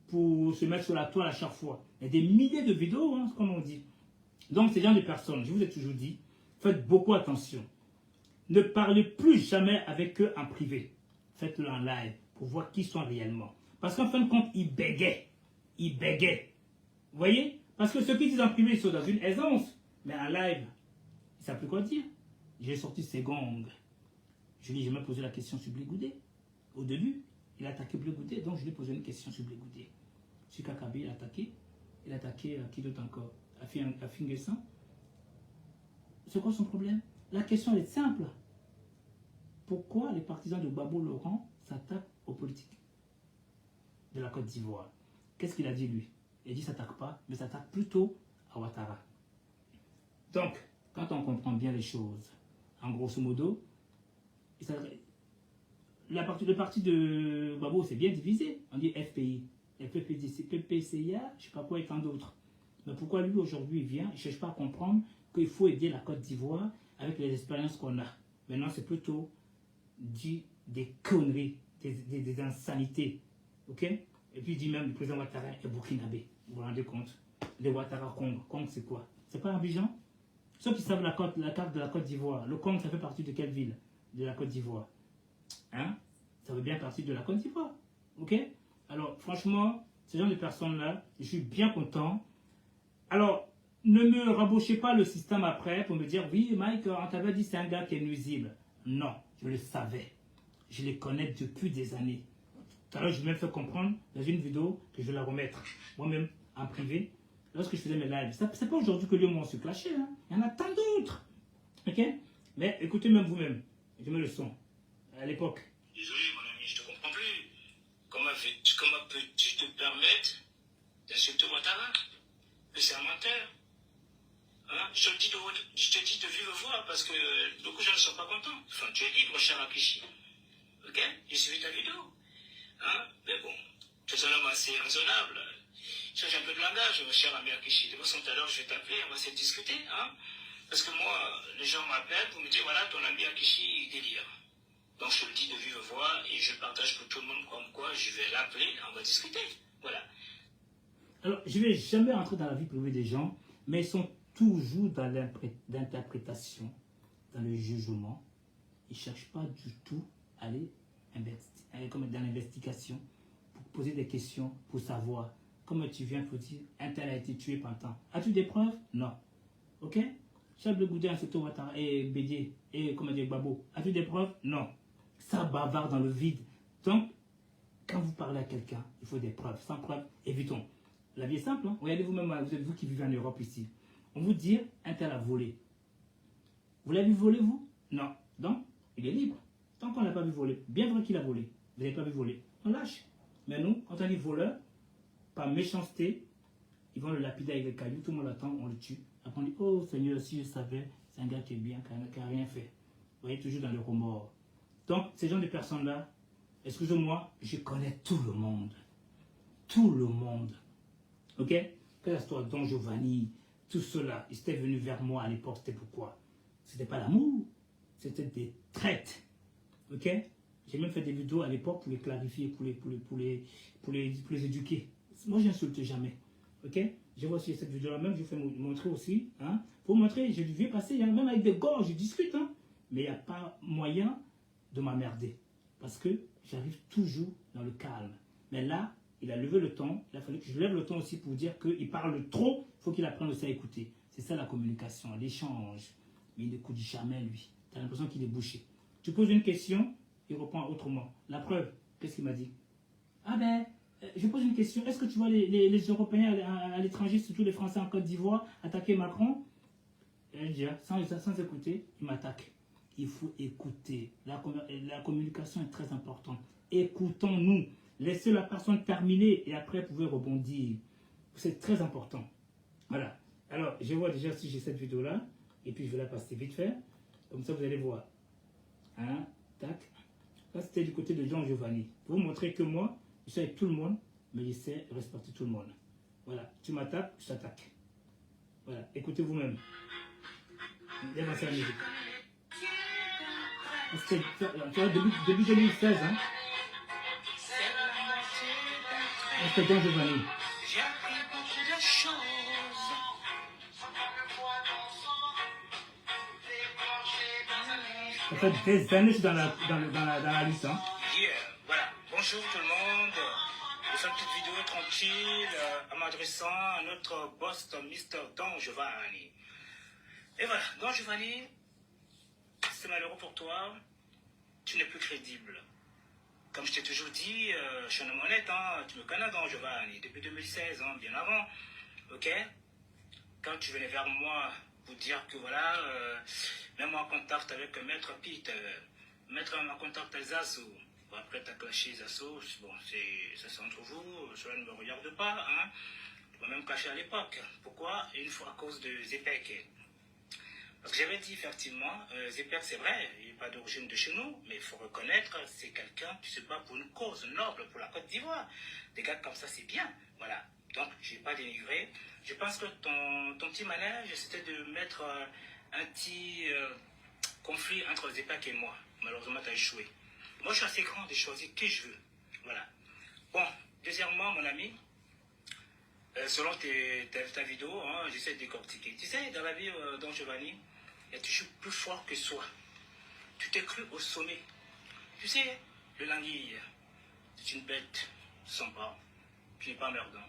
pour se mettre sur la toile à chaque fois. Il y a des milliers de vidéos, hein, comme on dit. Donc, ces gens de personnes, je vous ai toujours dit, faites beaucoup attention. Ne parlez plus jamais avec eux en privé. Faites-le en live pour voir qui sont réellement. Parce qu'en fin de compte, ils bégaient. Ils bégaient. Vous voyez? Parce que ceux qui disent en privé, ils sont dans une aisance. Mais en live, ils ne savent plus quoi dire. J'ai sorti ses gongs. Je lui ai jamais posé la question sur Blé Goudé. Au début, il a attaqué Blé Goudé, donc je lui ai posé une question sur Blé Goudé. Sur Kakabi, il a attaqué. Il a attaqué qui d'autre encore? Afingessan. C'est quoi son problème? La question elle est simple. Pourquoi les partisans de Gbagbo Laurent s'attaquent aux politiques de la Côte d'Ivoire? Qu'est-ce qu'il a dit lui? Il dit s'attaque pas, mais s'attaque plutôt à Ouattara. Donc, quand on comprend bien les choses, en grosso modo, le parti de Gbagbo c'est bien divisé. On dit FPI, PPCA, je ne sais pas quoi et tant d'autres. Mais pourquoi lui aujourd'hui il vient, il ne cherche pas à comprendre qu'il faut aider la Côte d'Ivoire avec les expériences qu'on a. Maintenant c'est plutôt des conneries, des insanités. Ok? Et puis il dit même le président Ouattara est burkinabé. Vous vous rendez compte? Les Ouattara Congo. Congo c'est quoi? C'est pas Abidjan? Ceux qui savent la carte de la Côte d'Ivoire, le Congo ça fait partie de quelle ville de la Côte d'Ivoire? Hein? Ça fait bien partie de la Côte d'Ivoire. Ok? Alors franchement, ce genre de personnes-là, je suis bien content. Alors, ne me rabochez pas le système après pour me dire, oui, Mike, on t'avait dit c'est un gars qui est nuisible. Non, je le savais. Je les connais depuis des années. Tout à l'heure, je vais même fait comprendre dans une vidéo que je vais la remettre moi-même en privé lorsque je faisais mes lives. C'est pas aujourd'hui que lui et moi on se clashait. Hein. Il y en a tant d'autres. Ok? Mais écoutez même vous-même. Je mets le son. À l'époque. Désolé, mon ami, je te comprends plus. Comment peux-tu te permettre d'insulter Ouattara? Que c'est un menteur. Hein? Je te dis de vive voix parce que beaucoup de gens ne sont pas contents. Enfin, tu es libre, cher Akishi. Ok? J'ai suivi ta vidéo. Hein? Mais bon, tu es un homme assez raisonnable. Change un peu de langage, cher ami Akishi. De toute façon, tout à l'heure, je vais t'appeler, on va essayer de discuter. Hein? Parce que moi, les gens m'appellent pour me dire, voilà, ton ami Akishi, il délire. Donc, je te le dis de vive voix et je partage pour tout le monde comme quoi je vais l'appeler, on va discuter. Voilà. Alors, je ne vais jamais entrer dans la vie privée des gens, mais ils sont toujours dans l'interprétation, dans le jugement. Ils ne cherchent pas du tout à aller dans l'investigation, pour poser des questions, pour savoir. Comme tu viens pour dire, un tel a été tué par temps. As-tu des preuves? Non. Ok? Charles Le Goudin, Soto Ouattara et Bédié et comment dire Gbagbo. As-tu des preuves? Non. Ça bavard dans le vide. Donc, quand vous parlez à quelqu'un, il faut des preuves. Sans preuves, évitons. La vie est simple. Hein? Regardez vous-même, vous êtes vous qui vivez en Europe ici. On vous dit, un tel a volé. Vous l'avez volé, vous? Non. Donc, il est libre. Tant qu'on ne l'a pas vu voler. Bien vrai qu'il a volé. Vous n'avez pas vu voler. On lâche. Mais nous, quand on dit voleur, par méchanceté, ils vont le lapider avec les cailloux. Tout le monde l'attend, on le tue. Après on dit, oh Seigneur, si je savais, c'est un gars qui est bien, qui n'a rien fait. Vous voyez, toujours dans le remords. Donc, ces gens de personnes-là, excusez-moi, je connais tout le monde. Tout le monde. Ok? Que ce soit Don Giovanni, tout cela, ils étaient venus vers moi à l'époque, c'était pourquoi? C'était pas l'amour, c'était des traites. Ok? J'ai même fait des vidéos à l'époque pour les clarifier, pour les éduquer. Moi, je n'insulte jamais. Ok? Je vois aussi cette vidéo-là, même je fais montrer aussi. Hein? Pour montrer, je vais passer, même avec des gorges, je discute. Hein? Mais il n'y a pas moyen de m'emmerder. Parce que j'arrive toujours dans le calme. Mais là, il a levé le ton. Il a fallu que je lève le ton aussi pour dire qu'il parle trop. Il faut qu'il apprenne aussi à écouter. C'est ça la communication, l'échange. Mais il n'écoute jamais, lui. Tu as l'impression qu'il est bouché. Tu poses une question, il répond autrement. La preuve, qu'est-ce qu'il m'a dit? Ah ben, je pose une question. Est-ce que tu vois les Européens à l'étranger, surtout les Français en Côte d'Ivoire, attaquer Macron? Et je dis, sans écouter, il m'attaque. Il faut écouter. La communication est très importante. Écoutons-nous. Laissez la personne terminer et après, vous pouvez rebondir. C'est très important. Voilà. Alors, je vois déjà si j'ai cette vidéo-là. Et puis, je vais la passer vite fait. Comme ça, vous allez voir. Hein? Tac. Là, c'était du côté de Don Giovanni. Pour vous montrer que moi, je suis avec tout le monde, mais je sais respecter tout le monde. Voilà. Tu m'attaques, je t'attaque. Voilà. Écoutez vous-même. Viens lancer la musique. C'était début 2016, hein? C'était Don Giovanni. J'ai appris beaucoup de choses. Ça fait des années que je suis dans la lutte. Hein. Yeah, voilà. Bonjour tout le monde. Je fais une petite vidéo tranquille en m'adressant à notre boss, Mr. Don Giovanni. Et voilà, Don Giovanni, c'est malheureux pour toi. Tu n'es plus crédible. Comme je t'ai toujours dit, je suis un homme honnête, hein, tu me connais, Don Giovanni, depuis 2016, hein, bien avant, ok? Quand tu venais vers moi pour dire que voilà, mets-moi en contact avec Maître Pete, mettre-moi en contact avec Zasso. Bon, après, tu as clashé Zasso, bon, ça c'est entre vous, cela ne me regarde pas, hein? Tu m'as même clashé à l'époque. Pourquoi? Une fois à cause de Zepek. Parce que j'avais dit effectivement, Zepek c'est vrai, il n'est pas d'origine de chez nous, mais il faut reconnaître, c'est quelqu'un qui se bat pour une cause noble pour la Côte d'Ivoire. Des gars comme ça, c'est bien, voilà. Donc, je n'ai pas dénigré. Je pense que ton petit manège, c'était de mettre un petit conflit entre Zepek et moi. Malheureusement, tu as échoué. Moi, je suis assez grand de choisir qui je veux. Voilà. Bon, deuxièmement, mon ami, selon ta vidéo, hein, j'essaie de décortiquer. Tu sais, dans la vie Don Giovanni, il y a toujours plus fort que soi. Tu t'es cru au sommet. Tu sais, le languille, c'est une bête sans bras. tu n'es pas merdant.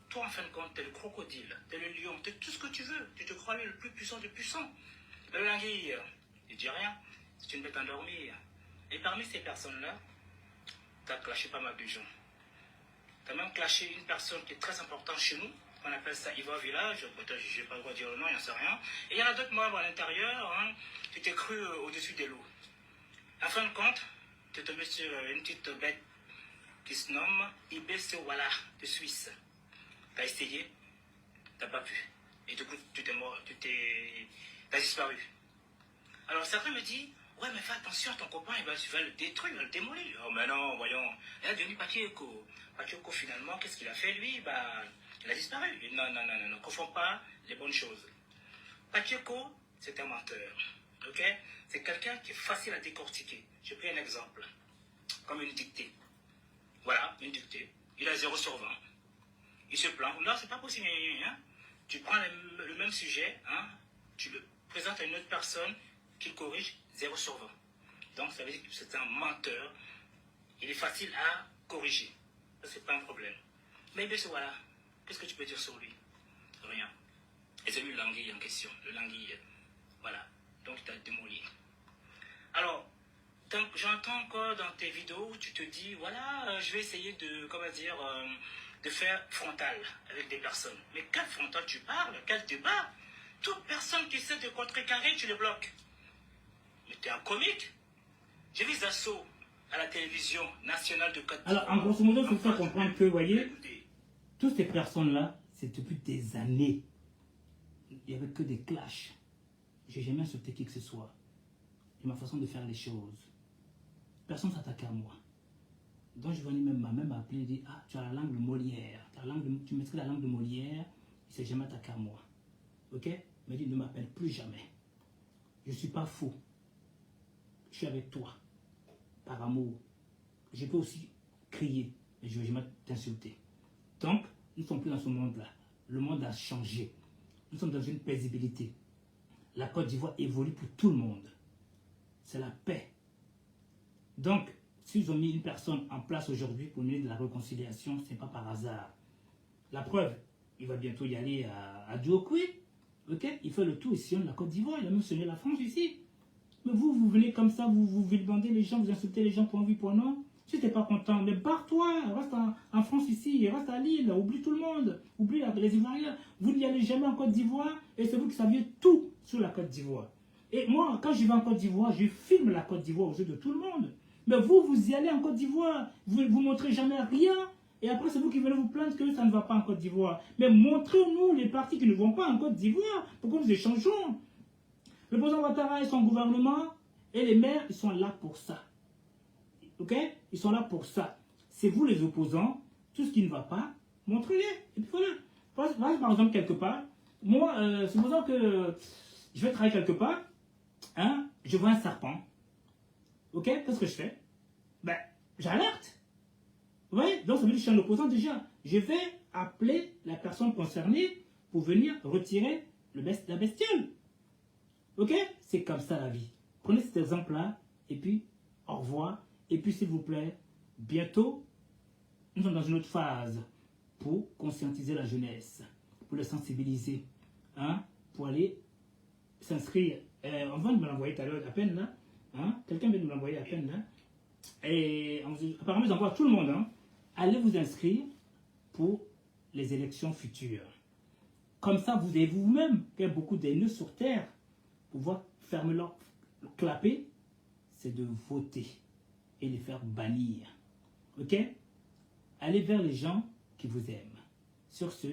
Toi, en fin de compte, t'es le crocodile, t'es le lion, t'es tout ce que tu veux. Tu te crois le plus puissant des puissants. Le Lingui, il dit rien, c'est une bête endormie. Et parmi ces personnes-là, tu as clashé pas mal de gens. Tu as même clashé une personne qui est très importante chez nous, on appelle ça Ivoire Village, peut-être je n'ai pas le droit de dire le nom, il n'y en sait rien. Et il y en a d'autres membres à l'intérieur, hein, tu t'es cru au-dessus des lots. En fin de compte, tu es tombé sur une petite bête qui se nomme Ibs Wala de Suisse. Tu as essayé, tu n'as pas pu. Et du coup, tu t'es mort, tu as disparu. Alors certains me disent, ouais, mais fais attention, ton copain, tu vas le détruire, il va le démolir. Oh, mais non, voyons. Il a devenu Pacheco. Pacheco, finalement, qu'est-ce qu'il a fait, lui? Il a disparu. Non, non, non, non, ne confonds pas les bonnes choses. Pacheco, c'est un menteur. Ok? C'est quelqu'un qui est facile à décortiquer. Je prends un exemple. Comme une dictée. Voilà, une dictée. Il a 0 sur 20. Il se plaint. Non, c'est pas possible. Hein? Tu prends le même sujet, hein? Tu le présentes à une autre personne qui corrige 0 sur 20. Donc, ça veut dire que c'est un menteur. Il est facile à corriger. Ça, c'est pas un problème. Mais bien, voilà. Qu'est-ce que tu peux dire sur lui? Rien. Et c'est lui le Lingui en question. Le Lingui, voilà. Donc, il t'a démoli. Alors, j'entends encore dans tes vidéos où tu te dis, voilà, je vais essayer de, comment dire, de faire frontal avec des personnes. Mais quel frontal tu parles? Quel débat? Toute personne qui essaie de contrecarrer, tu le bloques. Mais t'es un comique. J'ai vu Zasso à la télévision nationale de Côte d'Ivoire. Alors, en grosso modo, il faut faire comprendre que, vous voyez, toutes ces personnes-là, c'est depuis des années. Il n'y avait que des clashs. Je n'ai jamais insulté qui que ce soit. Et ma façon de faire les choses. Personne ne s'attaque à moi. Donc, je venais même, ma mère m'a appelé et dit, ah, tu as la langue de Molière. Tu maîtrises la langue de Molière. Il ne s'est jamais attaqué à moi. Ok? Il m'a dit, ne m'appelle plus jamais. Je ne suis pas fou. Je suis avec toi. Par amour. Je peux aussi crier. Mais je ne vais jamais t'insulter. Donc, nous ne sommes plus dans ce monde-là. Le monde a changé. Nous sommes dans une paisibilité. La Côte d'Ivoire évolue pour tout le monde. C'est la paix. Donc, s'ils ont mis une personne en place aujourd'hui pour mener de la réconciliation, ce n'est pas par hasard. La preuve, il va bientôt y aller à Djokwi. Okay? Il fait le tour ici de la Côte d'Ivoire. Il a même sonné la France ici. Mais vous venez comme ça, vous vilebandez les gens, vous insultez les gens pour un oui, pour un non. Si tu n'es pas content, mais barre-toi, reste en France ici, reste à Lille, oublie tout le monde, oublie les Ivoiriens. Vous n'y allez jamais en Côte d'Ivoire et c'est vous qui saviez tout sur la Côte d'Ivoire. Et moi, quand je vais en Côte d'Ivoire, je filme la Côte d'Ivoire aux yeux de tout le monde. Mais vous y allez en Côte d'Ivoire, vous ne montrez jamais rien. Et après, c'est vous qui venez vous plaindre que ça ne va pas en Côte d'Ivoire. Mais montrez-nous les partis qui ne vont pas en Côte d'Ivoire pour que nous échangeons. Le président Ouattara et son gouvernement et les maires, ils sont là pour ça. Ok? Ils sont là pour ça. C'est vous les opposants, tout ce qui ne va pas, montrez-les. Et puis voilà. Par exemple, quelque part, moi, supposons que je vais travailler quelque part, hein, je vois un serpent. Ok? Qu'est-ce que je fais? Ben, j'alerte. Vous voyez? Donc, ça veut dire que je suis un opposant déjà. Je vais appeler la personne concernée pour venir retirer la bestiole. Ok? C'est comme ça la vie. Prenez cet exemple-là, et puis, au revoir. Et puis, s'il vous plaît, bientôt, nous sommes dans une autre phase pour conscientiser la jeunesse, pour les sensibiliser, hein, pour aller s'inscrire. On va nous l'envoyer tout à l'heure à peine là. Hein, quelqu'un vient nous l'envoyer à peine là. Et apparemment, ils envoient tout le monde. Hein. Allez vous inscrire pour les élections futures. Comme ça, vous avez vous-même, qu'il y a beaucoup d'ennemis sur terre, pouvoir fermer leur clapet, c'est de voter et les faire bannir. Ok? Allez vers les gens qui vous aiment. Sur ce,